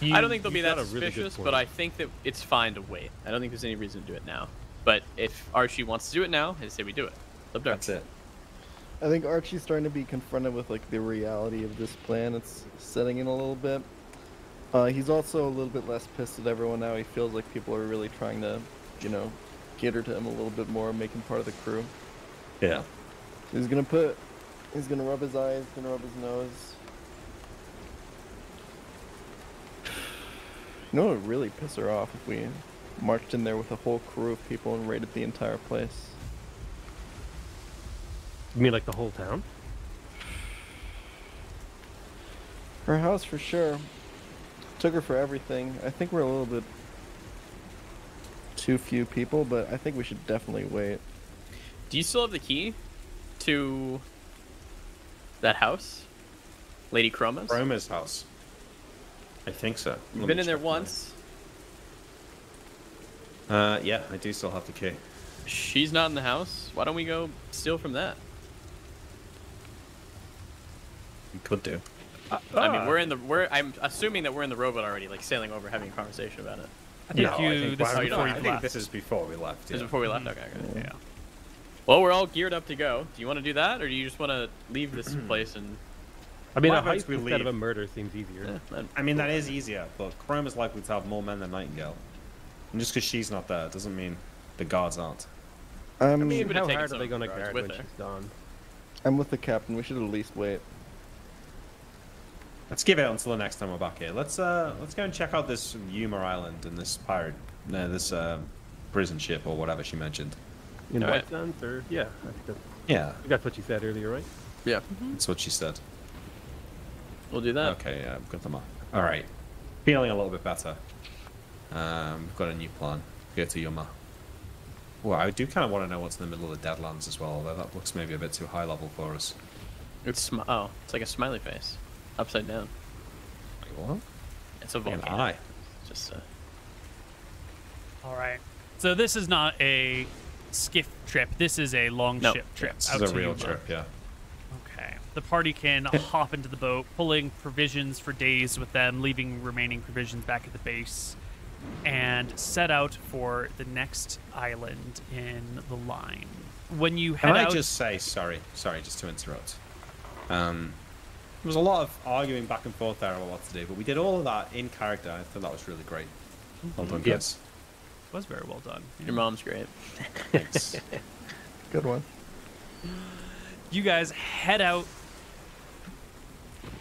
I don't think they'll be You've that got a really good suspicious, point. but I think that it's fine to wait. I don't think there's any reason to do it now. But if Archie wants to do it now, I say we do it. It's up to That's it. I think Archie's starting to be confronted with like the reality of this plan. It's setting in a little bit. He's also a little bit less pissed at everyone now. He feels like people are really trying to, you know, cater to him a little bit more, make him part of the crew. Yeah. He's gonna rub his eyes, gonna rub his nose. You know what would really piss her off if we marched in there with a whole crew of people and raided the entire place? You mean like the whole town? Her house for sure. Took her for everything. I think we're a little bit too few people, but I think we should definitely wait. Do you still have the key to that house? Lady Chroma's? Roma's house. I think so. You've Let been me in there check once. Yeah, I do still have the key. She's not in the house. Why don't we go steal from that? You could do. I mean, I'm assuming that we're in the rowboat already, like sailing over, having a conversation about it. I think No, you. I think, This is you don't. before I you think left. this is before we left. This is Yeah. before we left. Okay. Okay. Yeah. Well, we're all geared up to go. Do you want to do that, or do you just want to leave this place and? I mean, Why a don't heist we instead of leave? a murder seems easier. I mean, that is easier, but Chrome is likely to have more men than Nightingale. And just because she's not there doesn't mean the guards aren't. I'm, mean, How taken hard are some they going to guards guard with when her. she's gone? I'm with the captain. We should at least wait. Let's give it until the next time we're back here. Let's go and check out this Yuma Island and this prison ship or whatever she mentioned. In All right. White Sands, or yeah, I think Yeah, that's what you said earlier, right? Yeah. that's what she said. We'll do that. Okay, yeah, I've got them up. All right, feeling a little bit better. We've got a new plan. Go to Yuma. Well, I do kind of want to know what's in the middle of the Deadlands as well, although that looks maybe a bit too high level for us. It's it's like a smiley face, upside down. Like, what? It's a Like an volcano. eye. Just All right. So this is not a skiff trip. This is a long No. ship trip. This out is a to real Yuma. trip, yeah. Okay. The party can hop into the boat, pulling provisions for days with them, leaving remaining provisions back at the base, and set out for the next island in the line. When you head Can I out, just say, sorry, just to interrupt. There was a lot of arguing back and forth there about what to do, but we did all of that in character. I thought that was really great. Well done, Yep. guys. it was very well done. your mom's great. Thanks. Good one. You guys head out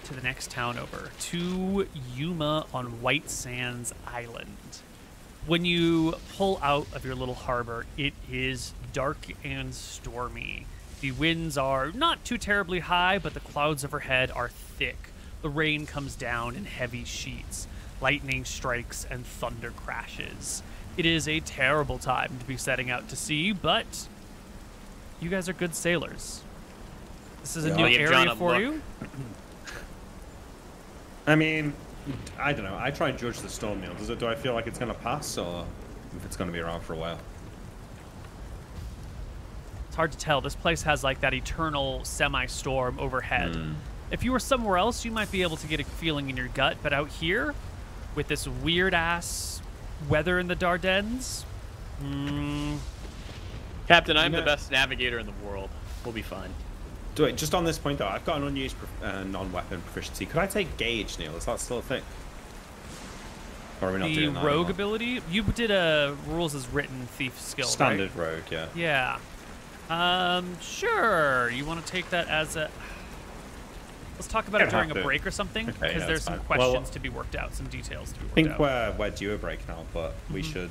to the next town over, to Yuma on White Sands Island. When you pull out of your little harbor, it is dark and stormy. The winds are not too terribly high, but the clouds overhead are thick. The rain comes down in heavy sheets. Lightning strikes and thunder crashes. It is a terrible time to be setting out to sea, but you guys are good sailors. This is a Yeah. new I'll give John area a for look. you. I mean, I don't know. I try and judge the storm, Neil. Do I feel like it's going to pass, or if it's going to be around for a while? It's hard to tell. This place has like that eternal semi-storm overhead. If you were somewhere else, you might be able to get a feeling in your gut, but out here, with this weird-ass weather in the Dardanelles, Captain, I'm the Yeah. best navigator in the world. We'll be fine. Wait, just on this point, though, I've got an unused non-weapon proficiency. Could I take Gauge, Neil? Is that still a thing? Or are we not The doing that rogue anymore? ability, you did a rules as written thief skill, Standard right? rogue, yeah. Yeah. Sure. You want to take that as a... Let's talk about it Don't during have a to. break or something, Okay, because yeah, there's that's some fine. questions Well, to be worked out, some details to be I worked think out. we're due a break now, but we should.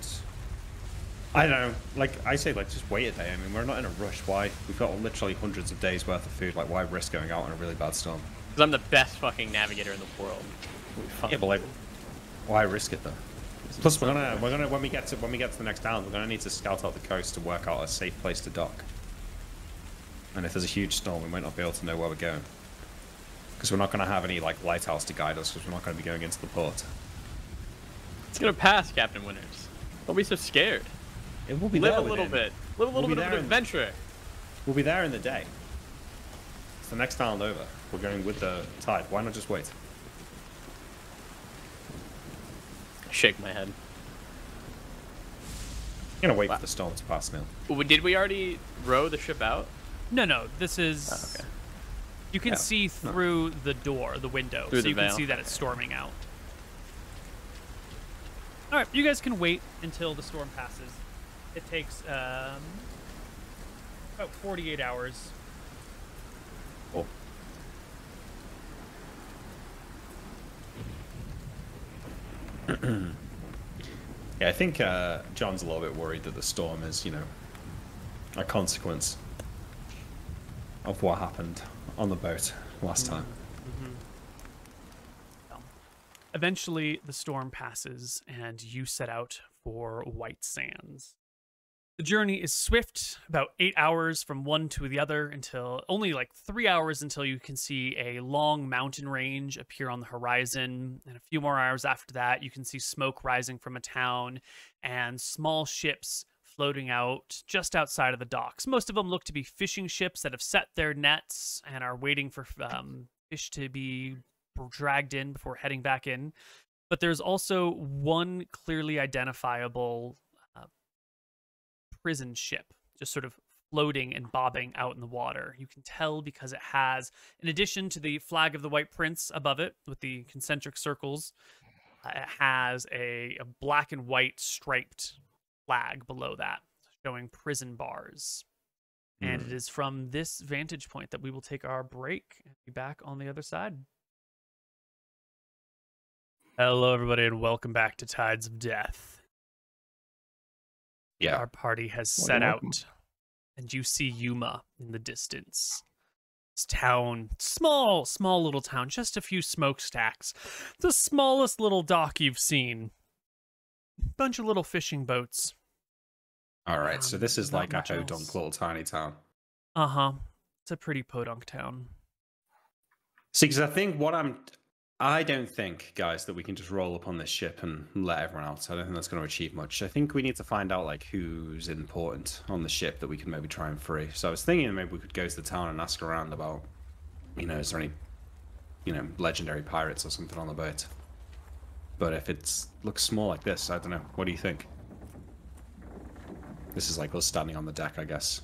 I don't know. Like I say, like just wait a day. I mean, we're not in a rush. Why? We've got literally hundreds of days worth of food. Like, why risk going out on a really bad storm? Because I'm the best fucking navigator in the world. Yeah, but like, why risk it though? Plus, we're gonna when we get to the next island, we're gonna need to scout out the coast to work out a safe place to dock. And if there's a huge storm, we might not be able to know where we're going. Because we're not going to have any like lighthouse to guide us, because we're not going to be going into the port. It's gonna pass, Captain Winters. Don't be so scared. It will be Live there a little within- bit. Live a little We'll be bit of there an in- adventure. We'll be there in the day. It's the next island over. We're going with the tide. Why not just wait? Shake my head. I'm gonna wait for the storm to pass, Neil. Did we already row the ship out? No, this is... Oh, okay. You can see through the door, the window, Through so the you can veil. see that it's storming out. All right, you guys can wait until the storm passes. It takes about 48 hours. Oh. Yeah, I think John's a little bit worried that the storm is, a consequence of what happened on the boat last time. Eventually, the storm passes, and you set out for White Sands. The journey is swift, about 8 hours from one to the other, until only like 3 hours until you can see a long mountain range appear on the horizon. And a few more hours after that, you can see smoke rising from a town and small ships floating out just outside of the docks. Most of them look to be fishing ships that have set their nets and are waiting for fish to be dragged in before heading back in. But there's also one clearly identifiable prison ship just sort of floating and bobbing out in the water. You can tell because it has, in addition to the flag of the White Prince above it with the concentric circles, it has a black and white striped flag below that showing prison bars. And it is from this vantage point that we will take our break and be back on the other side. Hello, everybody, and welcome back to Tides of Death. Yeah. Our party has set out, and you see Yuma in the distance. This town, small little town, just a few smokestacks. The smallest little dock you've seen. Bunch of little fishing boats. All right, so this is not like a much podunk else. little tiny town. Uh-huh. It's a pretty podunk town. See, because I don't think, guys, that we can just roll up on this ship and let everyone else. I don't think that's going to achieve much. I think we need to find out like who's important on the ship that we can maybe try and free. So I was thinking maybe we could go to the town and ask around about, is there any, legendary pirates or something on the boat? But if it looks small like this, I don't know. What do you think? This is like us standing on the deck, I guess.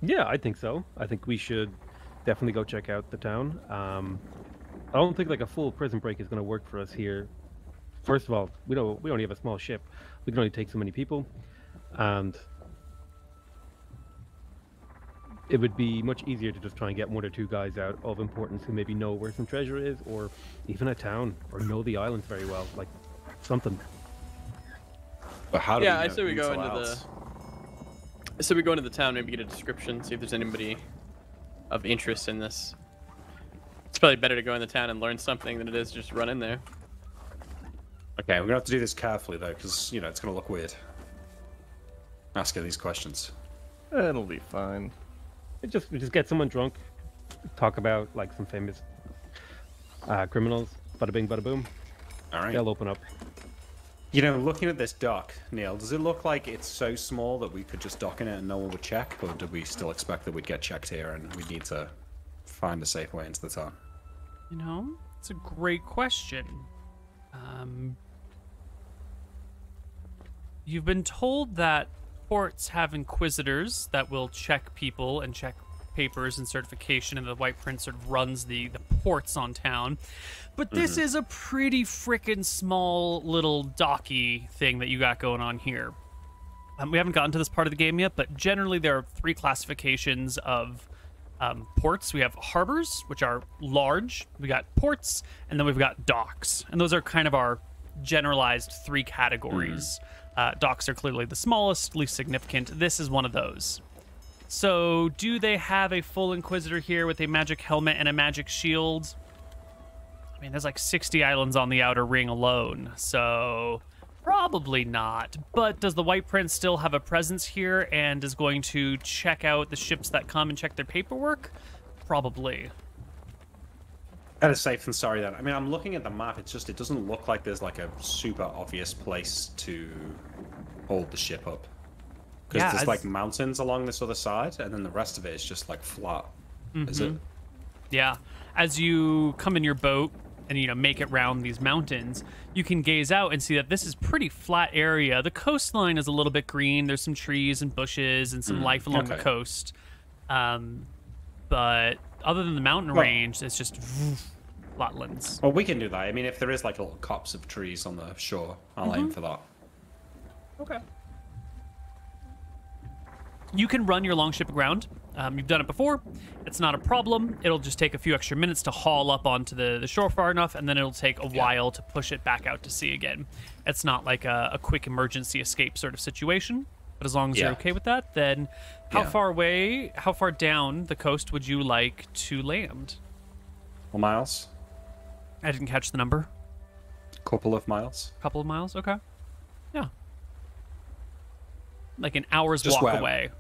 Yeah, I think so. I think we should definitely go check out the town. I don't think like a full prison break is going to work for us here. First of all, we only have a small ship. We can only take so many people, and it would be much easier to just try and get one or two guys out of importance who maybe know where some treasure is, or even a town, or know the islands very well, like something. But how do Yeah, we I know say we go who's into allowed? So we go into the town, maybe get a description, see if there's anybody of interest in this. It's probably better to go in the town and learn something than it is just run in there. Okay, we're gonna have to do this carefully though, because it's gonna look weird. Asking these questions. It'll be fine. We just get someone drunk, talk about like some famous criminals. Bada bing, bada boom. All right. They'll open up. Looking at this dock, Neil, does it look like it's so small that we could just dock in it and no one would check, or do we still expect that we'd get checked here and we'd need to find a safe way into the town? It's a great question. You've been told that ports have inquisitors that will check people and check papers and certification, and the White Prince sort of runs the ports on town. But this is a pretty frickin' small little docky thing that you got going on here. We haven't gotten to this part of the game yet, but generally there are 3 classifications of ports. We have harbors, which are large. We got ports, and then we've got docks. And those are kind of our generalized 3 categories. Docks are clearly the smallest, least significant. This is one of those. So do they have a full Inquisitor here with a magic helmet and a magic shield? I mean, there's like 60 islands on the Outer Ring alone, so probably not. But does the White Prince still have a presence here and is going to check out the ships that come and check their paperwork? Probably. Better safe than sorry then. I mean, I'm looking at the map. It's just, it doesn't look like there's like a super obvious place to hold the ship up. Because there's like mountains along this other side, and then the rest of it is just like flat. Is it? Yeah. As you come in your boat and, you know, make it round these mountains, you can gaze out and see that this is pretty flat area. The coastline is a little bit green. There's some trees and bushes and some life along the coast. But other than the mountain range, it's just flatlands. Well, we can do that. I mean, if there is like little copse of trees on the shore, I'll aim for that. Okay. You can run your longship aground. You've done it before. It's not a problem. It'll just take a few extra minutes to haul up onto the shore far enough, and then it'll take a while to push it back out to sea again. It's not like a quick emergency escape sort of situation. But as long as you're okay with that, then how far down the coast would you like to land? Well, miles. I didn't catch the number. Couple of miles. Couple of miles? Okay. Yeah. Like an hour's Just walk away.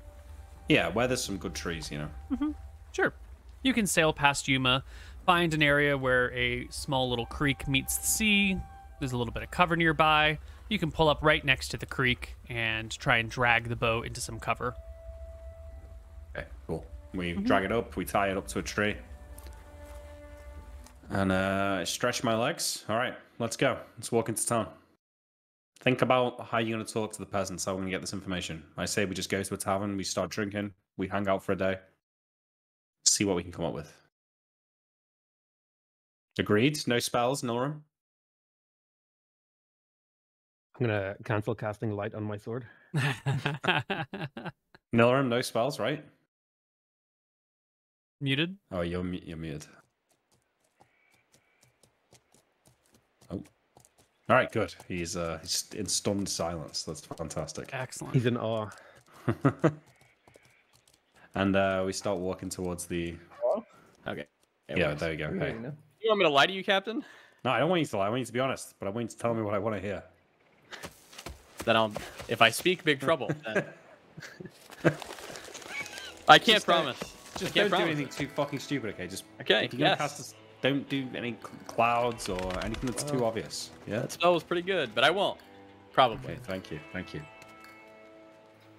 Yeah, where there's some good trees, you know. Sure. You can sail past Yuma, find an area where a small little creek meets the sea. There's a little bit of cover nearby. You can pull up right next to the creek and try and drag the boat into some cover. Okay, cool. We drag it up, we tie it up to a tree. And stretch my legs. All right, let's go. Let's walk into town. Think about how you're going to talk to the peasants, how we're going to get this information. I say we just go to a tavern, we start drinking, we hang out for a day. See what we can come up with. Agreed? No spells, Nora? I'm going to cancel casting light on my sword. Nilram, no spells, right? Muted? Oh, you're muted. Oh. All right, good. He's in stunned silence. That's fantastic. Excellent. He's in awe. And we start walking towards the... Okay. Yeah, there you go. Yeah, Hey. you know. You want me to lie to you, Captain? No, I don't want you to lie. I want you to be honest, but I want you to tell me what I want to hear. Then if I speak big trouble, then... I can't promise. Just can't don't do promise anything too fucking stupid, okay? Just Okay, if you're gonna yes. cast this, don't do any clouds or anything that's too obvious. Yeah. That spell was pretty good, but I won't. Probably. Okay. Thank you. Thank you.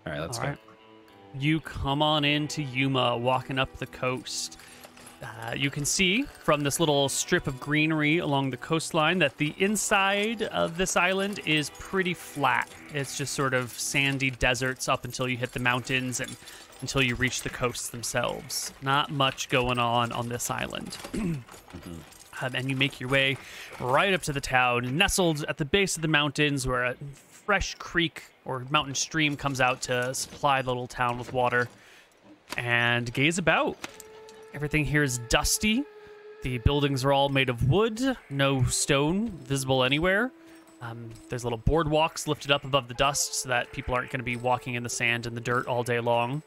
All right, let's All go. right. You come on into Yuma, walking up the coast. You can see from this little strip of greenery along the coastline that the inside of this island is pretty flat. It's just sort of sandy deserts up until you hit the mountains and until you reach the coasts themselves. Not much going on this island. And you make your way right up to the town, nestled at the base of the mountains where a fresh creek or mountain stream comes out to supply the little town with water, and gaze about. Everything here is dusty. The buildings are all made of wood, no stone visible anywhere. There's little boardwalks lifted up above the dust so that people aren't going to be walking in the sand and the dirt all day long.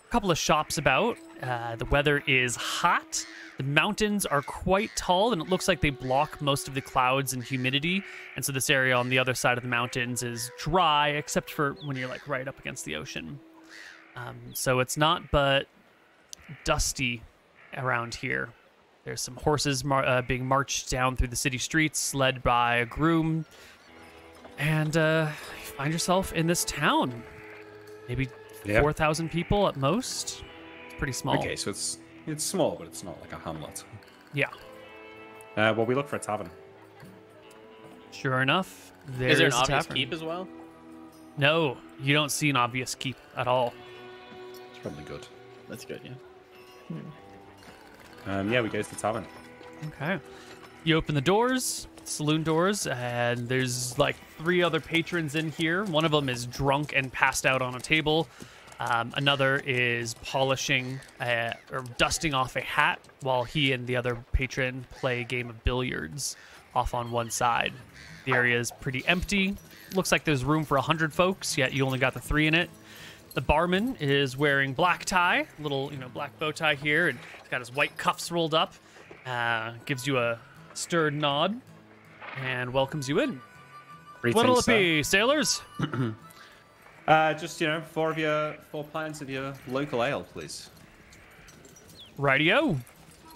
A couple of shops about. The weather is hot. The mountains are quite tall, and it looks like they block most of the clouds and humidity. And so this area on the other side of the mountains is dry, except for when you're like right up against the ocean. So it's not but dusty around here. There's some horses being marched down through the city streets, led by a groom. And you find yourself in this town. Maybe 4,000 people at most. It's pretty small. Okay, so it's small, but it's not like a hamlet. Yeah. Well, we look for a tavern. Sure enough, there's Is there an a obvious tavern. keep as well? No, you don't see an obvious keep at all. It's probably good. That's good, yeah. Yeah, we go to the tavern. Okay. You open the doors, saloon doors, and there's like 3 other patrons in here. One of them is drunk and passed out on a table. Another is polishing or dusting off a hat while he and the other patron play a game of billiards off on one side. The area is pretty empty. Looks like there's room for 100 folks, yet you only got the 3 in it. The barman is wearing black tie, little black bow tie here, and he's got his white cuffs rolled up. Gives you a stirred nod and welcomes you in. What'll it be, sailors? Just 4 pints of your local ale, please. Rightio.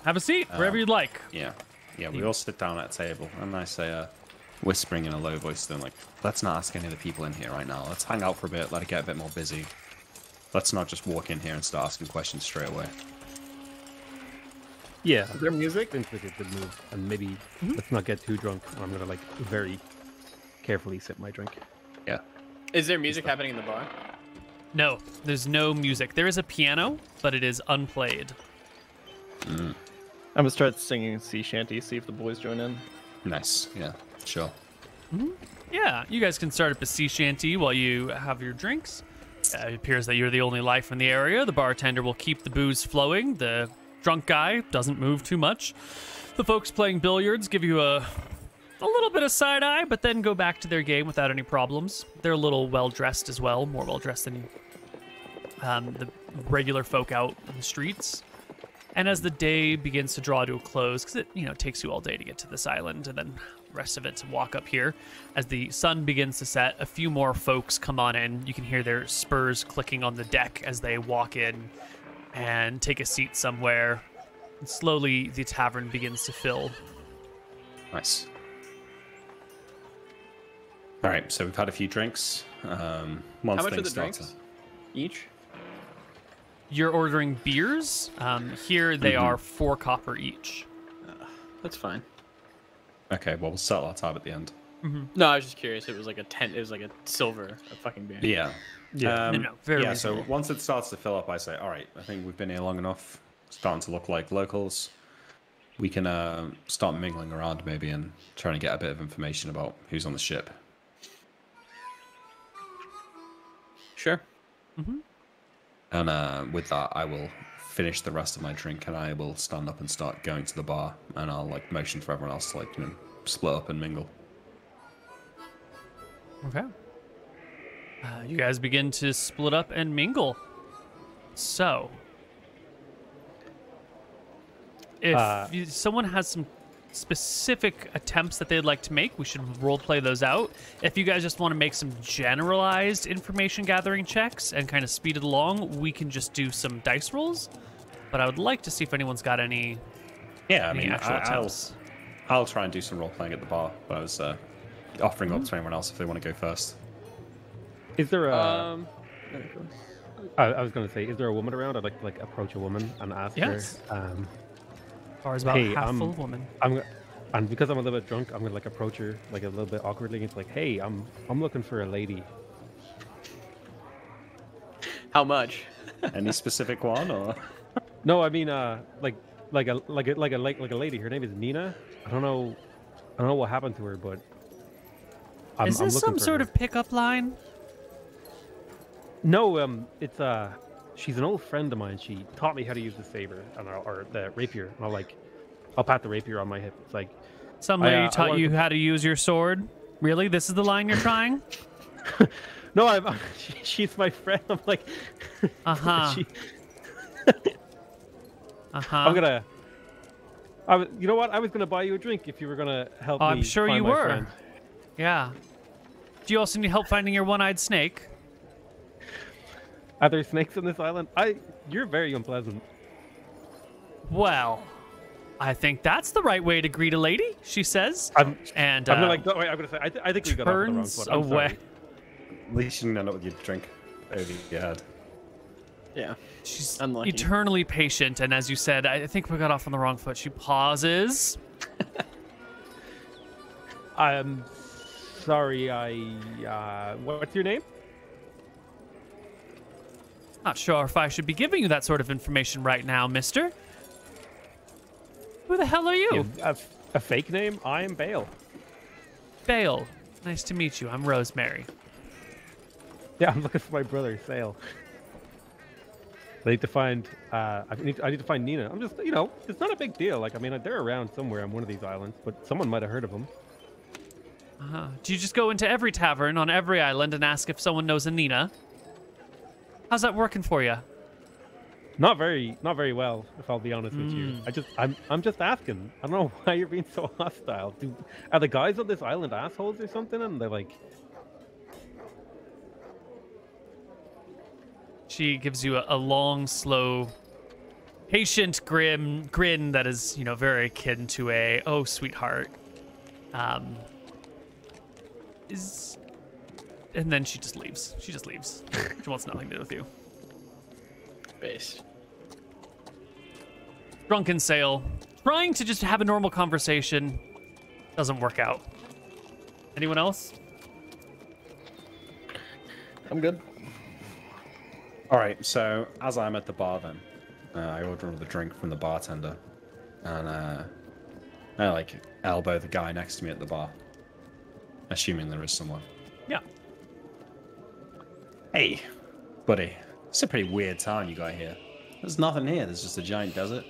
Have a seat wherever you'd like. Yeah, we all sit down at a table, and I say, whispering in a low voice to them, like, let's not ask any of the people in here right now. Let's hang out for a bit, let it get a bit more busy. Let's not just walk in here and start asking questions straight away. Yeah. Is there music? Seems like a good move. And maybe let's not get too drunk. I'm gonna like very carefully sip my drink. Yeah. Is there music happening in the bar? No, there's no music. There is a piano, but it is unplayed. I'm gonna start singing sea shanty, see if the boys join in. Nice. Yeah. Sure. Yeah, you guys can start up a sea shanty while you have your drinks. It appears that you're the only life in the area. The bartender will keep the booze flowing. The drunk guy doesn't move too much. The folks playing billiards give you a little bit of side eye, but then go back to their game without any problems. They're a little well dressed as well, more well dressed than the regular folk out in the streets. And as the day begins to draw to a close, because it takes you all day to get to this island, and then the rest of it to walk up here. As the sun begins to set, a few more folks come on in. You can hear their spurs clicking on the deck as they walk in and take a seat somewhere. And slowly, the tavern begins to fill. Nice. All right, so we've had a few drinks. How much are the drinks? Each? You're ordering beers. Here they are 4 copper each. That's fine. Okay, well, we'll settle our tab at the end. No, I was just curious. It was like a silver, a fucking beer. Yeah. No, very yeah, so reasonable. once it starts to fill up, I say, all right, I think we've been here long enough. Starting to look like locals. We can start mingling around maybe and trying to get a bit of information about who's on the ship. Sure. And with that, I will finish the rest of my drink and I will stand up and start going to the bar. And I'll motion for everyone else to split up and mingle. Okay. You guys begin to split up and mingle. So, if someone has some specific attempts that they'd like to make, we should role play those out. If you guys just want to make some generalized information gathering checks and kind of speed it along, we can just do some dice rolls. But I would like to see if anyone's got any. Yeah, I mean, actual attempts. I'll try and do some role playing at the bar. But I was offering up to anyone else if they want to go first. Is there a? I was going to say, is there a woman around? I'd like to approach a woman and ask her. Bar is about hey, half full of women. And because I'm a little bit drunk, I'm gonna approach her a little bit awkwardly. It's like, hey, I'm looking for a lady. How much? Any specific one or? No, I mean like a lady. Her name is Nina. I don't know what happened to her, but Is this some sort of pickup line? No, it's she's an old friend of mine. She taught me how to use the saber or the rapier. And I'll pat the rapier on my hip. It's like somebody taught you how to use your sword. Really? This is the line you're trying? No, she's my friend. I'm like, you know what? I was gonna buy you a drink if you were gonna help me. I'm sure find you my were. friend. Yeah. Do you also need help finding your one-eyed snake? Are there snakes on this island? You're very unpleasant. Well, I think that's the right way to greet a lady, she says. I'm gonna say, I think we got off on the wrong turns foot. I'm away. sorry. At least you didn't end up with your drink over your head. Yeah. She's unlucky. eternally patient, and as you said, I think we got off on the wrong foot. She pauses. I'm sorry. What's your name? Not sure if I should be giving you that sort of information right now, mister. Who the hell are you? A fake name? I am Bale. Bale. Nice to meet you. I'm Rosemary. Yeah, I'm looking for my brother, Sale. I need to find. I need to find Nina. I'm just, it's not a big deal. Like, I mean, they're around somewhere on one of these islands, but someone might have heard of them. Do you just go into every tavern on every island and ask if someone knows a Nina? How's that working for you? Not very well, if I'll be honest with you. I'm just asking. I don't know why you're being so hostile. Are the guys on this island assholes or something? And they're like. She gives you a long, slow, patient grin that is, very akin to a "oh, sweetheart." And then she just leaves. She wants nothing to do with you. Based. Drunken Sale, trying to just have a normal conversation, doesn't work out. Anyone else? I'm good. All right, so as I'm at the bar then, I order another drink from the bartender, and I elbow the guy next to me at the bar, assuming there is someone. Yeah. Hey, buddy, it's a pretty weird town you got here. There's nothing here. There's just a giant desert,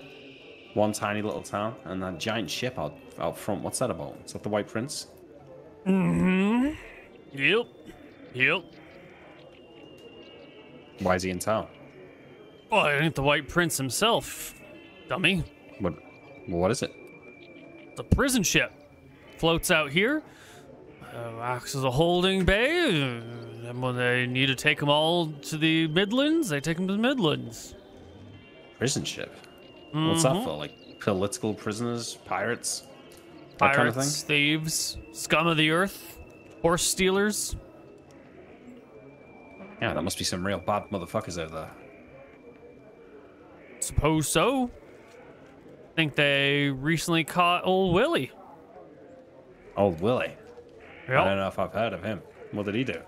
one tiny little town, and that giant ship out front. What's that about? Is that the White Prince? Mm-hmm. Yep. Why is he in town? Oh, it ain't the White Prince himself, dummy. What is it? It's a prison ship. Floats out here, acts as a holding bay, and when they need to take them all to the Midlands, they take them to the Midlands. Prison ship? Mm-hmm. What's that for? Like political prisoners, pirates? Pirates, kind of thing? thieves, scum of the earth, horse stealers. Yeah, that must be some real bad motherfuckers over there. Suppose so. Think they recently caught old Willie. Old Willie? Yep. I don't know if I've heard of him. What did he do?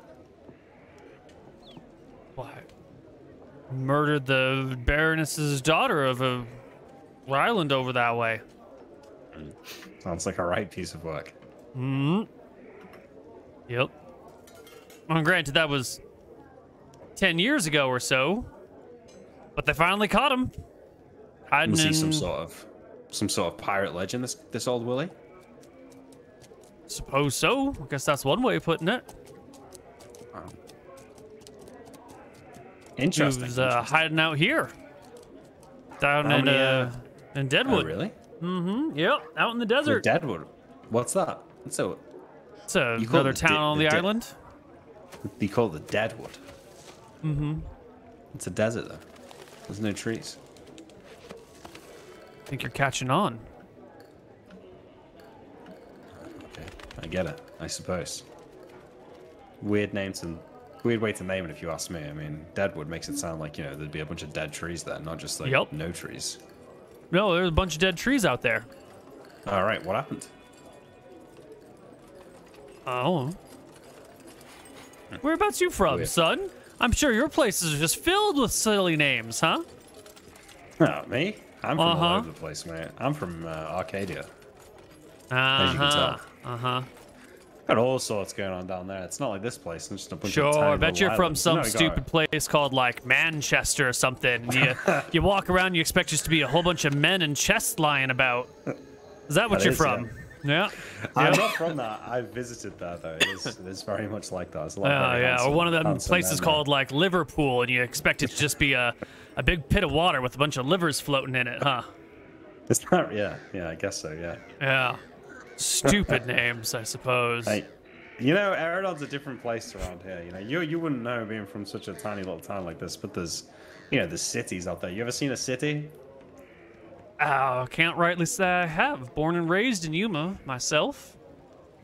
What? Murdered the Baroness's daughter of a island over that way. Sounds like a right piece of work. Yep. Well, granted, that was 10 years ago or so, but they finally caught him. Hiding Was he in... some sort of pirate legend? This old Willie? Suppose so. I guess that's one way of putting it. Wow. He Interesting. was hiding out here, down in Deadwood. Oh, really? Mm-hmm. Yep, out in the desert. Deadwood. What's that? It's another town on the island. You call it the Deadwood. Mm-hmm. It's a desert though. There's no trees. I think you're catching on. Okay, I get it. I suppose. Weird way to name it, if you ask me. I mean, Deadwood makes it sound like there'd be a bunch of dead trees there, not just like no trees. No, there's a bunch of dead trees out there. All right, what happened? Oh. Whereabouts you from, Weird. son? I'm sure your places are just filled with silly names, huh? Oh, me? I'm from all over the place, mate. I'm from Arcadia. As you can tell. Got all sorts going on down there. It's not like this place. It's just a bunch of Sure, tiny I bet little you're from islands. some No, stupid place called like Manchester or something. You walk around, you expect just to be a whole bunch of men in chests lying about. Is that what you're from? Yeah. I'm not from that. I visited that though. It is very much like that. It's a lot very Yeah, handsome, or one of them handsome places men called like Liverpool, and you expect it to just be a big pit of water with a bunch of livers floating in it, huh? there. It's not. Yeah, I guess so. Yeah. Yeah. Stupid names, I suppose. Hey, Eridon's a different place around here. You wouldn't know being from such a tiny little town like this, but there's cities out there. You ever seen a city? Can't rightly say I have. Born and raised in Yuma, myself.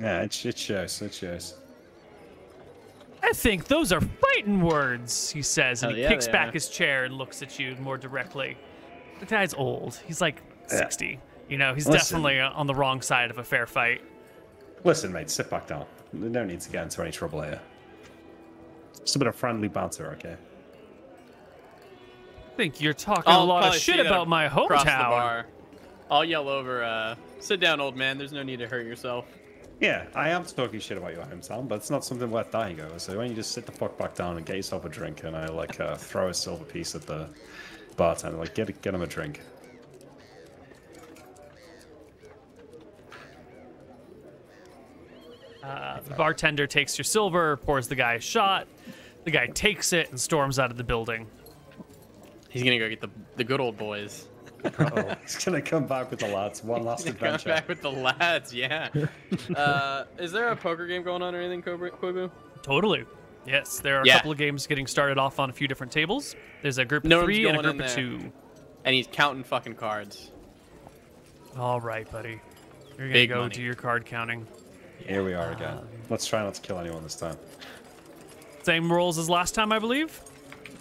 Yeah, it shows. It shows. I think those are fighting words, he says, and Hell he yeah, kicks they back are. his chair and looks at you more directly. The guy's old. He's like 60. He's Listen. definitely on the wrong side of a fair fight. Listen, mate, sit back down. We don't need to get into any trouble here. Just a bit of friendly banter, okay? think you're talking a lot of shit about my across the hometown. bar. I'll yell over, sit down, old man. There's no need to hurt yourself. Yeah, I am talking shit about your hometown, but it's not something worth dying over. So why don't you just sit the fuck back down and get yourself a drink, and I like throw a silver piece at the bartender, like get him a drink. The bartender takes your silver, pours the guy a shot. The guy takes it and storms out of the building. He's gonna go get the good old boys. Uh-oh. He's gonna come back with the lads. One last adventure. Come back with the lads, yeah. Is there a poker game going on or anything, Koibu? Totally. Yes, there are a couple of games getting started off on a few different tables. There's a group of 3 and a group of 2. And he's counting fucking cards. All right, buddy. You're gonna Big go money. do your card counting. Here we are again. Let's try not to kill anyone this time. Same rules as last time, I believe.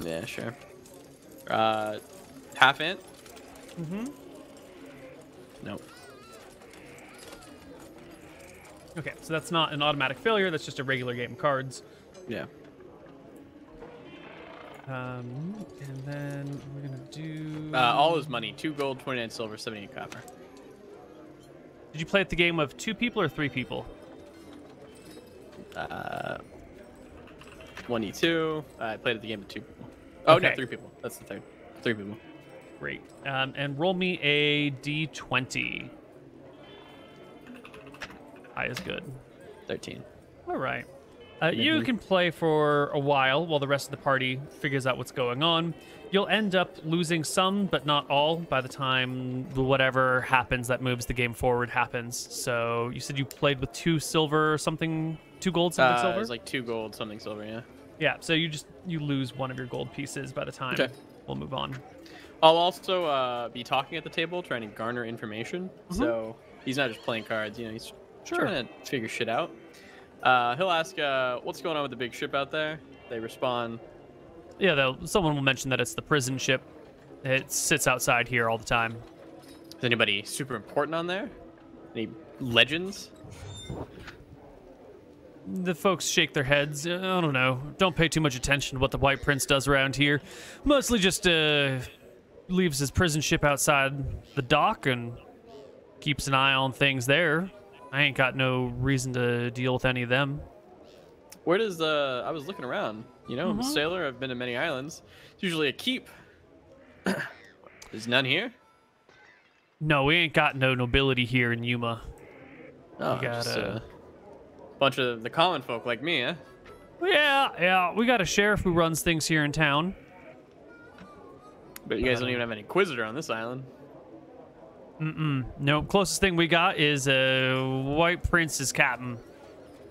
Yeah, sure. Half int? Mm-hmm. Nope. Okay, so that's not an automatic failure. That's just a regular game of cards. Yeah. And then we're gonna do All his money: 2 gold, 29 silver, 78 copper. Did you play at the game of 2 people or 3 people? 1d2. I played at the game of 2 people. Oh Okay. no, 3 people. That's the third. 3 people. Great. And roll me a d20. High is good. 13. All right. You can play for a while the rest of the party figures out what's going on. You'll end up losing some, but not all, by the time whatever happens that moves the game forward happens. So you said you played with 2 silver or something, 2 gold, something silver? It was like 2 gold, something silver, yeah. Yeah, so you lose one of your gold pieces by the time we'll move on. I'll also be talking at the table, trying to garner information. So he's not just playing cards, he's trying to figure shit out. He'll ask, what's going on with the big ship out there? They respond. Yeah, someone will mention that it's the prison ship. It sits outside here all the time. Is anybody super important on there? Any legends? The folks shake their heads. I don't know. Don't pay too much attention to what the White Prince does around here. Mostly just leaves his prison ship outside the dock and keeps an eye on things there. I ain't got no reason to deal with any of them. Where does I was looking around. I'm a sailor. I've been to many islands. It's usually a keep. There's none here? No, we ain't got no nobility here in Yuma. Oh, we got just a bunch of the common folk like me, eh? Yeah. We got a sheriff who runs things here in town. But you guys don't even have any inquisitor on this island. No, closest thing we got is White Prince's captain.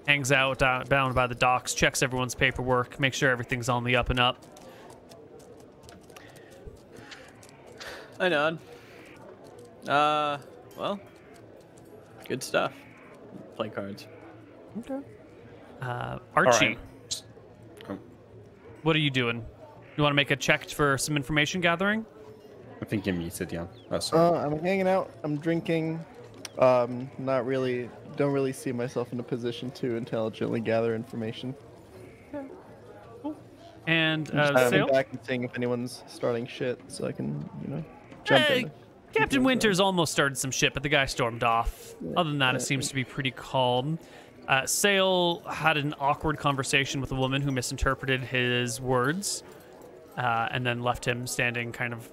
Hangs out down by the docks, checks everyone's paperwork, makes sure everything's on the up and up. I nod. Well, good stuff. Play cards. Okay. Archie, right. what are you doing? You want to make a check for some information gathering? I think you're muted, Jan. Oh, sorry. I'm hanging out. I'm drinking. Not really. Don't really see myself in a position to intelligently gather information. Okay. Cool. And I'm Sail? back and seeing if anyone's starting shit, so I can, jump in. Captain Winters almost started some shit, but the guy stormed off. Other than that, it seems to be pretty calm. Sail had an awkward conversation with a woman who misinterpreted his words, and then left him standing kind of,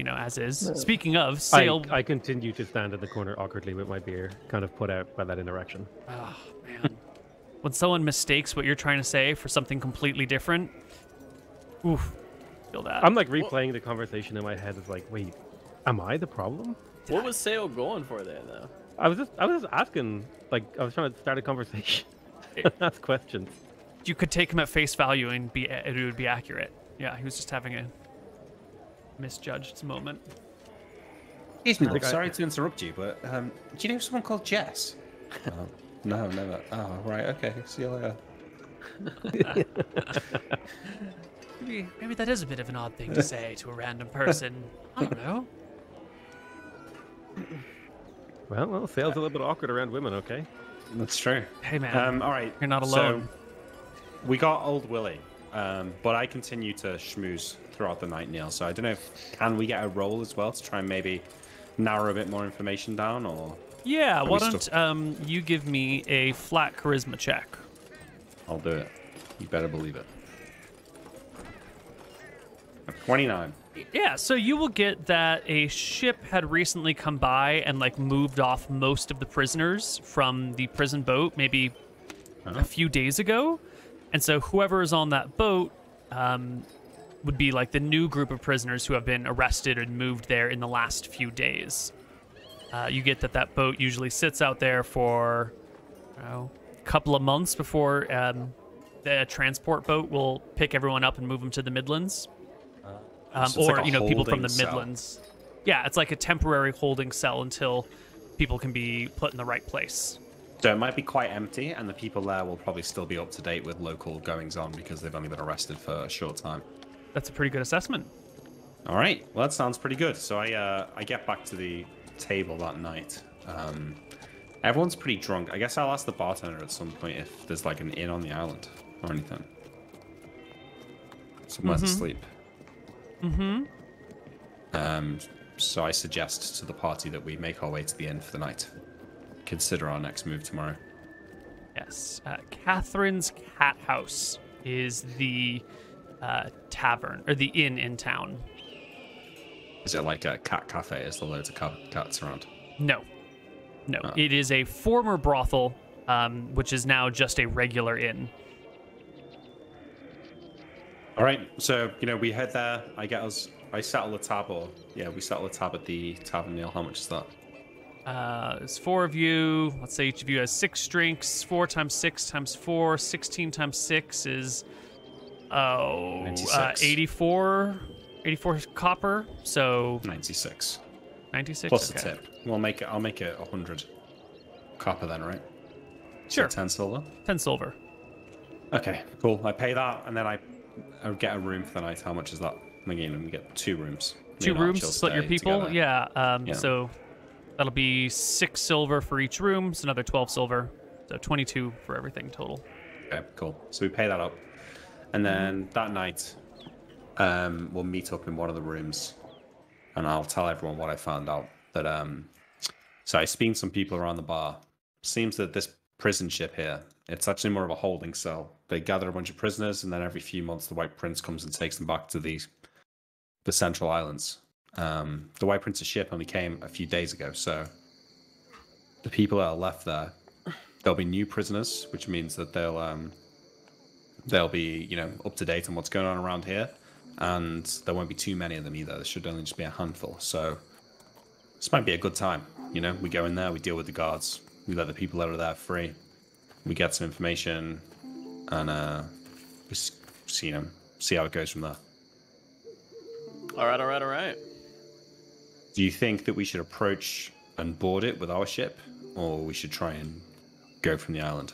as is. Speaking of, Sail... I continue to stand in the corner awkwardly with my beer, kind of put out by that interaction. Oh, man. When someone mistakes what you're trying to say for something completely different, oof, feel that. I'm like replaying the conversation in my head. It's like, wait, am I the problem? What was Sale going for there, though? I was just asking, like, I was trying to start a conversation. Ask questions. You could take him at face value and it would be accurate. Yeah, he was just having a misjudged moment. Excuse me, look, sorry to interrupt you, but do you know someone called Jess? No, never. Oh, right, okay. See you later. Maybe that is a bit of an odd thing to say to a random person. I don't know. Well, Sale's a little bit awkward around women, okay? That's true. Hey, man. All right. You're not alone. So, we got old Willie. but I continue to schmooze throughout the night, Neil. So I don't know can we get a roll as well to try and maybe narrow a bit more information down, or? Yeah, why don't you give me a flat charisma check? I'll do it. You better believe it. 29. Yeah, so you will get that a ship had recently come by and like moved off most of the prisoners from the prison boat maybe a few days ago. And so whoever is on that boat would be like the new group of prisoners who have been arrested and moved there in the last few days. You get that boat usually sits out there for a couple of months before the transport boat will pick everyone up and move them to the Midlands. So or, like people from the cell. Midlands. Yeah, it's like a temporary holding cell until people can be put in the right place. So it might be quite empty, and the people there will probably still be up to date with local goings-on because they've only been arrested for a short time. That's a pretty good assessment. All right, well, that sounds pretty good. So I get back to the table that night. Everyone's pretty drunk. I guess I'll ask the bartender at some point if there's like an inn on the island or anything. Somewhere to sleep. So I suggest to the party that we make our way to the inn for the night. Consider our next move tomorrow. Yes. Catherine's Cat House is the tavern, or the inn in town. Is it like a cat cafe? Is there loads of cats around? No. It is a former brothel, which is now just a regular inn. All right, so we head there. I settle the tab, or we settle the tab at the tavern. Neil, how much is that? There's 4 of you. Let's say each of you has 6 drinks. 4 times 6 times 4. 16 times 6 is 84 copper. So 96. 96 plus okay. a tip. I'll make it 100 copper then, right? Sure. So 10 silver. 10 silver. Okay, cool. I pay that, and then I get a room for the night. How much is that? Again, we get 2 rooms. 2 rooms to split your people. Together. Yeah. So that'll be 6 silver for each room. So another 12 silver. So 22 for everything total. Okay, cool. So we pay that up, and then that night, we'll meet up in one of the rooms, and I'll tell everyone what I found out. That so I speak to some people around the bar. Seems that this prison ship here, it's actually more of a holding cell. They gather a bunch of prisoners, and then every few months the White Prince comes and takes them back to the Central Islands. The White Prince's ship only came a few days ago, so the people that are left there, there'll be new prisoners, which means that they'll be up to date on what's going on around here, and there won't be too many of them either. There should only just be a handful. So this might be a good time. We go in there, we deal with the guards, we let the people that are there free, we get some information, and we see how it goes from there. All right. Do you think that we should approach and board it with our ship, or we should try and go from the island?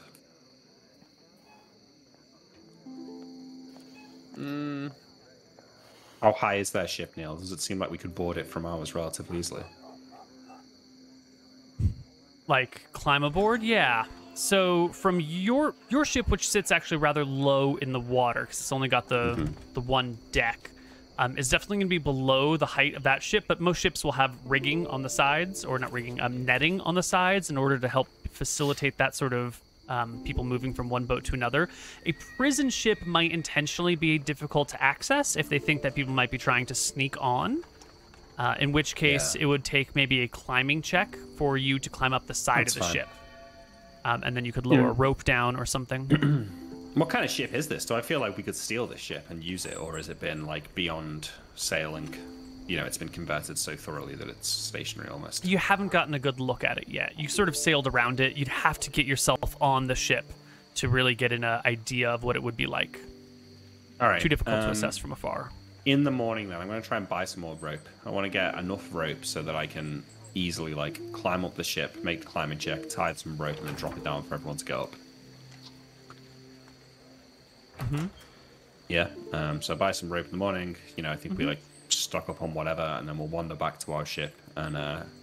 How high is their ship, Neil? Does it seem like we could board it from ours relatively easily? Like climb aboard? Yeah. So from your ship, which sits actually rather low in the water, because it's only got the one deck, is definitely going to be below the height of that ship. But most ships will have rigging on the sides, or not rigging, netting on the sides, in order to help facilitate that sort of people moving from one boat to another. A prison ship might intentionally be difficult to access if they think that people might be trying to sneak on. In which case, it would take maybe a climbing check for you to climb up the side of the ship. And then you could lower a rope down or something. What kind of ship is this? Do I feel like we could steal this ship and use it, or has it been like beyond sailing? It's been converted so thoroughly that it's stationary almost. You haven't gotten a good look at it yet. You sort of sailed around it. You'd have to get yourself on the ship to really get an idea of what it would be like. All right. Too difficult to assess from afar. In the morning, then, I'm going to try and buy some more rope. I want to get enough rope so that I can easily climb up the ship, make the climbing check, tie some rope, and then drop it down for everyone to go up. Yeah. So I buy some rope in the morning. I think we stock up on whatever, and then we'll wander back to our ship and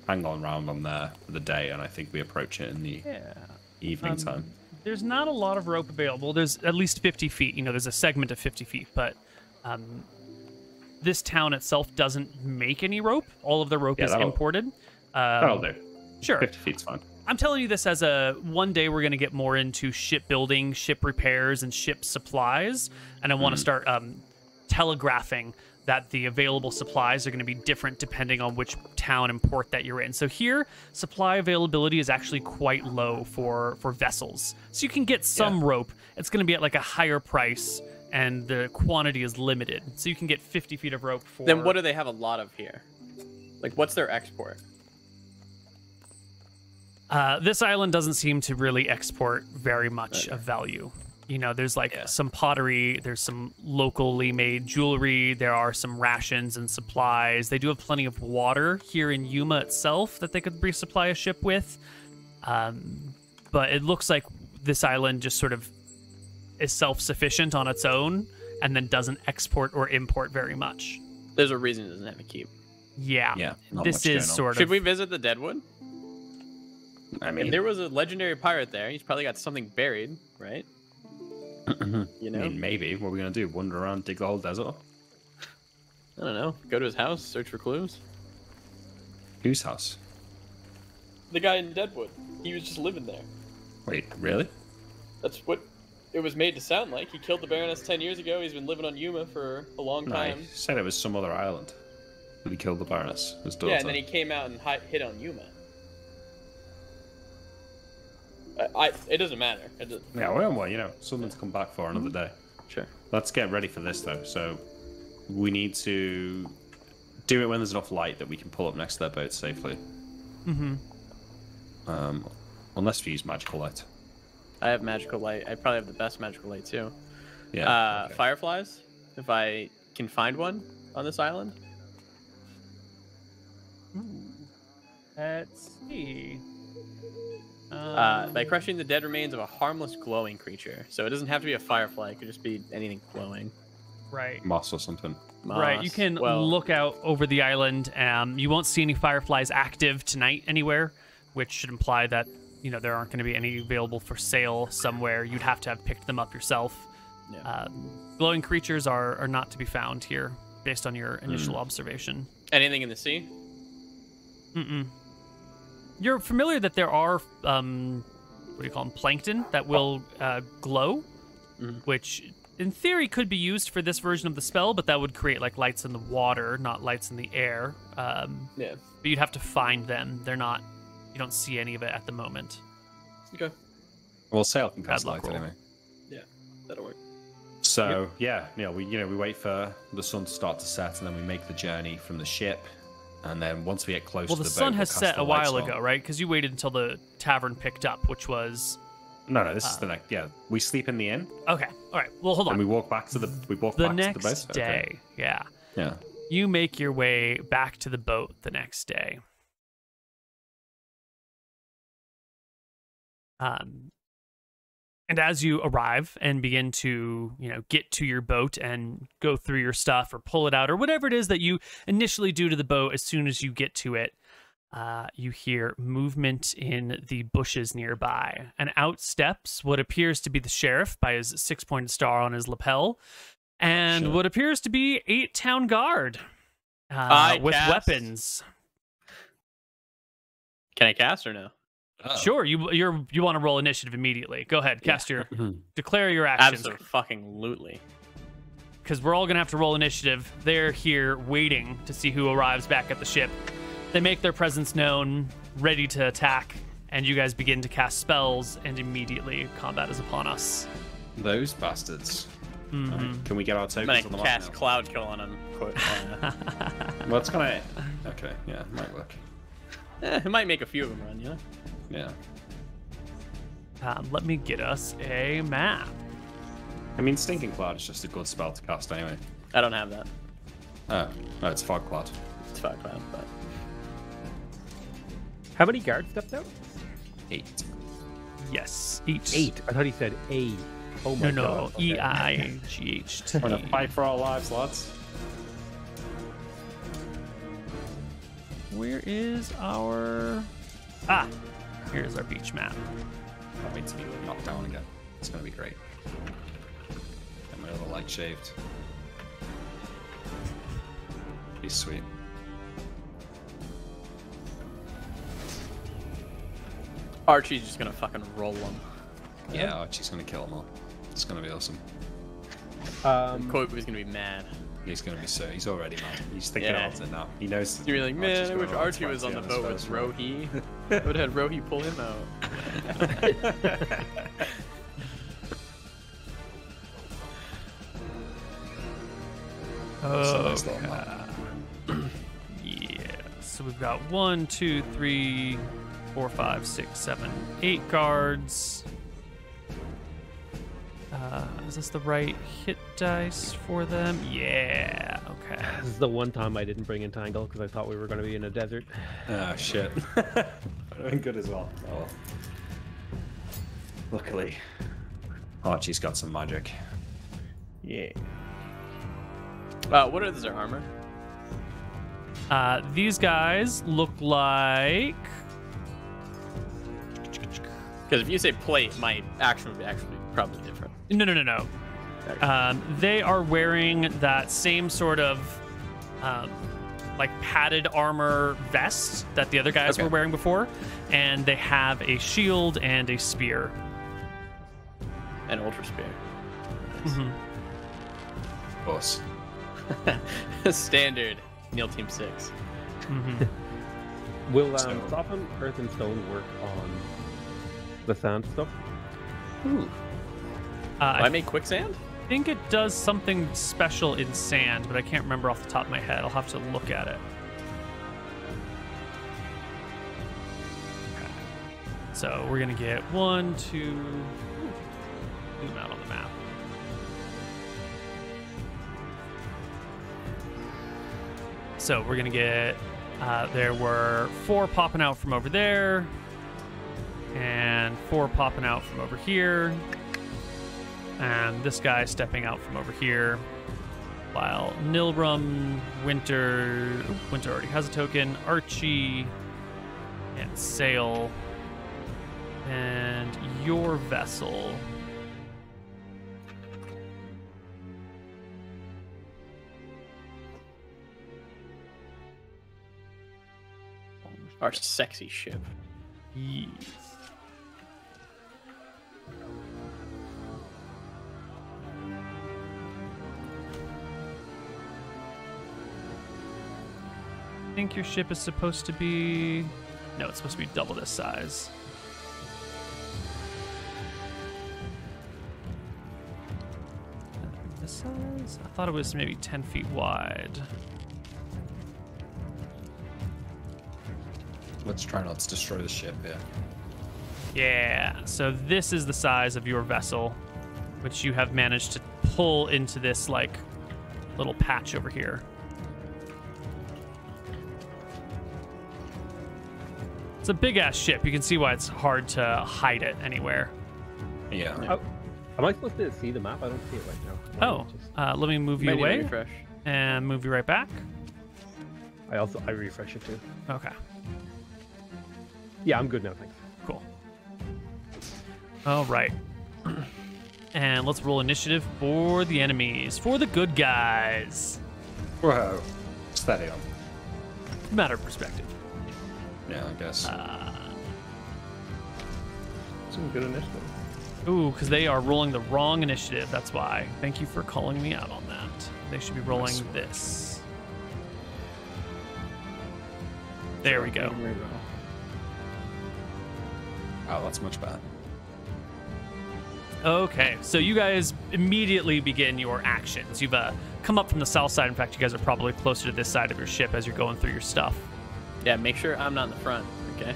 hang on around on there for the day. And I think we approach it in the evening time. There's not a lot of rope available. There's at least 50 feet. You know, there's a segment of 50 feet, but this town itself doesn't make any rope. All of the rope is imported. That'll do. Sure. 50 feet's fine. I'm telling you this as one day we're going to get more into shipbuilding, ship repairs, and ship supplies. And I want to start telegraphing that the available supplies are going to be different depending on which town and port that you're in. So here, supply availability is actually quite low for vessels. So you can get some rope. It's going to be at like a higher price, and the quantity is limited. So you can get 50 feet of rope for... Then what do they have a lot of here? Like, what's their export? This island doesn't seem to really export very much of value. You know, there's like some pottery, there's some locally made jewelry, there are some rations and supplies. They do have plenty of water here in Yuma itself that they could resupply a ship with. But it looks like this island just sort of is self-sufficient on its own and then doesn't export or import very much. There's a reason it doesn't have a keep. Yeah. This is sort of... Should we visit the Deadwood? I mean... If there was a legendary pirate there, he's probably got something buried, right? You know? I mean, maybe. What are we going to do? Wander around, dig the whole desert? I don't know. Go to his house, search for clues. Whose house? The guy in Deadwood. He was just living there. Wait, really? That's what it was made to sound like. He killed the Baroness 10 years ago. He's been living on Yuma for a long time. He said it was some other island that he killed the Baroness, his daughter. Yeah, and then he came out and hit on Yuma. It doesn't matter. Yeah, well, you know, something to come back for another day. Sure. Let's get ready for this, though. So we need to do it when there's enough light that we can pull up next to their boat safely. Unless we use magical light. I have magical light. I probably have the best magical light, too. Yeah. Okay. Fireflies, if I can find one on this island. Let's see. By crushing the dead remains of a harmless glowing creature. So it doesn't have to be a firefly. It could just be anything glowing. Right. Moss or something. Moss. Right. You can look out over the island. You won't see any fireflies active tonight anywhere, which should imply that, you know, there aren't going to be any available for sale somewhere. You'd have to have picked them up yourself. Yeah. Glowing creatures are not to be found here, based on your initial observation. Anything in the sea? Mm-mm. You're familiar that there are, what do you call them, plankton that will glow, which in theory could be used for this version of the spell, but that would create like lights in the water, not lights in the air. Yeah. But you'd have to find them. They're not, you don't see any of it at the moment. Okay. Well, sail can cast Bad luck light roll. anyway. Yeah, that'll work. So we wait for the sun to start to set, and then we make the journey from the ship. And then once we get close to the boat, the sun has we'll set cast a the lights while on. ago, right? Because you waited until the tavern picked up, which was... No, this is the next. Yeah, we sleep in the inn. Okay, all right. Well, hold on. And we walk back to the. We walk the back next to the boat. day. Okay. Yeah. Yeah. You make your way back to the boat the next day. And as you arrive and begin to, get to your boat and go through your stuff or pull it out or whatever it is that you initially do to the boat, as soon as you get to it, you hear movement in the bushes nearby. And out steps what appears to be the sheriff by his 6-pointed star on his lapel, and what appears to be 8 town guard with weapons. Can I cast or no? Oh. Sure, you want to roll initiative immediately. Go ahead, cast your declare your actions. Absolutely. Because we're all gonna have to roll initiative. They're here waiting to see who arrives back at the ship. They make their presence known, ready to attack, and you guys begin to cast spells, and immediately combat is upon us. Those bastards. Mm-hmm. Can we get our tokens I'm on the gonna cast map now? Cloud Kill on him. Well, it's gonna. Okay, yeah, it might work. It might make a few of them run, Yeah. Let me get us a map. I mean, Stinking Cloud is just a good spell to cast anyway. I don't have that. Oh, no, it's Fog Cloud. It's Fog Cloud, but... How many guards stepped out? 8. Yes, each. 8. I thought he said A. Oh my No, god. Okay. EIGHT. We're gonna fight for our lives, lads. Where is our... Here's our beach map. Can't wait to be knocked down again. It's gonna be great. Get my little light shaved. Be sweet. Archie's just gonna fucking roll them. Yeah, Archie's gonna kill them all. It's gonna be awesome. Koibu's gonna be mad. He's gonna be so. He's already mad. He's thinking about it now. He knows. You're like, man, Archie's I wish going on Archie was on the 20 boat his with first Rohi. I would have had Rohi pull him out. So Oh, nice little map. yeah. So we've got 1, 2, 3, 4, 5, 6, 7, 8 guards. Is this the right hit dice for them? Yeah. Okay. This is the one time I didn't bring Entangle because I thought we were going to be in a desert. Oh shit. I'm doing good as well. Oh. Luckily, Archie's got some magic. Yeah. What is their armor? These guys look like. Because if you say plate, my action would be actually probably different. No. They are wearing that same sort of like padded armor vest that the other guys were wearing before, and they have a shield and a spear. An ultra spear. Mm-hmm. Of course. Standard. Neil Team 6. Mm-hmm. Will So- soften earth and stone work on the sand stuff? Ooh. I make quicksand? I think it does something special in sand, but I can't remember off the top of my head. I'll have to look at it. Okay. So we're gonna get 1, 2. Zoom out on the map. So we're gonna get. There were 4 popping out from over there, and 4 popping out from over here. And this guy stepping out from over here, while Nilrum, Winter already has a token, Archie, and Sail, and your vessel. Our sexy ship. Yes. I think your ship is supposed to be... No, it's supposed to be double this size. This size? I thought it was maybe 10 feet wide. Let's try not to destroy the ship here. Yeah, so this is the size of your vessel, which you have managed to pull into this, like, little patch over here. It's a big-ass ship. You can see why it's hard to hide it anywhere. Yeah. Oh, am I supposed to see the map? I don't see it right now. Oh, let me move you Might need a away refresh. and move you right back. I refresh it too. Okay, Yeah, I'm good now, thanks. cool. All right. And let's roll initiative for the enemies, for the good guys. Whoa. Steady on. Matter of perspective. Yeah, I guess. Some good initiative. Ooh, because they are rolling the wrong initiative. That's why. Thank you for calling me out on that. They should be rolling this. There we go. Oh, that's much better. Okay, so you guys immediately begin your actions. You've come up from the south side. In fact, you guys are probably closer to this side of your ship as you're going through your stuff. Yeah, make sure I'm not in the front, okay?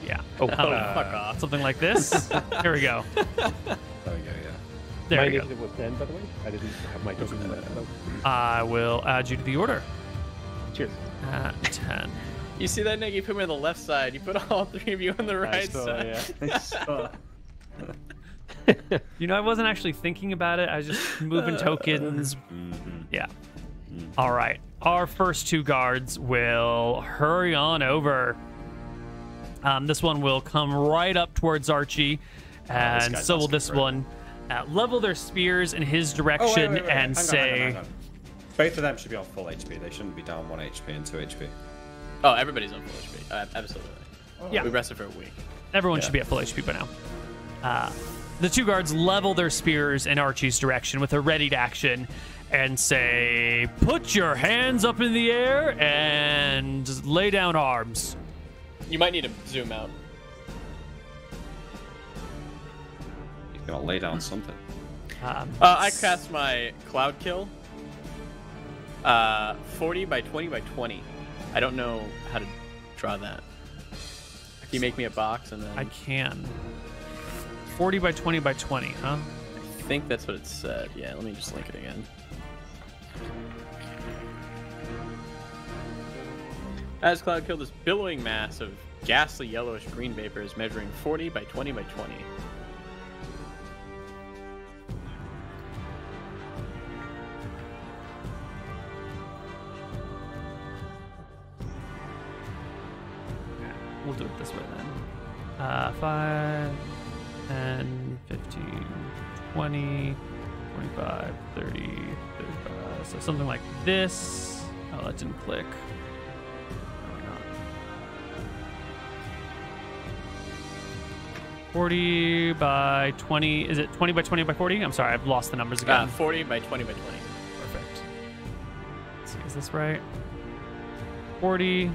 Yeah. Oh, fuck off. Something like this. Here we go. There we go, yeah. There my we go. initiative was 10, by the way. I didn't have my token for that. So. I will add you to the order. Cheers. At 10. You see that, Nick? You put me on the left side. You put all 3 of you on the right side. I saw. You know, I wasn't actually thinking about it. I was just moving tokens. Yeah. All right. Our first 2 guards will hurry on over. This one will come right up towards Archie, and so will this one. Level their spears in his direction and hang say... on. Both of them should be on full HP. They shouldn't be down 1 HP and 2 HP. Oh, everybody's on full HP. Absolutely. Yeah. We rested for a week. Everyone should be at full HP by now. The two guards level their spears in Archie's direction with a readied action and say, put your hands up in the air and lay down arms. You might need to zoom out. You're gonna lay down something. I cast my Cloud Kill. 40 by 20 by 20. I don't know how to draw that. Can you make me a box and then... I can. 40 by 20 by 20, huh? I think that's what it said. Yeah, let me just link it again. As Cloud Kill, this billowing mass of ghastly yellowish green vapors measuring 40 by 20 by 20. We'll do it this way then. 5, 10, 15, 20, 25, 30, 35. So something like this. Oh, that didn't click. Probably not. 40 by 20. Is it 20 by 20 by 40? I'm sorry, I've lost the numbers again. 40 by 20 by 20. Perfect. Let's see, is this right? 40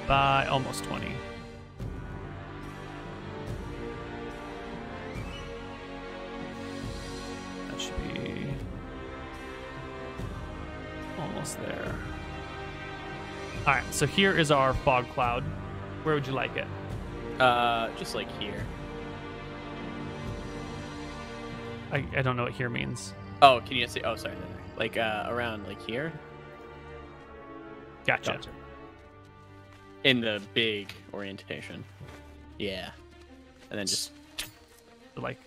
by almost 20. That should be almost there. All right, so here is our fog cloud. Where would you like it? Just like here. I don't know what here means. Oh, can you see? Oh, sorry. Like around like here. Gotcha. In the big orientation. Yeah. And then just Like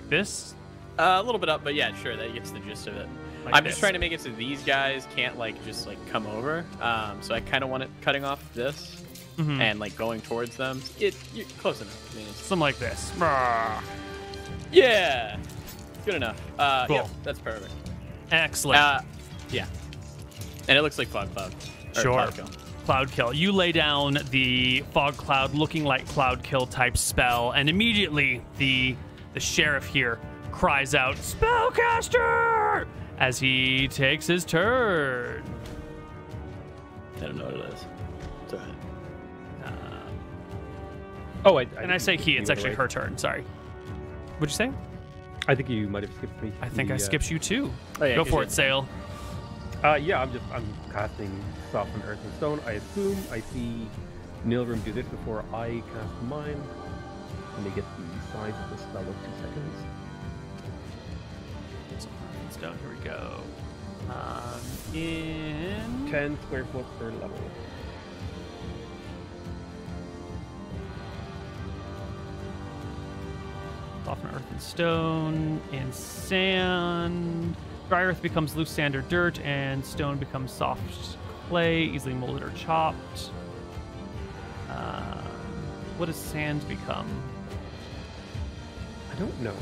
this? a little bit up, but yeah, sure, that gets the gist of it. Like I'm this. just trying to make it so these guys can't like just like come over. So I kind of want it cutting off this and like going towards them. You're close enough. I mean, it's... Something like this. Brrr. Yeah, good enough. Cool. Yeah, that's perfect. Excellent. Yeah, and it looks like fog cloud. Or Sure. Cloud Kill. Cloud Kill. You lay down the fog cloud looking like Cloud Kill type spell, and immediately the sheriff here cries out, Spellcaster! As he takes his turn. I don't know what it is. It's alright. Oh, And I say he, it's actually her turn. Sorry. What'd you say? I think you might have skipped me. I think I skipped you too. Oh, yeah, Go 'cause for you- it, Sail. Yeah, I'm casting Soften Earth and Stone. I assume I see Nilrim do this before I cast mine. Let me get the size of the spell of 2 seconds. Let's go. Here we go. In 10 square foot per level. Soften Earth and Stone, and Sand. Dry Earth becomes loose sand or dirt, and Stone becomes soft clay, easily molded or chopped. What does Sand become? I don't know.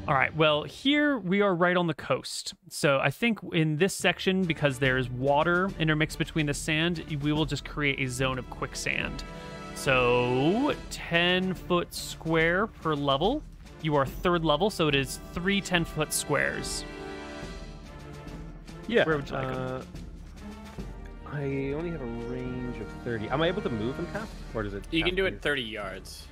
All right, well, here we are right on the coast. So I think in this section, because there's water intermixed between the sand, we will just create a zone of quicksand. So 10-foot square per level. You are 3rd level, so it is 3 10-foot squares. Yeah. Where would you like them? I only have a range of 30. Am I able to move and cast? Or does it? You can cast do me? it 30 yards.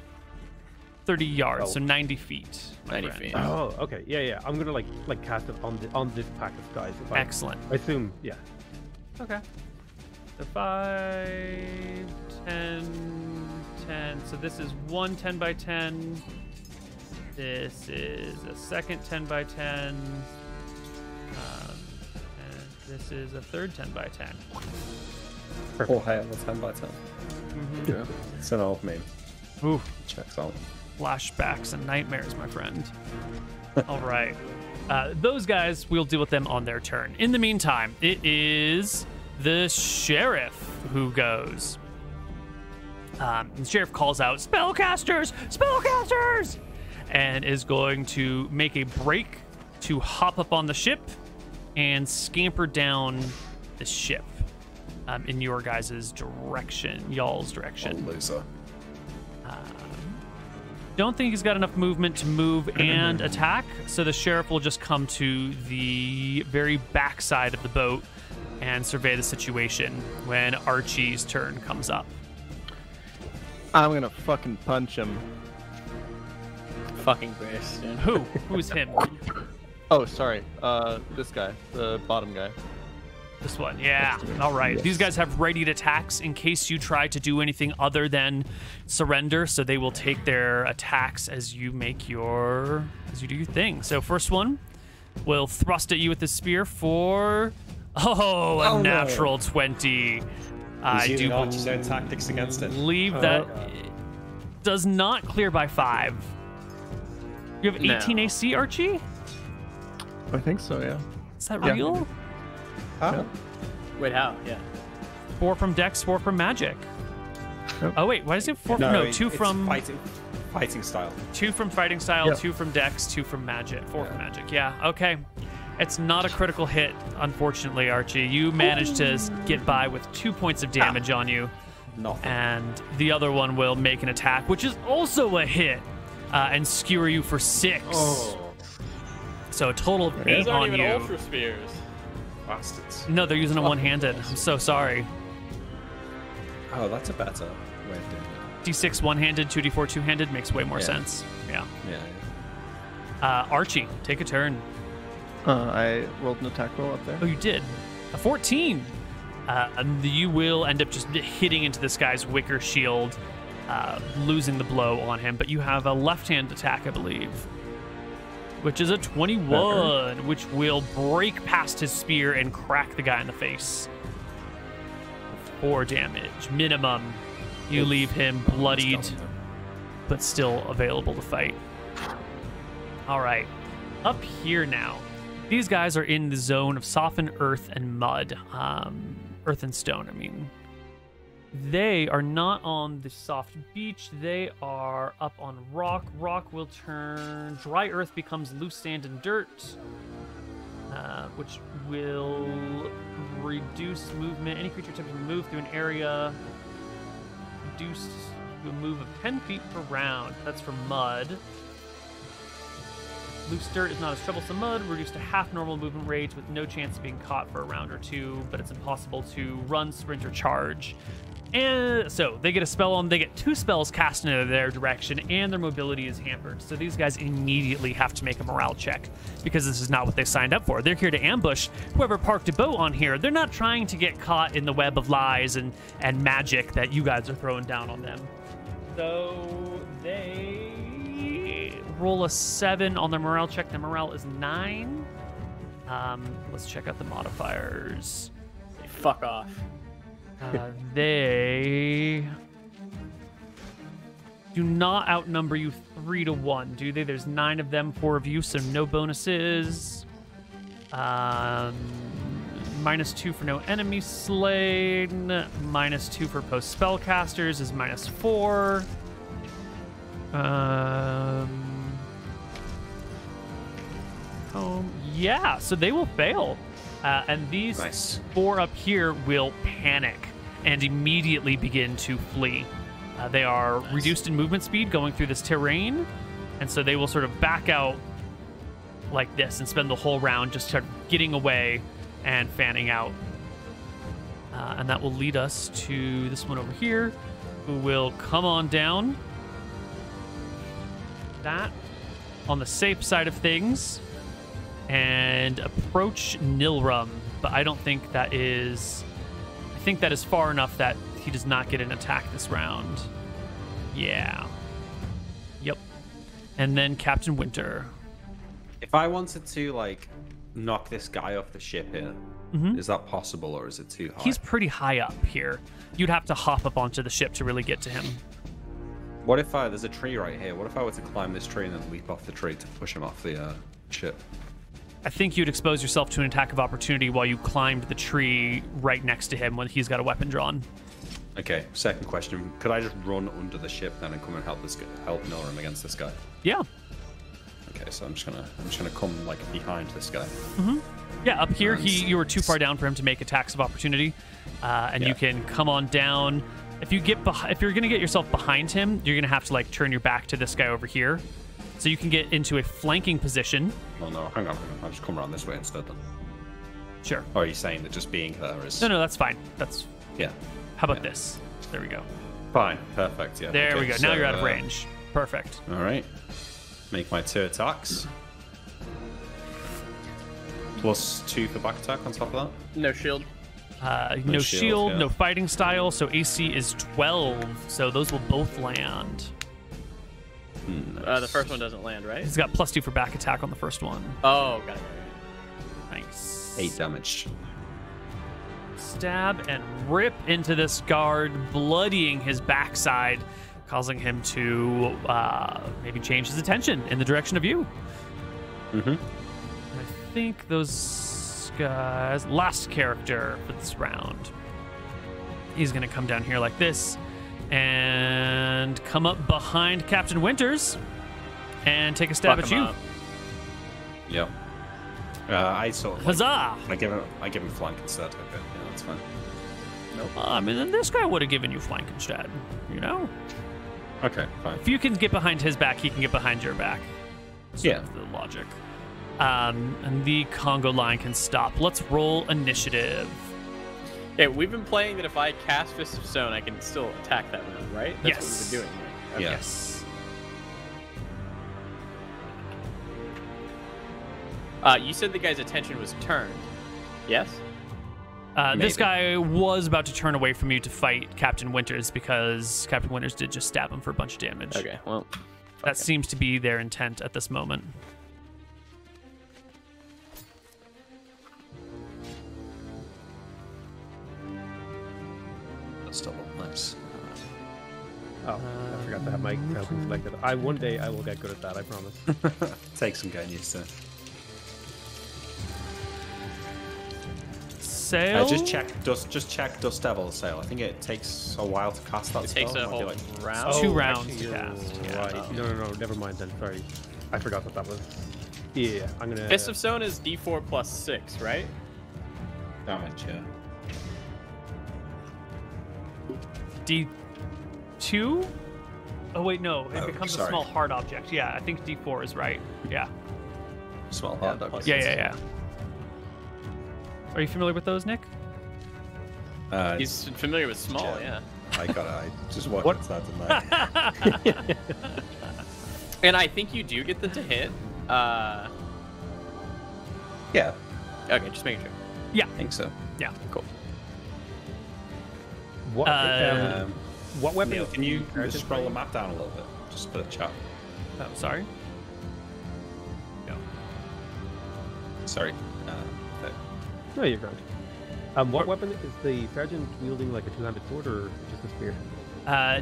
30 yards, Oh. so 90 feet. my 90 friend. feet. Oh, okay. Yeah. I'm gonna like cast it on this pack of guys. If Excellent. I assume, yeah. Okay. So 5, 10, 10. So this is one 10 by 10. This is a second 10 by 10. And this is a third 10 by 10. All hail the 10 by 10. Mm-hmm. Yeah. It's an old meme. Ooh. Checks out. Flashbacks and nightmares, my friend. All right. Those guys, we'll deal with them on their turn. In the meantime, it is the sheriff who goes. The sheriff calls out, "Spellcasters! Spellcasters!" and is going to make a break to hop up on the ship and scamper down the ship in your guys' direction, y'all's direction. Oh, loser. Don't think he's got enough movement to move and attack, so the sheriff will just come to the very backside of the boat and survey the situation when Archie's turn comes up. I'm gonna fucking punch him. Fucking Grace, dude. Who? Who's him? Oh, sorry. This guy, the bottom guy. This one, yeah. All right. Yes. These guys have readied attacks in case you try to do anything other than surrender, so they will take their attacks as you do your thing. So first one will thrust at you with the spear for a natural 20. I He's do using Archie's own tactics against it. believe that does not clear by 5. You have 18 No. AC, Archie? I think so, yeah. Is that Yeah. real? Huh? Wait, how? Yeah. 4 from Dex, 4 from Magic. Yep. Oh wait, why is it 4 from No, 2 it's from fighting style. 2 from fighting style, Yep. 2 from Dex, 2 from Magic, 4 from Magic. Yeah, okay. It's not a critical hit, unfortunately, Archie. You managed to get by with 2 points of damage on you, Nothing. and the other one will make an attack, which is also a hit, and skewer you for 6. Oh, So a total of 8 These aren't on even you. ultra spears. bastards. No, they're using them one-handed. I'm so sorry. Oh, that's a better way of doing it. D6 one-handed, 2d4 two-handed makes way more Yeah. sense. Yeah. Yeah. Archie, take a turn. I rolled an attack roll up there. Oh, you did. A 14. And you will end up just hitting into this guy's wicker shield, losing the blow on him. But you have a left-hand attack, I believe, which is a 21, which will break past his spear and crack the guy in the face. 4 damage, minimum. You leave him bloodied, but still available to fight. All right, up here now. These guys are in the zone of softened earth and mud. Earth and stone, I mean. They are not on the soft beach. They are up on rock. Rock will turn. Dry earth becomes loose sand and dirt, which will reduce movement. Any creature attempting to move through an area reduced to a move of 10 feet per round. That's for mud. Loose dirt is not as troublesome mud, reduced to half normal movement range with no chance of being caught for a round or 2, but it's impossible to run, sprint, or charge. And so they get a spell on, they get 2 spells cast into their direction, and their mobility is hampered. So these guys immediately have to make a morale check because this is not what they signed up for. They're here to ambush whoever parked a boat on here. They're not trying to get caught in the web of lies and magic that you guys are throwing down on them. So they roll a 7 on their morale check. Their morale is 9. Let's check out the modifiers. Fuck off. They do not outnumber you 3 to 1, do they? There's 9 of them, 4 of you, so no bonuses. -2 for no enemy slain. -2 for post spellcasters is -4. Yeah, so they will fail. And these Nice. 4 up here will panic and immediately begin to flee. They are reduced in movement speed going through this terrain, and so they will sort of back out like this and spend the whole round just sort of getting away and fanning out. And that will lead us to this one over here, who will come on down. That on the safe side of things and approach Nilrum, but I don't think that is... I think that is far enough that he does not get an attack this round. Yeah. Yep. And then Captain Winter. If I wanted to, like, knock this guy off the ship here, is that possible, or is it too high? He's pretty high up here. You'd have to hop up onto the ship to really get to him. What if there's a tree right here? What if I were to climb this tree and then leap off the tree to push him off the ship? I think you'd expose yourself to an attack of opportunity while you climbed the tree right next to him when he's got a weapon drawn. Okay, second question. Could I just run under the ship then and come and help Nilrim against this guy? Yeah. Okay, so I'm just gonna come like behind this guy. Yeah, up here you were too far down for him to make attacks of opportunity, and you can come on down. If you're gonna get yourself behind him, you're gonna have to like turn your back to this guy over here, so you can get into a flanking position. Oh no, hang on. I'll just come around this way instead then. Sure. Or are you saying that just being there is? No, that's fine. That's Yeah. How about this? There we go. Fine. Perfect. Yeah. There okay, we go. So, Now you're out of range. Perfect. All right. Make my 2 attacks. +2 for back attack on top of that. No shield. No shield, shield, yeah. no fighting style, so AC is 12. So those will both land. The first one doesn't land, right? He's got +2 for back attack on the first one. Oh, got it. Nice. 8 damage. Stab and rip into this guard, bloodying his backside, causing him to maybe change his attention in the direction of you. Mm-hmm. I think those guys... Last character for this round. He's going to come down here like this and come up behind Captain Winters and take a stab Fuck at him you. up. Yep. I sort of... Huzzah! I give him flank instead. Okay, yeah, that's fine. I mean, then this guy would have given you flank instead, you know? Okay, fine. If you can get behind his back, he can get behind your back. Yeah. The logic. And the Congo line can stop. Let's roll initiative. Okay, we've been playing that if I cast Fist of Stone, I can still attack that round, right? That's Yes. what we've been doing. Right? Okay. Yeah. Yes. You said the guy's attention was turned. Yes? This Maybe. guy was about to turn away from you to fight Captain Winters because Captain Winters did just stab him for a bunch of damage. Okay, well. That seems to be their intent at this moment. That's double. Nice. Oh, I forgot to have my cousin selected. One day I will get good at that, I promise. Takes some getting used to. Sail? Just check Dust Devil's Sail. I think it takes a while to cast that It spell. takes a Might be whole like round. Two Oh, rounds actually, to you're cast. Yeah. Right. No, never mind then. Sorry. I forgot that was... Yeah, I'm gonna... Fist of Stone is D4 plus 6, right? damage, yeah. D2? Oh, wait, no. It Oh, becomes a sorry. small hard object. Yeah, I think D4 is right. Yeah. Small hard plus damage. Yeah. Are you familiar with those, Nick? He's familiar with small, yeah. I just walked inside tonight. And I think you do get them to hit. Yeah, Okay, just making sure. Yeah. I think so. Yeah. Cool. What, what weapon? Neil, can you Urgent just scroll the Flame? map down a little bit? Just for the chat. Oh, sorry. No. Sorry. No, you're grand. What weapon is the sergeant wielding, like a two-handed sword or just a spear?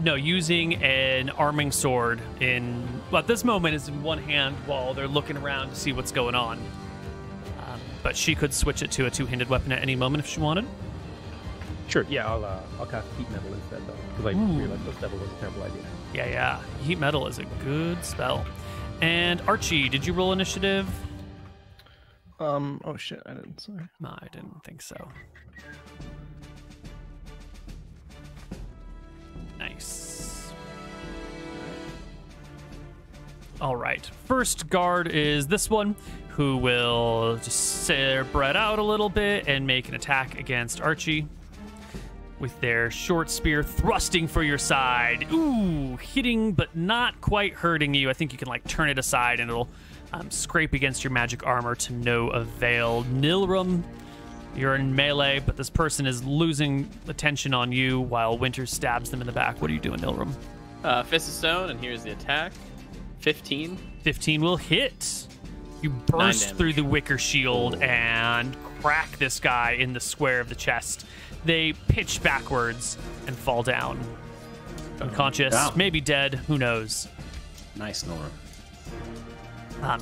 No, using an arming sword at this moment is in one hand while they're looking around to see what's going on. But she could switch it to a two-handed weapon at any moment if she wanted. Sure. Yeah, I'll cast heat metal instead though, because I realized this devil was a terrible idea. Yeah. Heat metal is a good spell. And Archie, did you roll initiative? Oh shit, I didn't. Sorry. No, I didn't think so. Nice. All right. First guard is this one, who will just spread out a little bit and make an attack against Archie with their short spear thrusting for your side. Ooh, hitting but not quite hurting you. I think you can like turn it aside and it'll scrape against your magic armor to no avail. Nilrim, you're in melee, but this person is losing attention on you while Winter stabs them in the back. What are you doing, Nilrim? Fist of Stone, and here's the attack. 15. 15 will hit. You 9 burst damage. through the wicker shield and crack this guy in the square of the chest. They pitch backwards and fall down. Unconscious, Wow. maybe dead, who knows. Nice, Nora.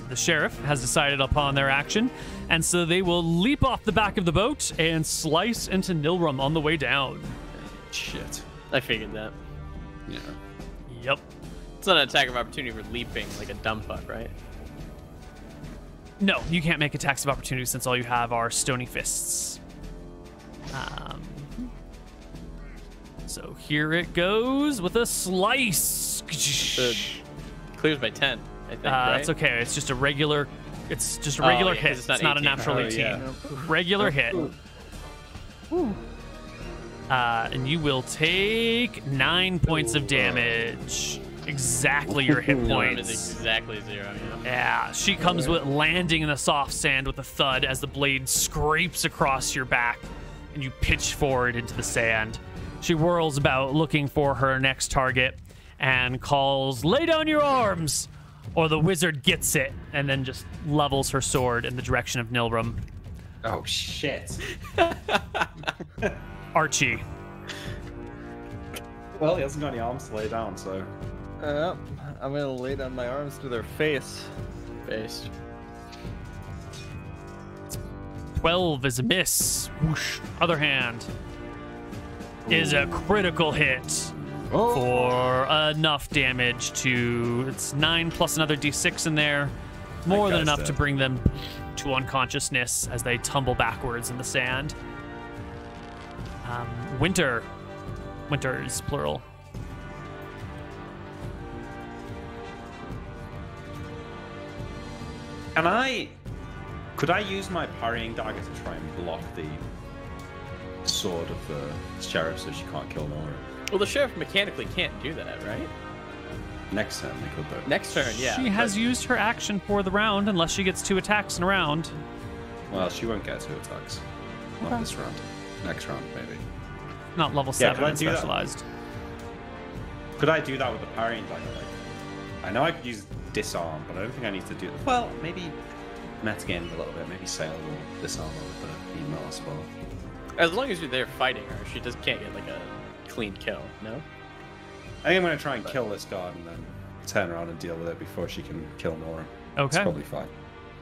The sheriff has decided upon their action, and so they will leap off the back of the boat and slice into Nilrum on the way down. Shit. I figured that. Yeah. Yep. It's not an attack of opportunity for leaping like a dumb fuck, right? No, you can't make attacks of opportunity since all you have are stony fists. So here it goes with a slice. Clears by 10, I think, right? It's okay. It's just a regular. It's just a regular yeah, 'cause hit. it's It's not not a 18. natural Oh, 18. yeah. Regular hit. And you will take 9 points of damage. Exactly your hit Nilrum is points. exactly 0, yeah. Yeah, she comes with landing in the soft sand with a thud as the blade scrapes across your back and you pitch forward into the sand. She whirls about looking for her next target and calls, "Lay down your arms!" or the wizard gets it and then just levels her sword in the direction of Nilrum. Oh, shit. Archie. Well, he hasn't got any arms to lay down, so... I'm gonna lay down my arms to their face. Based. 12 is a miss. Whoosh. Other hand is a critical hit for enough damage to... It's 9 plus another d6 in there. More than guy's enough dead. to bring them to unconsciousness as they tumble backwards in the sand. Winter. Winters, plural. Could I use my parrying dagger to try and block the sword of the sheriff so she can't kill Nora? Well, the sheriff mechanically can't do that, right? Next turn, they could, though. Next turn, yeah. She has used her action for the round unless she gets 2 attacks in a round. Well, she won't get 2 attacks. Not this round. Next round, maybe. Not level Yeah, 7 can I and do that? specialized. Could I do that with the parrying dagger? Like, I know I could use disarm, but I don't think I need to do... Well, maybe metagame a little bit. Maybe Sail will disarm her with the email as well. As long as you're there fighting her, she just can't get like a clean kill, no? I think I'm going to try and kill this guard and then turn around and deal with it before she can kill Nora. It's Okay. probably fine.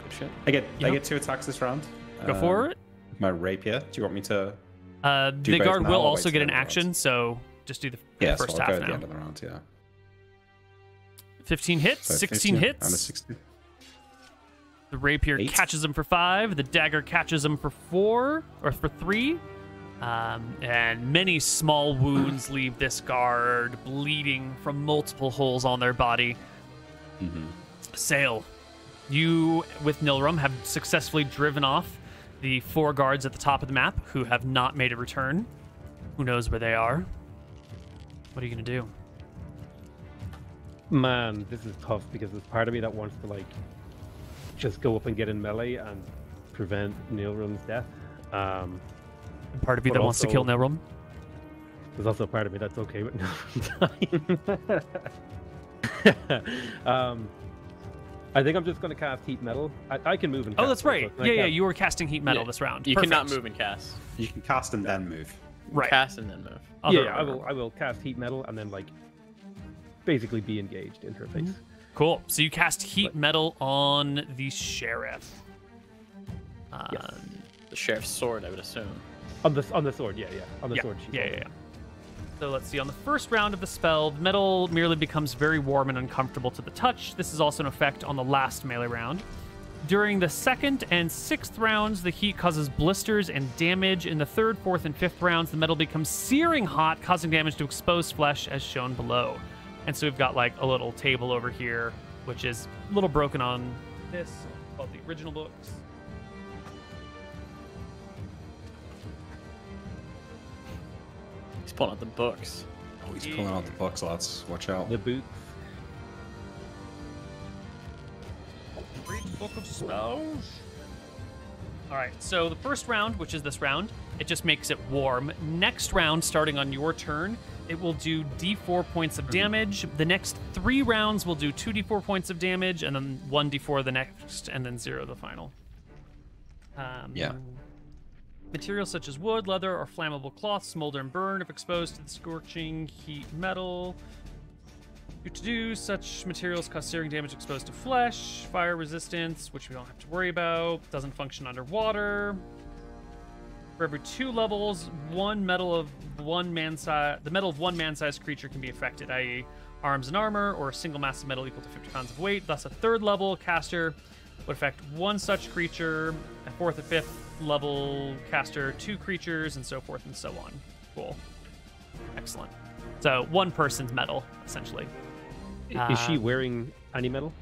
Good shit. I Yep. get 2 attacks this round. Go for it. My rapier. Do you want me to... The both guard now will or also wait get till an the end of the action, round? so just do the Yeah, first so I'll half go at the now. end of the round, yeah. 15 hits, So 16 15 hits. And a 16. The rapier 8. catches him for 5. The dagger catches him for 4 or for 3. And many small wounds leave this guard bleeding from multiple holes on their body. Mm-hmm. Sail, you with Nilrum have successfully driven off the 4 guards at the top of the map who have not made a return. Who knows where they are? What are you going to do? Man, this is tough because there's part of me that wants to like just go up and get in melee and prevent Nilrum's death. And part of you But that wants to kill also- Nilrum? There's also a part of me that's okay with Nilrum dying. I think I'm just going to cast Heat Metal. I can move and Oh, cast that's it, right. so I Yeah, cast- you were casting heat metal Yeah, this round. You cannot Perfect. move and cast. You can cast and then move. Right. Cast and then move. Other Yeah, order. I will cast Heat Metal and then like basically be engaged in her face. Cool. So you cast heat metal on the sheriff. Yes. The sheriff's sword, I would assume. On the sword, yeah. On the Yeah, sword. she yeah, calls yeah, it. yeah. So let's see. On the first round of the spell, the metal merely becomes very warm and uncomfortable to the touch. This is also an effect on the last melee round. During the 2nd and 6th rounds, the heat causes blisters and damage. In the 3rd, 4th, and 5th rounds, the metal becomes searing hot, causing damage to exposed flesh as shown below. And so we've got like a little table over here, which is a little broken on this, called the original books. He's pulling out the books. Oh, he's pulling out the box, lads. Watch out. The boots. Great book of spells. All right, so the first round, which is this round, it just makes it warm. Next round, starting on your turn, it will do d4 points of damage. The next 3 rounds will do 2d4 points of damage, and then 1d4 the next, and then 0 the final. Yeah. Materials such as wood, leather, or flammable cloth smolder and burn if exposed to the scorching heat metal. Such materials cause searing damage exposed to flesh. Fire resistance, which we don't have to worry about. Doesn't function underwater. For every 2 levels, the metal of one man-sized creature can be affected, i.e. arms and armor, or a single mass of metal equal to 50 pounds of weight. Thus, a 3rd level caster would affect 1 such creature, a 4th and 5th level caster 2 creatures, and so forth and so on. Cool. Excellent. So 1 person's metal, essentially. Is she wearing any metal?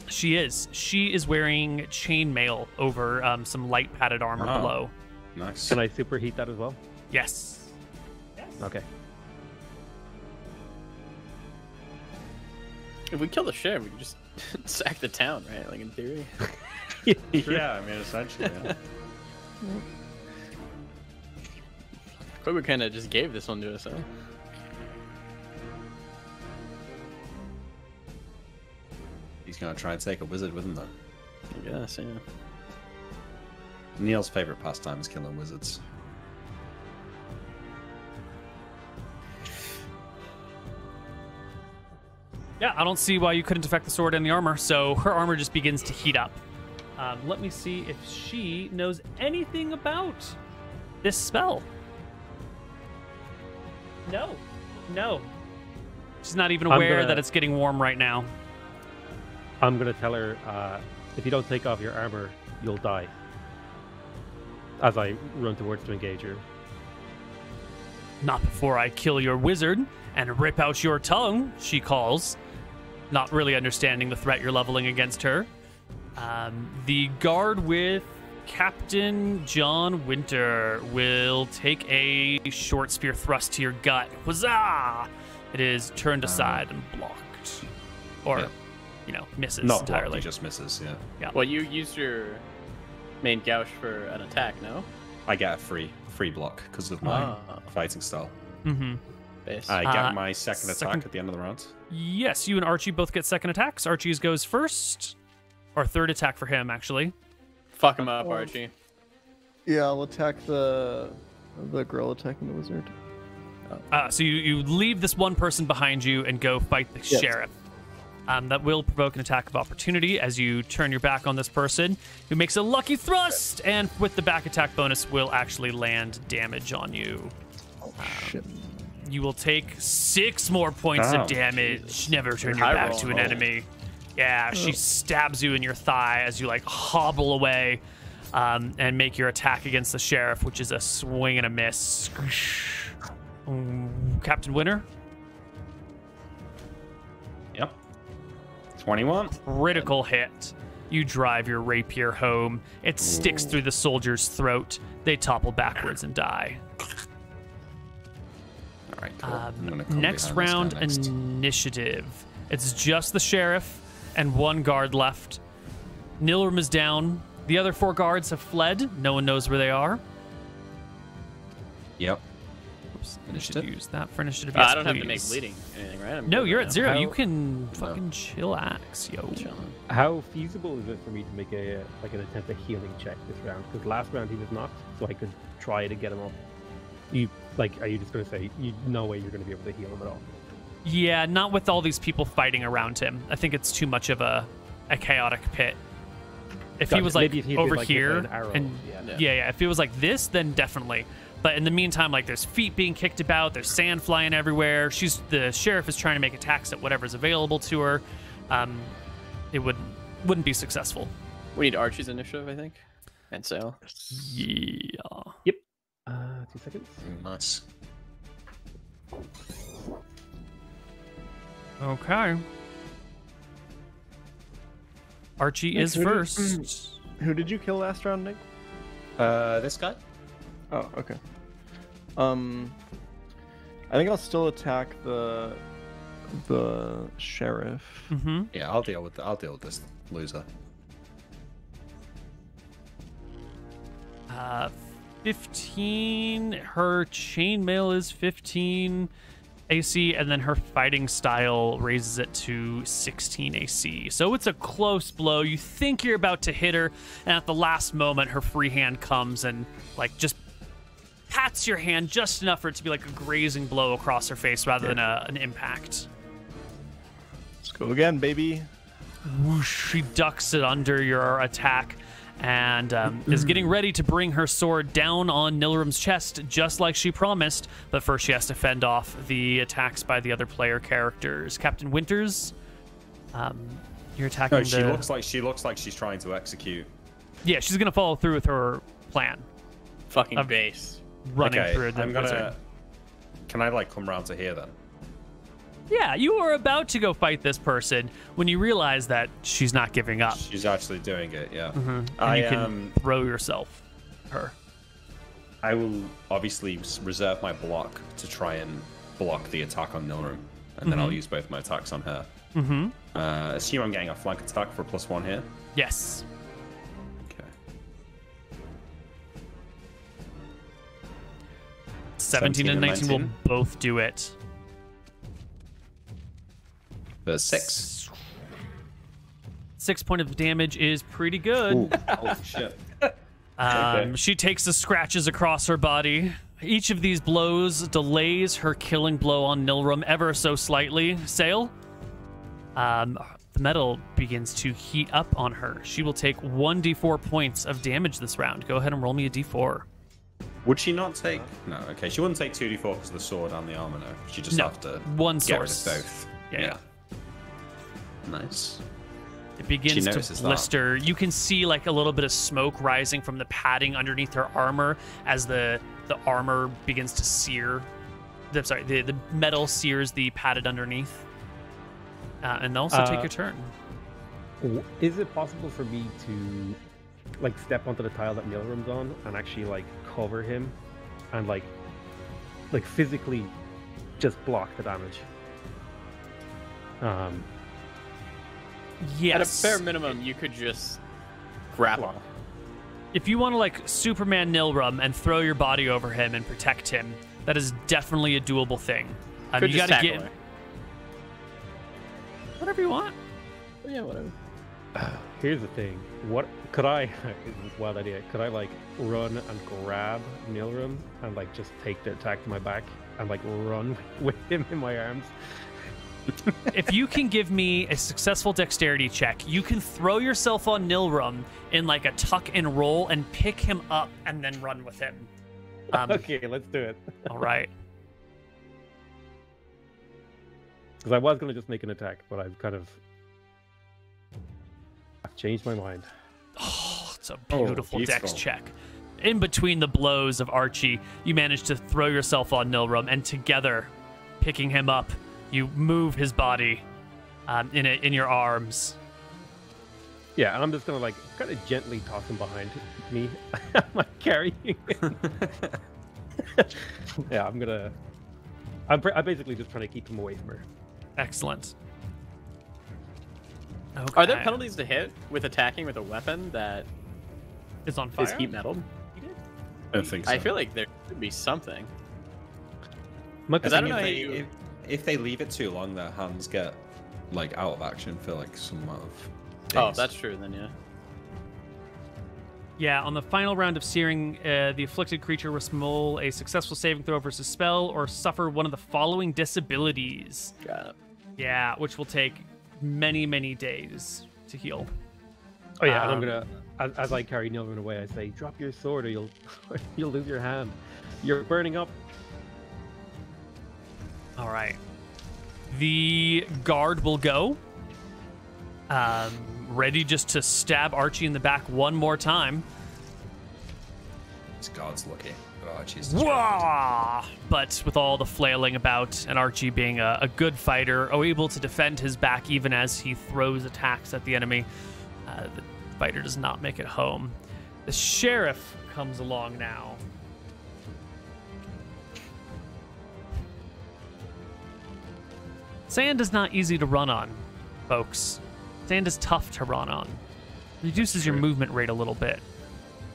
She is. She is wearing chainmail over some light padded armor below. Nice. Can I superheat that as well? Yes. Okay. If we kill the sheriff, we can just sack the town, right? Like in theory. Yeah, I mean, essentially. Yeah. Koibu kind of just gave this one to us, huh? He's gonna try and take a wizard with him, though. I guess, yeah. Neil's favorite pastime is killing wizards. Yeah, I don't see why you couldn't affect the sword and the armor, so her armor just begins to heat up. Let me see if she knows anything about this spell. No. She's not even aware that it's getting warm right now. I'm going to tell her, if you don't take off your armor, you'll die. As I run towards to engage her. Not before I kill your wizard and rip out your tongue, she calls, not really understanding the threat you're leveling against her. The guard with Captain John Winter will take a short spear thrust to your gut. Huzzah! It is turned aside and blocked. Or, misses Not entirely. blocked, he just misses, yeah. Well, you used your main gouge for an attack, no? I get a free block because of my fighting style. Mm-hmm. Base. I get my second attack at the end of the round. Yes, you and Archie both get second attacks. Archie's goes first. Or third attack for him, actually. Fuck him up, Archie. Yeah, I'll attack the girl attacking the wizard. So you leave this one person behind you and go fight the sheriff. That will provoke an attack of opportunity as you turn your back on this person, who makes a lucky thrust, and with the back attack bonus will actually land damage on you. Shit. You will take 6 more points of damage. Jesus. Never turn your back to an enemy. Yeah, she stabs you in your thigh as you hobble away and make your attack against the sheriff, which is a swing and a miss. Captain Winter? Yep. 21. Critical hit. You drive your rapier home. It sticks through the soldier's throat. They topple backwards and die. All right, cool. I'm gonna come Next behind this round, guy next. initiative. It's just the sheriff and 1 guard left. Nilrim is down. The other 4 guards have fled. No one knows where they are. Yep. Oops, I Finished should it? use that for initiative. Yes, I don't have to make please. bleeding anything, right? I'm No, good you're right at now. 0. How- You can fucking chillax, yo. Chilling. How feasible is it for me to make an attempt at healing check this round? Because last round he was knocked, so I could try to get him up. Are you just going to say no way you're going to be able to heal him at all? Yeah, not with all these people fighting around him. I think it's too much of a chaotic pit. If he Gotcha. was Maybe if he did, over with here, an arrow, and yeah. if it was like this, then definitely. But in the meantime, there's feet being kicked about, there's sand flying everywhere. The sheriff is trying to make attacks at whatever's available to her. It wouldn't be successful. We need Archie's initiative, I think. And Sail. Yeah. Yep. 2 seconds. Nice. Okay. Archie Nick, is who did- first. Who did you kill last round, Nick? This guy? Oh, okay. I think I'll still attack the sheriff. Mm-hmm. Yeah, I'll deal with this loser. 15. Her chainmail is 15. AC, and then her fighting style raises it to 16 AC. So it's a close blow. You think you're about to hit her, and at the last moment, her free hand comes and like just pats your hand just enough for it to be like a grazing blow across her face rather than an impact. Let's go again, baby. Whoosh, she ducks it under your attack and is getting ready to bring her sword down on Nilrum's chest, just like she promised. But first, she has to fend off the attacks by the other player characters. Captain Winters, you're attacking. No, she looks like she's trying to execute. Yeah, she's gonna follow through with her plan. Fucking base. Running Okay, through the I'm gonna. wizard. Can I like come round to here then? Yeah, you are about to go fight this person when you realize that she's not giving up. She's actually doing it. Yeah. And I you can throw yourself her. I will obviously reserve my block to try and block the attack on Nilrum, and then I'll use both my attacks on her. Assume I'm getting a flank attack for +1 here. Yes. Okay. 17 and 19 will both do it. The 6. 6 point of damage is pretty good. Holy shit. She takes the scratches across her body. Each of these blows delays her killing blow on Nilrum ever so slightly. Sail, the metal begins to heat up on her. She will take 1d4 points of damage this round. Go ahead and roll me a d4. Would she not take? No. Okay, she wouldn't take 2d4 because of the sword and the armor. No, she just have to one get rid source. of both. Yeah. Nice. It begins to blister. You can see like a little bit of smoke rising from the padding underneath her armor as the armor begins to sear. The metal sears the padded underneath. And also take your turn. Is it possible for me to like step onto the tile that Nilrum's on and actually like cover him and like physically just block the damage? Yes. At a fair minimum, you could just grapple. If you want to like Superman Nilrum and throw your body over him and protect him, that is definitely a doable thing. Could you just gotta tackle get her. whatever you want. Yeah, whatever. Here's the thing. What could I? This is a wild idea. Could I like run and grab Nilrum and like just take the attack to my back and like run with him in my arms? If you can give me a successful dexterity check, you can throw yourself on Nilrum in like a tuck and roll and pick him up and then run with him. Okay, let's do it. All right. Because I was gonna just make an attack, but I've changed my mind. Oh, it's a beautiful dex check. In between the blows of Archie, you manage to throw yourself on Nilrum, and together, picking him up, you move his body in your arms. Yeah, and I'm just gonna like kind of gently toss him behind me. I'm like carrying him. Yeah, I'm basically just trying to keep him away from her. Excellent. Okay. Are there penalties to hit with attacking with a weapon that It's on fire. is heat metal? I don't think so. I feel like there should be something. Because I don't know how you... If they leave it too long, their hands get like out of action for like some amount of Oh, days. that's true then, yeah. Yeah, on the final round of searing, the afflicted creature must roll a successful saving throw versus spell or suffer one of the following disabilities. Got it. Yeah, which will take many, many days to heal. Oh yeah, and I'm gonna as I carry Nilrun away, I say, "Drop your sword, or you'll lose your hand. You're burning up." All right. The guard will go. Ready just to stab Archie in the back one more time. This guard's lucky. But Archie's Wah! But with all the flailing about and Archie being a good fighter, able to defend his back even as he throws attacks at the enemy, the fighter does not make it home. The sheriff comes along now. Sand is not easy to run on, folks. Sand is tough to run on. Reduces your movement rate a little bit.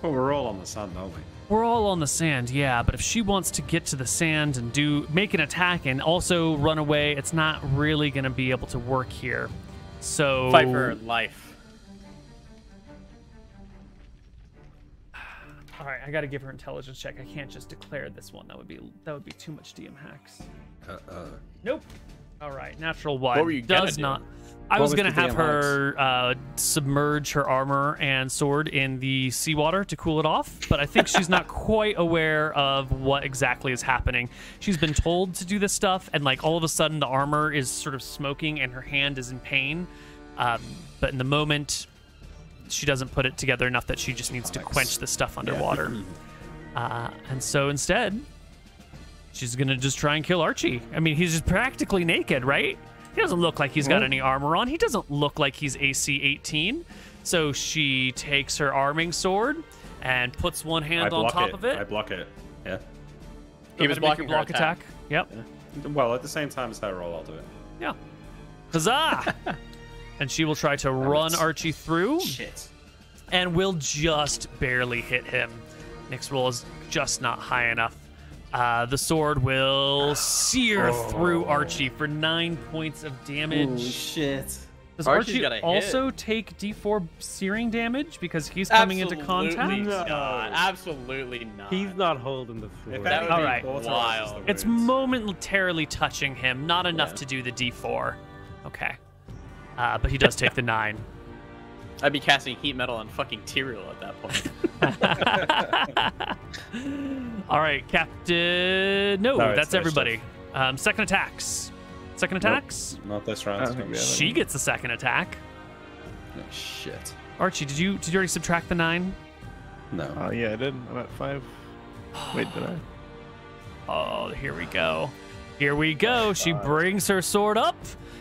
Well, we're all on the sand, aren't we? We're all on the sand, yeah, but if she wants to get to the sand and make an attack and also run away, it's not really going to be able to work here. So Fight for her life. All right, I got to give her intelligence check. I can't just declare this one. That would be too much DM hacks. Nope. All right, natural one. What were you gonna does do? not. I was gonna the have DM her submerge her armor and sword in the seawater to cool it off, but I think she's not quite aware of what exactly is happening. She's been told to do this stuff, and like all of a sudden the armor is sort of smoking and her hand is in pain. But in the moment, she doesn't put it together enough that she just needs to quench the stuff underwater. And so instead, she's gonna just try and kill Archie. I mean, he's just practically naked, right? He doesn't look like he's got any armor on. He doesn't look like he's AC 18. So she takes her arming sword and puts one hand on top of it. I block it. Yeah. He was blocking her block attack. Yep. Well, at the same time as her roll, I'll do it. Yeah. Huzzah! And she will try to run Archie through. Shit. And will just barely hit him. Nick's roll is just not high enough. The sword will sear through Archie for 9 points of damage. Ooh, shit. Does Archie's Archie got a hit. also take D4 searing damage because he's coming into Absolutely contact? not. Absolutely not. He's not holding the sword. That would All be right. wild. It's momentarily touching him, not enough to do the D4. Okay. But he does take the 9. I'd be casting heat metal on fucking Tyrael at that point. All right, Captain. No, No, that's it's everybody. Second attacks. Second attacks. Not this I round. don't think we have She any. gets the second attack. Oh, shit. Archie, did you already subtract the 9? No. Yeah, I did. I'm at 5. Wait, did I? Oh, here we go. Here we go. She brings her sword up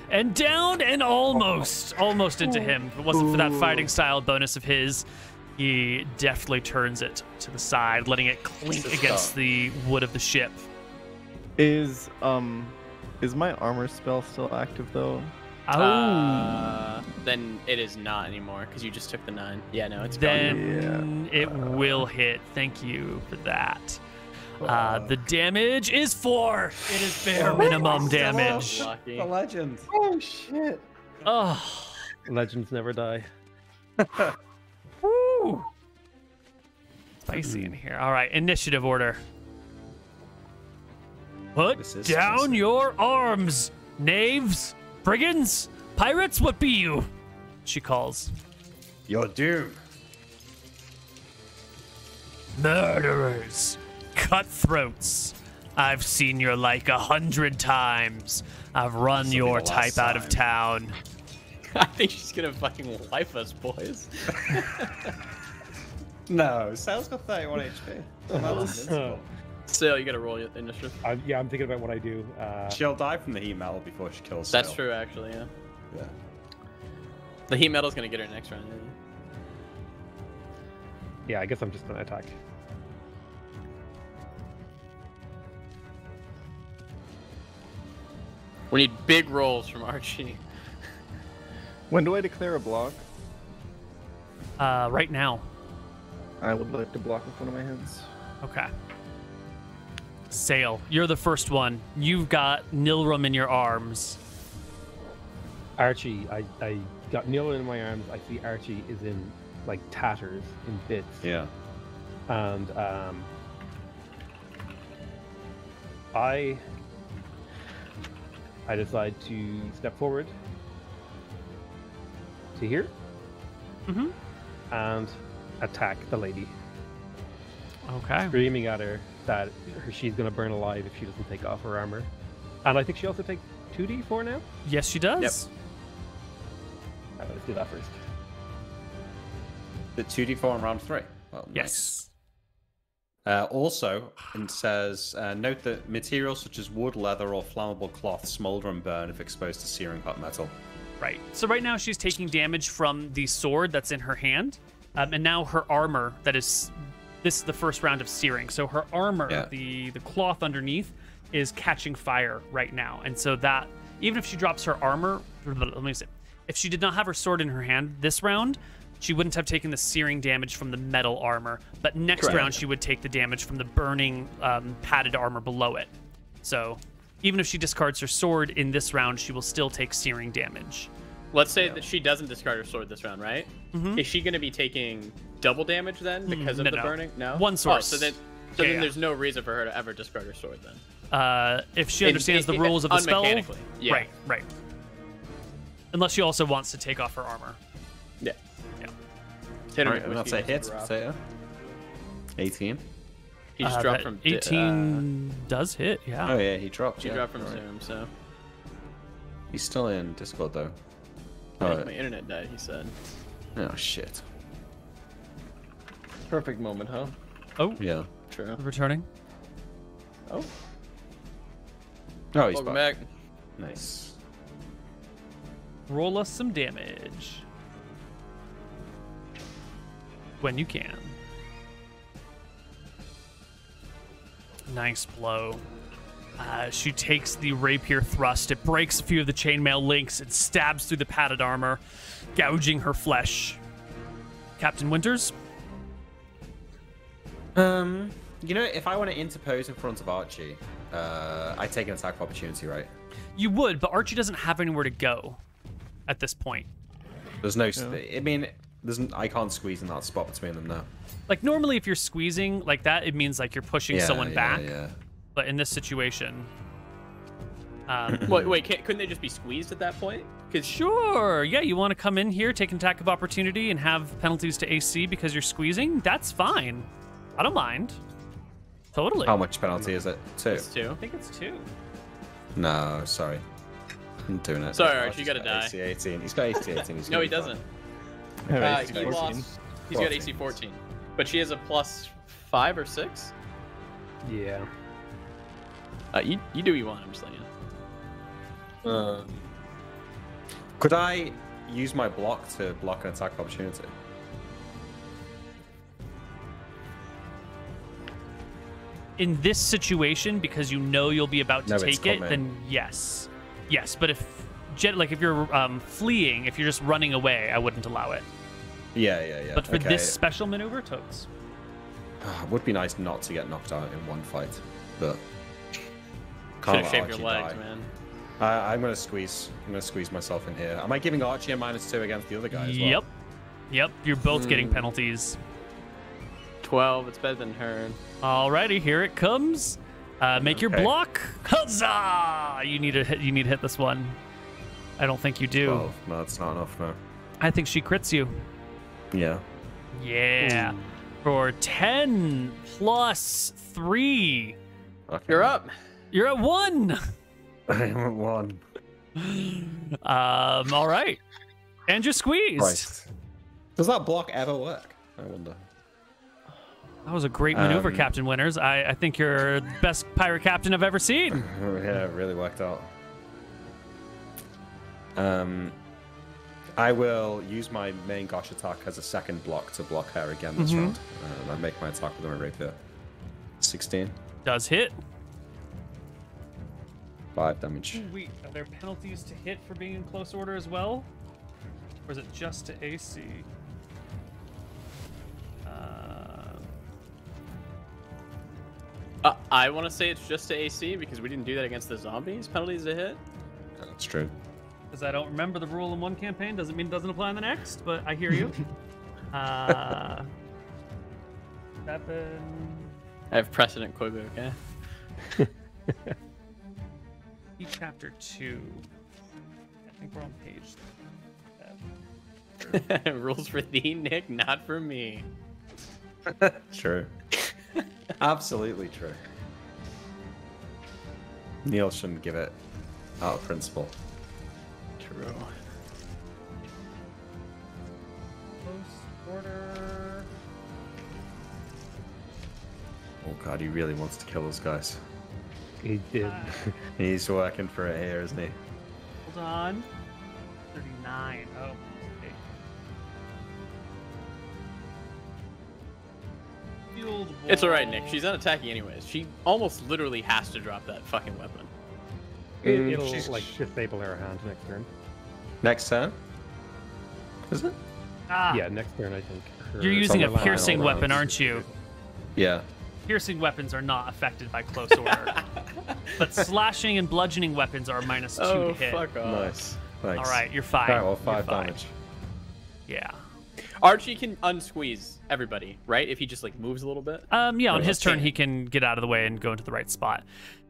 and down and almost into him. If it wasn't for that fighting style bonus of his, he definitely turns it to the side, letting it clink against the wood of the ship. Is my armor spell still active though? Oh. Then it is not anymore because you just took the 9. Yeah, no, it's gone. Then it will hit. Thank you for that. The damage is 4. It is bare minimum damage. Lucky. The legend. Oh shit! Oh. Legends never die. Woo. Spicy in here. All right, initiative order. Put This is down spicy. your arms, knaves, brigands, pirates, what be you? She calls. Your doom. Murderers, cutthroats. I've seen your like 100 times. I've run This'll be your the last type out of time. town. I think she's gonna fucking wipe us, boys. No, Sal's got 31 HP. That's invincible. Still, you gotta roll your initiative. I'm thinking about what I do. She'll die from the heat metal before she kills That's Sil. true, actually. Yeah. Yeah. The heat metal's gonna get her next round. Yeah, I guess I'm just gonna attack. We need big rolls from Archie. When do I declare a block? Right now. I would like to block with one of my hands. Okay. Sail, you're the first one. You've got Nilrum in your arms. Archie, I got Neil in my arms. I see Archie is in like tatters, in bits. Yeah. And I decide to step forward to here and attack the lady, Okay. screaming at her that she's going to burn alive if she doesn't take off her armor. And I think she also takes 2d4 now. Yes, she does. Yep. Let's do that first. The 2d4 in round 3. Well, Yes. Also, it says, note that materials such as wood, leather, or flammable cloth smolder and burn if exposed to searing hot metal. Right. So right now she's taking damage from the sword that's in her hand, and now her armor this is the first round of searing. So her armor, Yeah. the cloth underneath, is catching fire right now, and so that even if she drops her armor, let me see. If she did not have her sword in her hand this round, she wouldn't have taken the searing damage from the metal armor, but next Correct. round she would take the damage from the burning padded armor below it. So even if she discards her sword in this round, she will still take searing damage. Let's say that she doesn't discard her sword this round, right? Mhm. Is she going to be taking double damage then because of no, the no. burning? No. One source. So then Yeah. there's no reason for her to ever discard her sword then. If she understands the rules of the spell, unmechanically, yeah. right. Unless she also wants to take off her armor. Yeah. Yeah. Alright, that's a hit. Potato. 18. He just dropped That from 18 does hit, yeah. Oh yeah, he dropped. She yeah. dropped from Alright. Zoom, so He's still in Discord though. my internet died. He said. Oh shit. Perfect moment, huh? Oh, Yeah. True. returning. Oh. Oh, he's Welcome back. back. Nice. Roll us some damage. When you can. Nice blow. She takes the rapier thrust. It breaks a few of the chainmail links. It stabs through the padded armor, gouging her flesh. Captain Winters? You know, if I want to interpose in front of Archie, I take an attack of opportunity, right? You would, but Archie doesn't have anywhere to go at this point. There's no. I mean, I can't squeeze in that spot between them now. Like, normally if you're squeezing like that, it means like you're pushing someone back. Yeah. But in this situation... Wait, couldn't they just be squeezed at that point? Because Sure. Yeah, you want to come in here, take an attack of opportunity, and have penalties to AC because you're squeezing? That's fine. I don't mind. Totally. How much penalty is it? 2. it's 2. I think it's 2. No, sorry. I'm doing it. Sorry, Archie, you gotta die. AC 18. He's got AC 18. He's No, gonna he be fine. doesn't. He 14. lost. He's got AC 14, but she has a plus 5 or 6. Yeah. You do what you want. I'm just letting you know. Could I use my block to block an attack of opportunity? In this situation, because you know you'll be about to No, it's take it, coming. then yes. Yes, but if you're fleeing, if you're just running away, I wouldn't allow it. Yeah. But for okay. this special maneuver, totes. It would be nice not to get knocked out in one fight, but Should can't have let shaved your Archie legs, die. man. I'm gonna squeeze. I'm gonna squeeze myself in here. Am I giving Archie a -2 against the other guy as well? Yep. You're both getting penalties. 12. It's better than her. Alrighty, here it comes. Make your Okay. block. Huzzah! You need to hit this one. I don't think you do. 12. No, that's not enough. No. I think she crits you. Yeah. Yeah. For 10 plus 3. Okay. You're up. You're at 1. I'm at 1. All right. And you're squeezed. Christ. Does that block ever work? I wonder. That was a great maneuver, Captain Winters. I think you're the best pirate captain I've ever seen. Yeah, it really worked out. I will use my main Gosh attack as a second block to block her again this round. And I make my attack with my rapier. 16. Does hit. 5 damage. Wait, are there penalties to hit for being in close order as well? Or is it just to AC? I want to say it's just to AC because we didn't do that against the zombies. Penalties to hit. That's true. Because I don't remember the rule in one campaign doesn't mean it doesn't apply in the next, but I hear you. 7. I have precedent, Koibu, okay? Chapter 2. I think we're on page 7. Rules for thee, Nick, not for me. True. Absolutely true. Neil shouldn't give it out of principle. True. Close order. Oh god, he really wants to kill those guys. He did. He's working for it here, isn't he? Hold on. 39. Oh, okay. Field It's alright, Nick. wall. She's unattacking anyways. She almost literally has to drop that fucking weapon. It'll she's- like disable her hand next turn. Next turn? Is it? Ah, Yeah, next turn, I think. you're using a on the line, piercing hold on. weapon, aren't you? Yeah. Piercing weapons are not affected by close order. But slashing and bludgeoning weapons are -2 to hit. Fuck off. Nice. Thanks. All right, you're fine. Alright, well, You're 5 fine. damage. Yeah. Archie can unsqueeze everybody, right? If he just like moves a little bit. Yeah, on Yeah, his turn, okay. he can get out of the way and go into the right spot.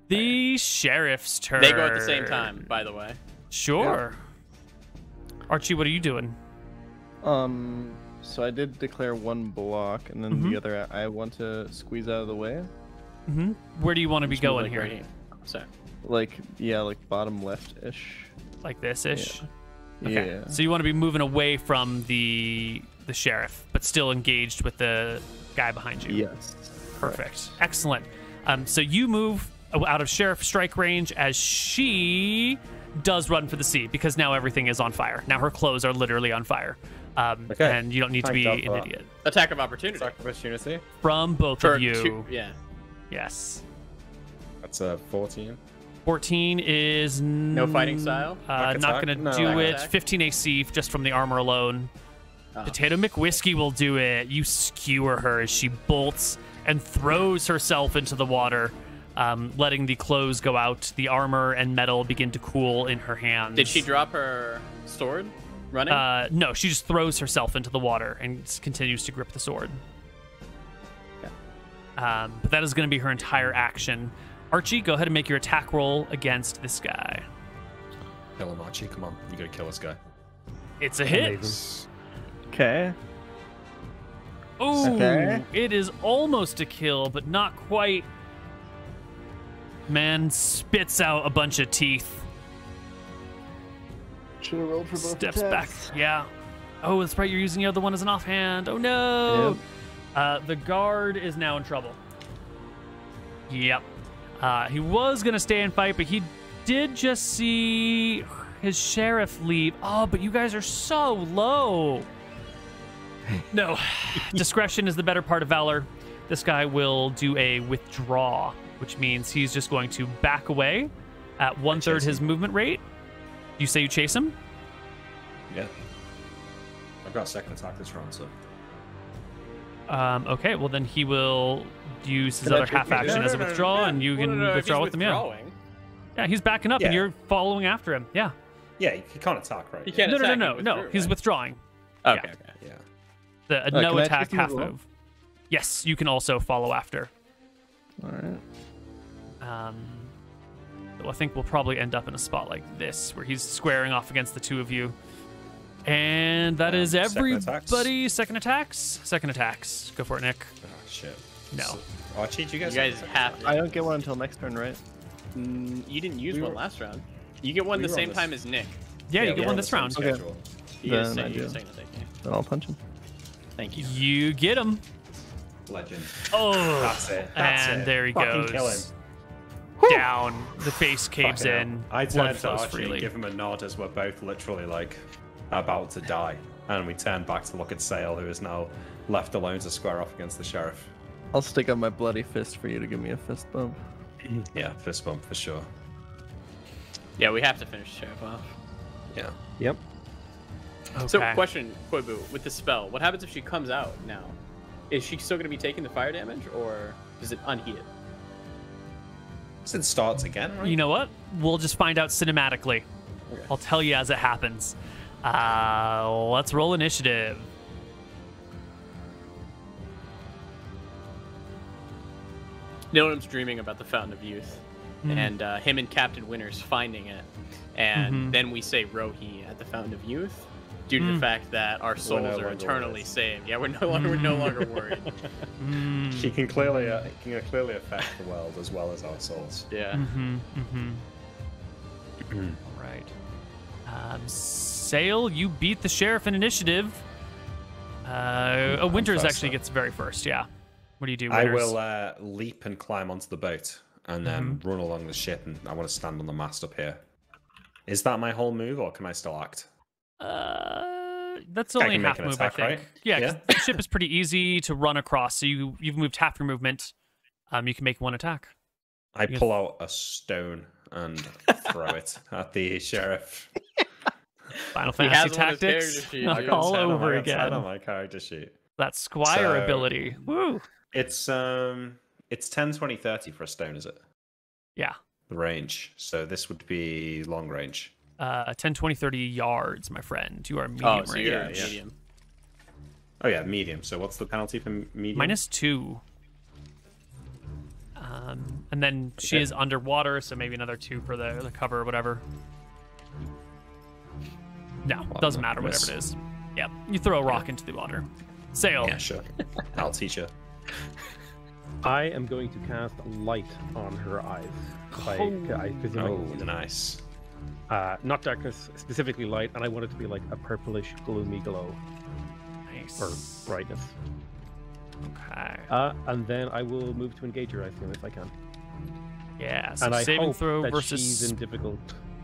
The sheriff's turn. They go at the same time, by the way. Sure. Archie, what are you doing? So I did declare one block, and then the other I want to squeeze out of the way. Where do you want to be Just move, going like, here? right here. So Like bottom left-ish. Like this-ish? Yeah. Okay. Yeah. So you want to be moving away from the sheriff, but still engaged with the guy behind you. Yes. Perfect. Excellent. So you move out of sheriff strike range as she does run for the sea because now everything is on fire. Now her clothes are literally on fire. Okay. And you don't need to Thank be God an for that. idiot. attack of opportunity. Attack of opportunity. From both For of you. 2, yeah. Yes. That's a 14. 14 is No fighting style. Back not attack? going to No. do Back it. attack? 15 AC just from the armor alone. Oh. PotatoMcWhiskey will do it. You skewer her as she bolts and throws herself into the water, letting the clothes go out. The armor and metal begin to cool in her hands. Did she drop her sword running? No, she just throws herself into the water and continues to grip the sword. But that is going to be her entire action. Archie, go ahead and make your attack roll against this guy. Kill him, Archie. Come on. You gotta kill this guy. It's a hit. Amazing. Okay. Ooh, Okay. it is almost a kill, but not quite. Man spits out a bunch of teeth. Should have rolled for both Steps back. Yeah. Oh, that's right. You're using the other one as an offhand. Oh no. The guard is now in trouble. Yep. He was gonna stay and fight, but he did just see his sheriff leave. Oh, but you guys are so low. No. Discretion is the better part of valor. This guy will do a withdraw, which means he's just going to back away at 1/3 his movement rate. You say you chase him? Yeah. I've got a second attack this round, so. Okay, well then he will use his Can I other take half it? action as a withdrawal, and you can if withdraw he's with him. Yeah, withdrawing, yeah, he's backing up, and Yeah. you're following after him. Yeah. Yeah, he can't attack, right? He can't No, no, attack. no, he no. withdrew, He's right? withdrawing. Okay, Yeah. okay. Yeah. The can no I attack chase him half as well? move. Yes, you can also follow after. All right. So I think we'll probably end up in a spot like this, where he's squaring off against the two of you. And that is Second everybody. attacks. Second attacks. Second attacks. Go for it, Nick. Oh, shit. No. So, Archie, do you guys You guys second have attack? I don't get one until next turn, right? You didn't use We one were- last round. You get one we the were on same this- time as Nick. Yeah, you we're get on one the this same round. Okay. schedule. You get a Then I second, you get a do. second attack, yeah. Then I'll punch him. Thank you. You get him. Legend. Oh, That's it. That's and it. there he Fucking goes. kill him. Down. The face caves Fucking in. hell. I Blood turned to flows Archie, freely. give him a nod as we're both literally like about to die. And we turn back to look at Sale, who is now left alone to square off against the sheriff. I'll stick up my bloody fist for you to give me a fist bump. Yeah, fist bump for sure. Yeah, we have to finish Sheriff off. Yeah. Yep. Okay. So, question, Koibu, with the spell, what happens if she comes out now? Is she still going to be taking the fire damage, or does it unheat it? So it starts again, right? You know what? We'll just find out cinematically. Okay. I'll tell you as it happens. Let's roll initiative. Nilim's dreaming about the Fountain of Youth, and him and Captain Winters finding it, and then we say Rohi at the Fountain of Youth, due to the fact that our souls no are longer eternally worried. saved. Yeah, we're no longer worried. She can clearly affect the world as well as our souls. Yeah. All right. Sale, you beat the sheriff in initiative. Winters first, actually though. gets very first. Yeah. What do you do, I Winters? will leap and climb onto the boat and then run along the ship, and I want to stand on the mast up here. Is that my whole move, or can I still act? That's I only a can make half an move, attack, I think. right? Yeah, 'cause Yeah. the ship is pretty easy to run across, so you've moved half your movement. You can make one attack. I Yes. pull out a stone and throw it at the sheriff. Final He Fantasy has one on his Tactics character sheet, I dude. got all 10 on over my- I got 10 again. on my character sheet. That Squire So- ability. Woo. It's 10, 20, 30 for a stone, is it? Yeah. The range. So this would be long range. 10, 20, 30 yards, my friend. You are medium Oh, so range. you're Yeah, yeah. medium. Oh yeah, medium. So what's the penalty for medium? -2. And then she Okay. is underwater, so maybe another 2 for the cover or whatever. No, Well, doesn't no, matter, miss. whatever it is. Yeah, you throw a rock into the water. Sail. Yeah, sure. I'll teach you. I am going to cast light on her eyes. I presume I Oh, can see them. nice. Not darkness, specifically light, and I want it to be like a purplish, gloomy glow Nice. or brightness. Okay. And then I will move to engage her, I assume, if I can. Yeah, so And I saving hope throw that versus she's in difficult.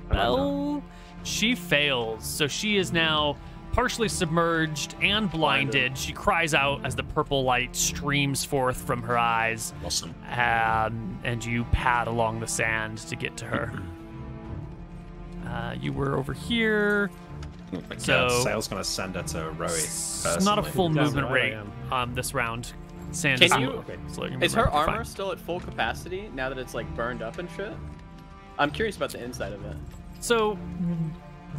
and I'm not. spell. She fails, so she is now partially submerged and blinded. She cries out as the purple light streams forth from her eyes, Awesome. and you pad along the sand to get to her. You were over here. Oh my So- God, Sail's gonna send her to Rowie. It's not a full Damn movement right I rate am. this round. Sand Can is you- Okay. slowing your Is movement. her You're armor fine. still at full capacity now that it's like burned up and shit? I'm curious about the inside of it. So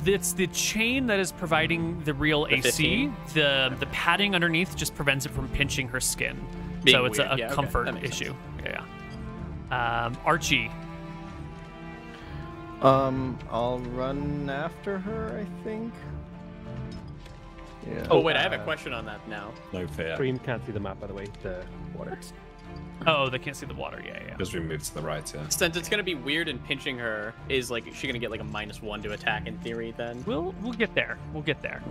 it's the chain that is providing the real The AC. The padding underneath just prevents it from pinching her skin. Being so it's weird. a Yeah, okay. comfort That makes issue. Yeah. Archie. I'll run after her, I think. Yeah. Oh wait, I have a question on that now. No fear. Stream can't see the map, by the way. The water. Oh, they can't see the water. Yeah. Because we moved to the right, yeah. Since it's gonna be weird and pinching her, is like she gonna get like a -1 to attack in theory then? We'll get there. We'll get there.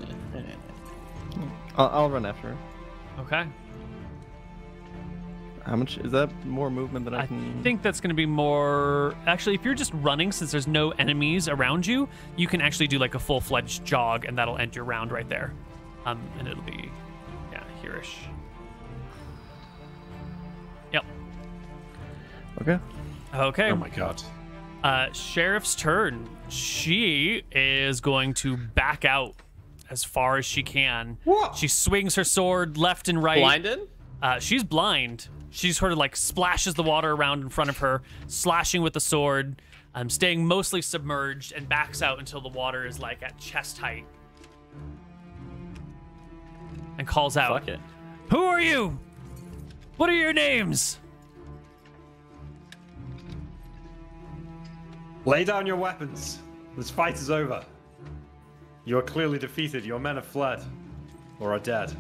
I'll run after her. Okay. How much is that? More movement than I I can. think that's going to be more. Actually, if you're just running, since there's no enemies around you, you can actually do like a full-fledged jog, and that'll end your round right there. And it'll be, yeah, here-ish. Yep. Okay. Okay. Oh my God. Sheriff's turn. She is going to back out as far as she can. What? She swings her sword left and right. Blinded? She's blind. She sort of like splashes the water around in front of her, slashing with the sword, staying mostly submerged, and backs out until the water is like at chest height. And calls out, Fuck it. "Who are you? What are your names?" Lay down your weapons. This fight is over. You are clearly defeated. Your men have fled. Or are dead.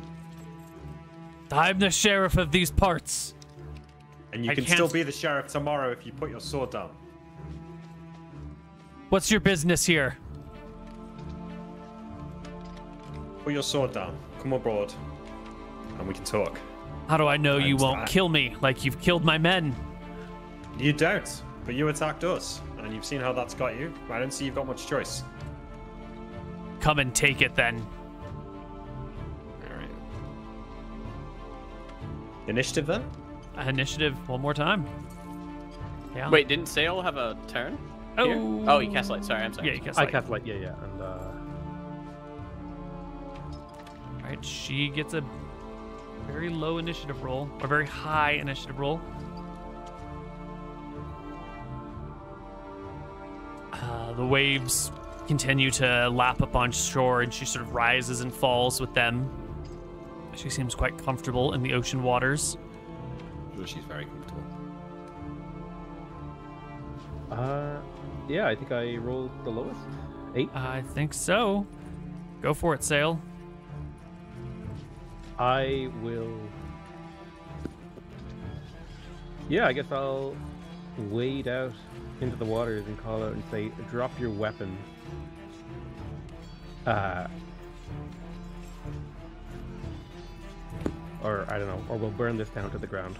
"I'm the sheriff of these parts." And you I can can't- still be the sheriff tomorrow if you put your sword down. "What's your business here?" Put your sword down. Come abroad. And we can talk. "How do I know you I'm won't sorry. kill me like you've killed my men?" You don't. But you attacked us. And you've seen how that's got you. I don't see you've got much choice. "Come and take it then." Alright. Initiative then? Initiative one more time. Yeah. Wait, didn't Sail have a turn? Here? Oh. Oh, he cast light. Sorry, I'm sorry. Yeah, you cast I light. cast light, yeah, and Right, she gets a very low initiative roll, or very high initiative roll. The waves continue to lap up on shore, and she sort of rises and falls with them. She seems quite comfortable in the ocean waters. She's very comfortable. yeah, I think I rolled the lowest. 8. I think so. Go for it, Sail. I will. Yeah, I guess I'll wade out into the waters and call out and say, "Drop your weapon." Or I don't know, or we'll burn this down to the ground.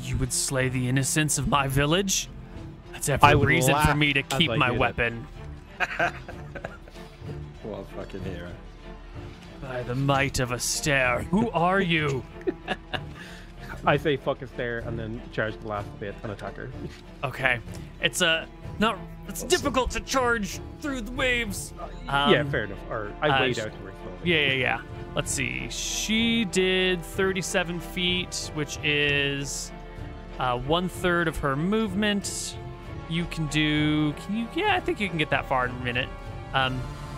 You would slay the innocents of my village? That's I every would reason for laugh me to as keep I my did it. weapon. What a fucking hero. By the might of a stare, who are you? I say fuck a stare and then charge the last bit and attack her. Okay, it's difficult to charge through the waves. Yeah, fair enough. Or I wade out to her slowly. Yeah. Let's see. She did 37 feet, which is 1/3 of her movement. You can do. Can you? Yeah, I think you can get that far in a minute.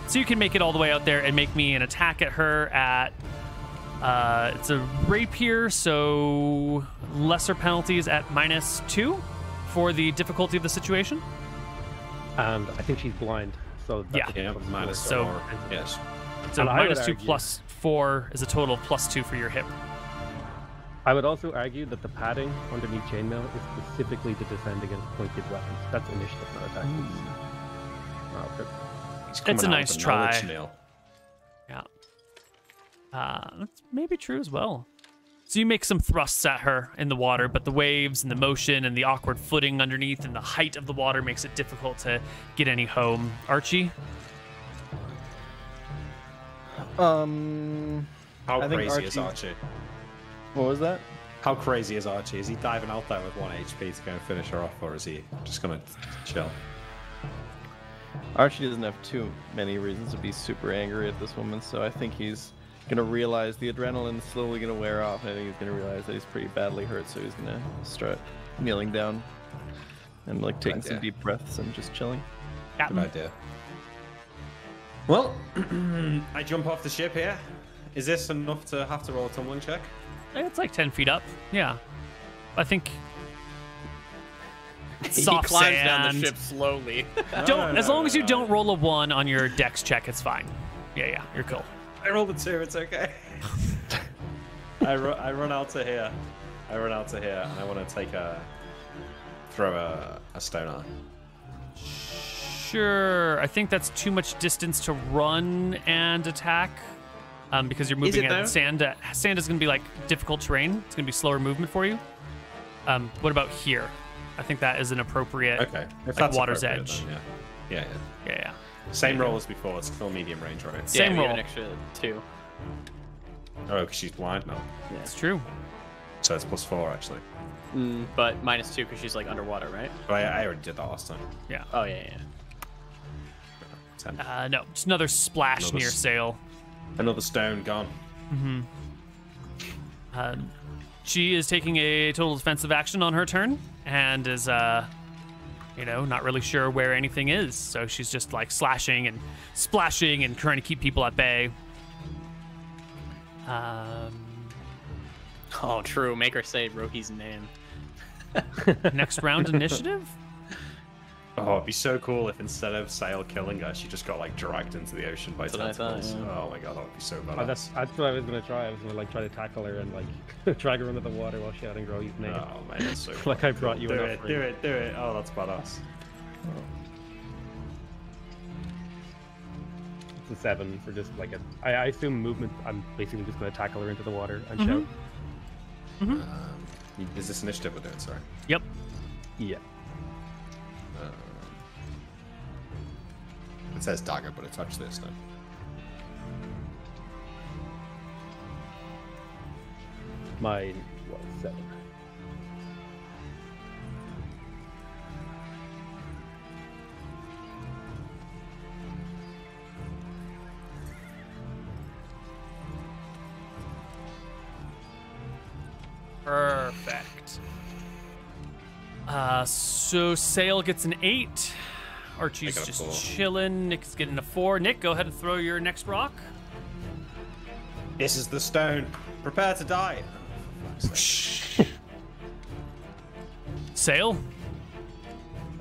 So you can make it all the way out there and make me an attack at her at. It's a rapier, so lesser penalties at -2 for the difficulty of the situation. And I think she's blind, so that's minus So- 4. Yes. So And I would -2 argue- plus 4 is a total of +2 for your hip. I would also argue that the padding underneath chainmail is specifically to defend against pointed weapons. That's initiative, not attack. Oh, good. He's coming It's a out nice with try. knowledge, Neil. Yeah. That's maybe true as well. So you make some thrusts at her in the water, but the waves and the motion and the awkward footing underneath and the height of the water makes it difficult to get any home. Archie? How I think crazy is Archie- Archie? What was that? How crazy is Archie? Is he diving out there with 1 HP to go and finish her off, or is he just gonna chill? Archie doesn't have too many reasons to be super angry at this woman, so I think he's gonna realize the adrenaline's slowly gonna wear off. And I think he's gonna realize that he's pretty badly hurt, so he's gonna start kneeling down and like taking some deep breaths and just chilling. Yeah. Good idea. Well, I jump off the ship here. Is this enough to have to roll a tumbling check? It's like 10 feet up. Yeah. I think. He Soft climbs sand. down the ship slowly. As long as you don't roll a 1 on your dex check, it's fine. Yeah, you're cool. I rolled a 2. It's okay. I run out to here. And I want to throw a stone at her. Sure. I think that's too much distance to run and attack. Because you're moving it though? at sand. Sand is going to be like difficult terrain. It's going to be slower movement for you. What about here? I think that is an appropriate Okay. If like that's water's appropriate, edge. then yeah. Yeah. Same roll as before. It's still medium range, right? Same we have roll. an extra 2. Oh, because she's blind now. It's true. So it's +4 actually. But -2 because she's like underwater, right? But I already did that last time. Yeah. Oh yeah. 10. No, just another splash Another near sail. Another stone gone. She is taking a total defensive action on her turn and is, not really sure where anything is. So she's just like slashing and splashing and trying to keep people at bay. Oh, true. Make her say Rohi's name. Next round initiative? Oh, it'd be so cool if instead of Sail killing her, she just got like dragged into the ocean by That's what I thought, tentacles. yeah. Oh my god, that would be so bad. Oh, that's what I was gonna try. I was gonna like try to tackle her and like drag her under the water while shouting Grohy's name. Oh man, that's so Like I brought you do an it, offering. do it. Oh, that's badass. It's a 7 for just like I assume movement. I'm basically just gonna tackle her into the water and shout. Is this initiative we're doing? Sorry. Yep. Yeah. It says dagger, but it's actually a stone. Mine was 7. Perfect. So Sail gets an 8. Archie's I got a just 4. chilling. Nick's getting a 4. Nick, go ahead and throw your next rock. This is the stone. Prepare to die. Oh, for fuck's sake. Sail.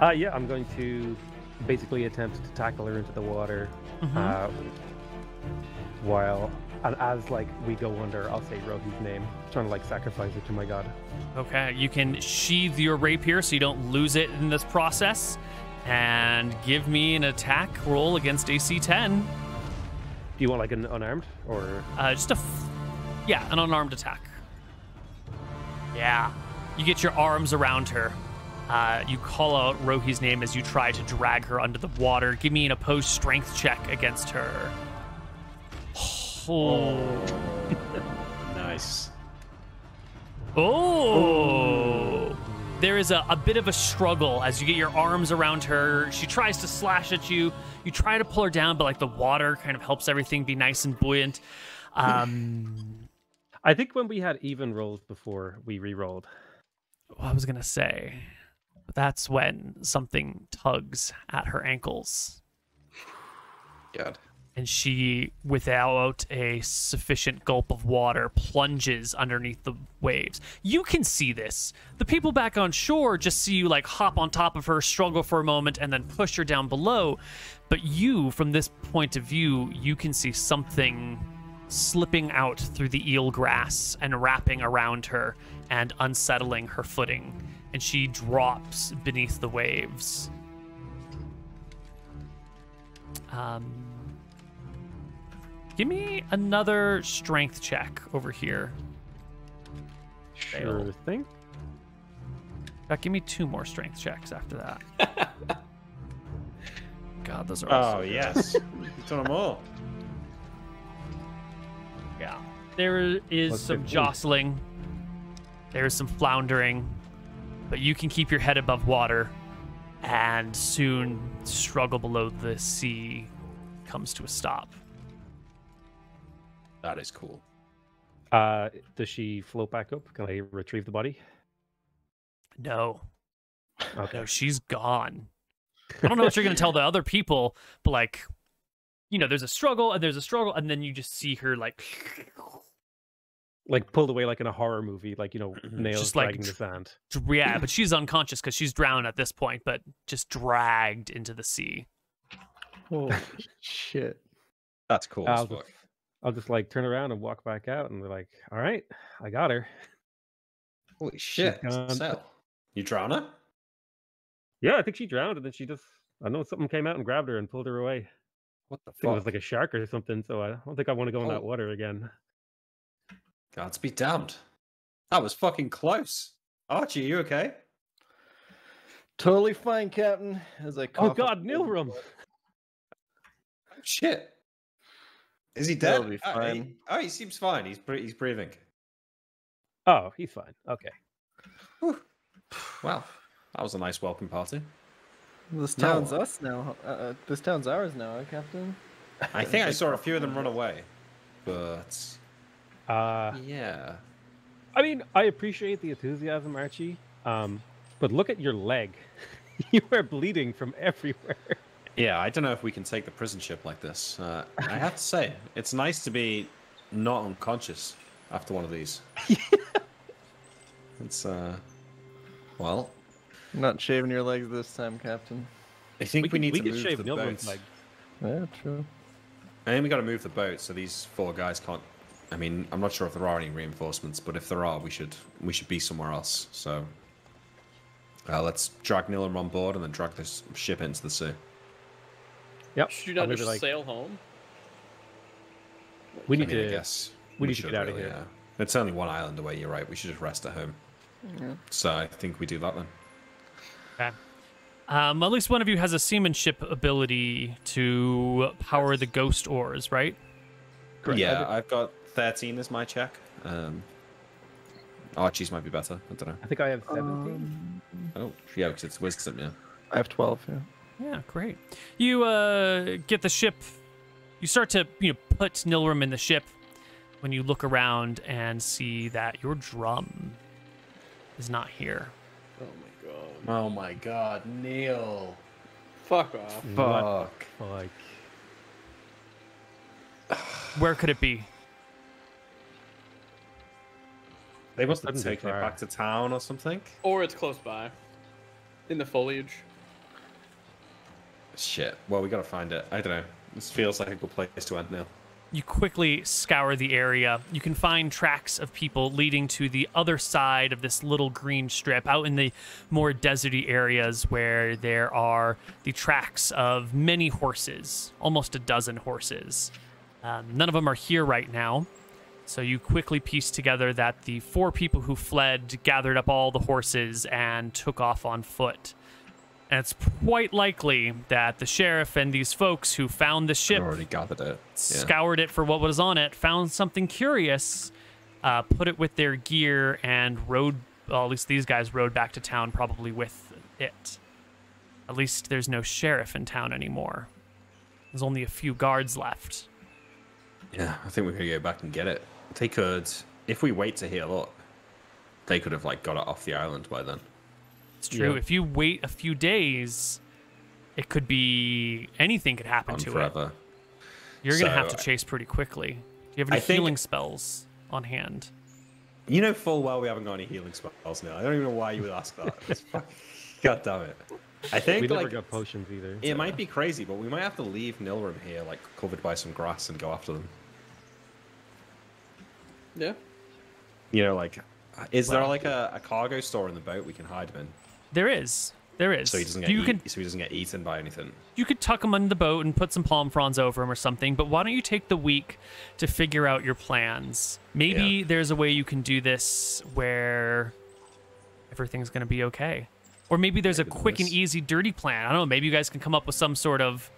Yeah, I'm going to basically attempt to tackle her into the water. While and as like we go under, I'll say Rohi's name, trying to like sacrifice her to my god. Okay, you can sheathe your rapier so you don't lose it in this process. And give me an attack roll against AC 10. Do you want like an unarmed or? Just an unarmed attack. Yeah. You get your arms around her. You call out Rohi's name as you try to drag her under the water. Give me an opposed strength check against her. Oh. Nice. Oh! There is a bit of a struggle as you get your arms around her. She tries to slash at you. You try to pull her down, but like the water kind of helps everything be nice and buoyant. I think when we had even rolls before, we re-rolled. I was going to say, that's when something tugs at her ankles. God. And she, without a sufficient gulp of water, plunges underneath the waves. You can see this. The people back on shore just see you like hop on top of her, struggle for a moment, and then push her down below. But you, from this point of view, you can see something slipping out through the eel grass and wrapping around her and unsettling her footing. And she drops beneath the waves. Give me another strength check over here. Sure thing. Give me 2 more strength checks after that. God, those are Oh, yes. You've done them all. Yeah. There is What's some 15? jostling. There is some floundering. But you can keep your head above water and soon struggle below the sea comes to a stop. That is cool. Does she float back up? Can I retrieve the body? No. Okay. No, she's gone. I don't know what you're going to tell the other people, but like, you know, there's a struggle, and then you just see her like Like pulled away like in a horror movie, like, you know, nails Just, like, dragging the sand. yeah, but she's unconscious because she's drowned at this point, but just dragged into the sea. Holy shit. That's cool as fuck. I'll just like turn around and walk back out, and they're like, "All right, I got her." Holy shit. gone. So, you drown her? Yeah, I think she drowned, and then she just, I know something came out and grabbed her and pulled her away. What the I think it fuck? was like a shark or something, so I don't think I want to go in that Oh. water again. Gods be damned. That was fucking close. Archie, you okay? Totally fine, Captain. As I Oh cough up God, blood. Nilrum! Shit. Is he That'll dead? be fine. He seems fine. He's breathing. Oh, he's fine. Okay. Whew. Well, that was a nice welcome party. This No. town's us now. This town's ours now, Captain. I think I saw a few of them run away. But yeah. I mean, I appreciate the enthusiasm, Archie. But look at your leg. You are bleeding from everywhere. Yeah, I don't know if we can take the prison ship like this. I have to say, it's nice to be not unconscious after one of these. It's, well, I'm not shaving your legs this time, Captain. I think we need to can move shave the Nilrum's boat. legs. Yeah, true. I think we got to move the boat so these 4 guys can't. I mean, I'm not sure if there are any reinforcements, but if there are, we should be somewhere else. So let's drag Nilum on board and then drag this ship into the sea. Yep. Should you not I'll maybe, just like, sail home? we I need mean, I to. guess we need to should get out of really, here. yeah. It's only one island away. You're right. We should just rest at home. Yeah. So I think we do that then. Okay. At least one of you has a seamanship ability to power the ghost oars, right? Correct. Yeah, I've got 13 as my check. Archie's might be better. I don't know. I think I have 17. Oh, yeah, because it's wisdom, yeah. I have 12, yeah. Yeah, great. You get the ship. You start to put Nilrum in the ship when you look around and see that your drum is not here. Oh my god. Oh my god, Neil. Fuck off. Fuck. Like, Where could it be? They must have Couldn't be taken it far. back to town or something. Or it's close by. In the foliage. Shit. Well, we gotta find it. I don't know. This feels like a good place to end, Neil. You quickly scour the area. You can find tracks of people leading to the other side of this little green strip, out in the more deserty areas where there are the tracks of many horses, almost a dozen horses. None of them are here right now. So you quickly piece together that the 4 people who fled gathered up all the horses and took off on foot. And it's quite likely that the sheriff and these folks who found the ship, Already gathered it. Yeah. scoured it for what was on it, found something curious, put it with their gear, and rode. Well, at least these guys rode back to town probably with it. At least there's no sheriff in town anymore. There's only a few guards left. Yeah, I think we're gonna go back and get it. They could, if we wait to heal up, they could have like got it off the island by then. It's true. Yeah. If you wait a few days, it could be anything could happen On to forever. it. You're gonna have So, to chase pretty quickly. Do you have any I think- healing spells on hand? You know full well we haven't got any healing spells now. I don't even know why you would ask that. God damn it. I think We never like got potions either. it might be crazy, but we might have to leave Nilrim here, like covered by some grass, and go after them. Yeah. You know, like, is there like a cargo store in the boat we can hide him in, There is. There is. so he doesn't get so he doesn't get eaten by anything? You could tuck him under the boat and put some palm fronds over him or something, but why don't you take the week to figure out your plans? Maybe there's a way you can do this where everything's going to be okay. Or maybe there's a quick and easy dirty plan. I don't know. Maybe you guys can come up with some sort of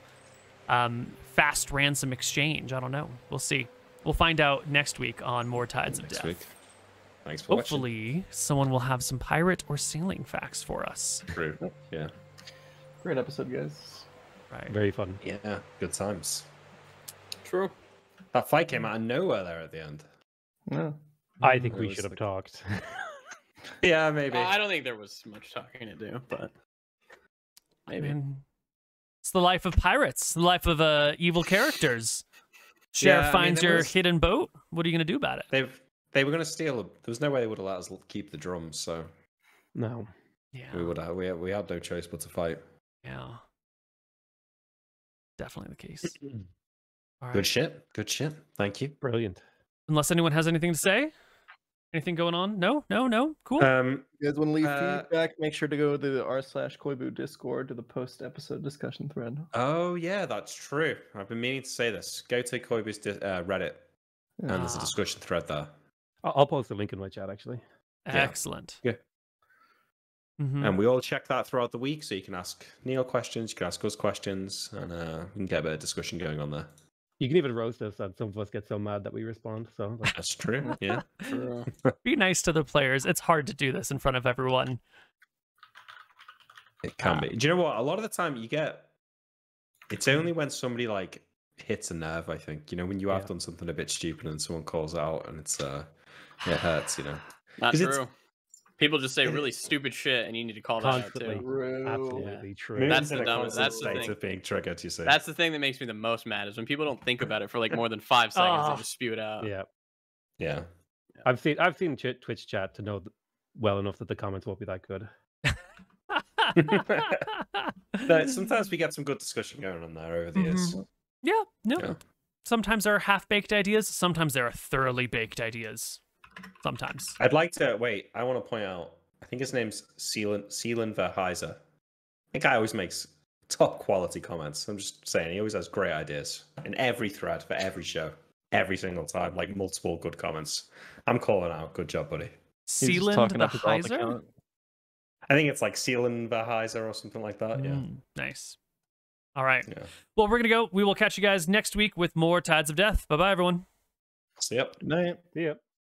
fast ransom exchange. I don't know. We'll see. We'll find out next week on More Tides of Next Death. week. Thanks for watching. Hopefully, someone will have some pirate or sailing facts for us. True. Yeah. Great episode, guys. Right. Very fun. Yeah. Good times. True. That fight came out of nowhere there at the end. Yeah. I think It we was should have like- talked. Yeah, maybe. I don't think there was much talking to do, but maybe. I mean, it's the life of pirates, the life of evil characters. Sheriff Yeah, I mean, finds there your was- hidden boat. What are you going to do about it? They were going to steal. There was no way they would have let us keep the drums, so No. Yeah. we would have. We had no choice but to fight. Yeah. Definitely the case. All right. Good shit. Good shit. Thank you. Brilliant. Unless anyone has anything to say? Anything going on? No? Cool. You guys want to leave Uh, feedback? Make sure to go to the r/Koibu Discord to the post-episode discussion thread. Oh yeah, that's true. I've been meaning to say this. Go to Koibu's Reddit, and there's a Ah. discussion thread there. I'll post a link in my chat, actually. Excellent. Yeah. Mhm. And we all check that throughout the week, so you can ask Neil questions, you can ask us questions, and we can get a bit of discussion going on there. You can even roast us, and some of us get so mad that we respond. So that's That's true. Yeah. True. Be nice to the players. It's hard to do this in front of everyone. It can be. Do you know what? A lot of the time you get. It's only when somebody like hits a nerve. I think when you have Yeah. done something a bit stupid and someone calls out, and it hurts. Not 'Cause it's- true. People just say really stupid shit, and you need to call that out Constantly. too. True. absolutely true. Moon's That's in the a dumbest- constant that's the state thing. of being triggered. You see. That's the thing that makes me the most mad is when people don't think about it for like more than 5 seconds. Oh. They just spew it out. Yeah. yeah. I've seen Twitch chat to know well enough that the comments won't be that good. No, sometimes we get some good discussion going on there over the years. Yeah, no. Yeah. Sometimes there are half-baked ideas. Sometimes there are thoroughly baked ideas. Sometimes. I'd like to wait. I want to point out. I think his name's Seelan Verheiser. I think guy always makes top quality comments. I'm just saying, he always has great ideas in every thread for every show, every single time. Like multiple good comments. I'm calling out. Good job, buddy. He's just Sealand talking the up his alt Heiser? account. I think it's like Seelan Verheiser or something like that. Yeah. Nice. All right. Yeah. Well, we're going to go. We will catch you guys next week with more Tides of Death. Bye-bye, everyone. So, yep. Good night. See ya.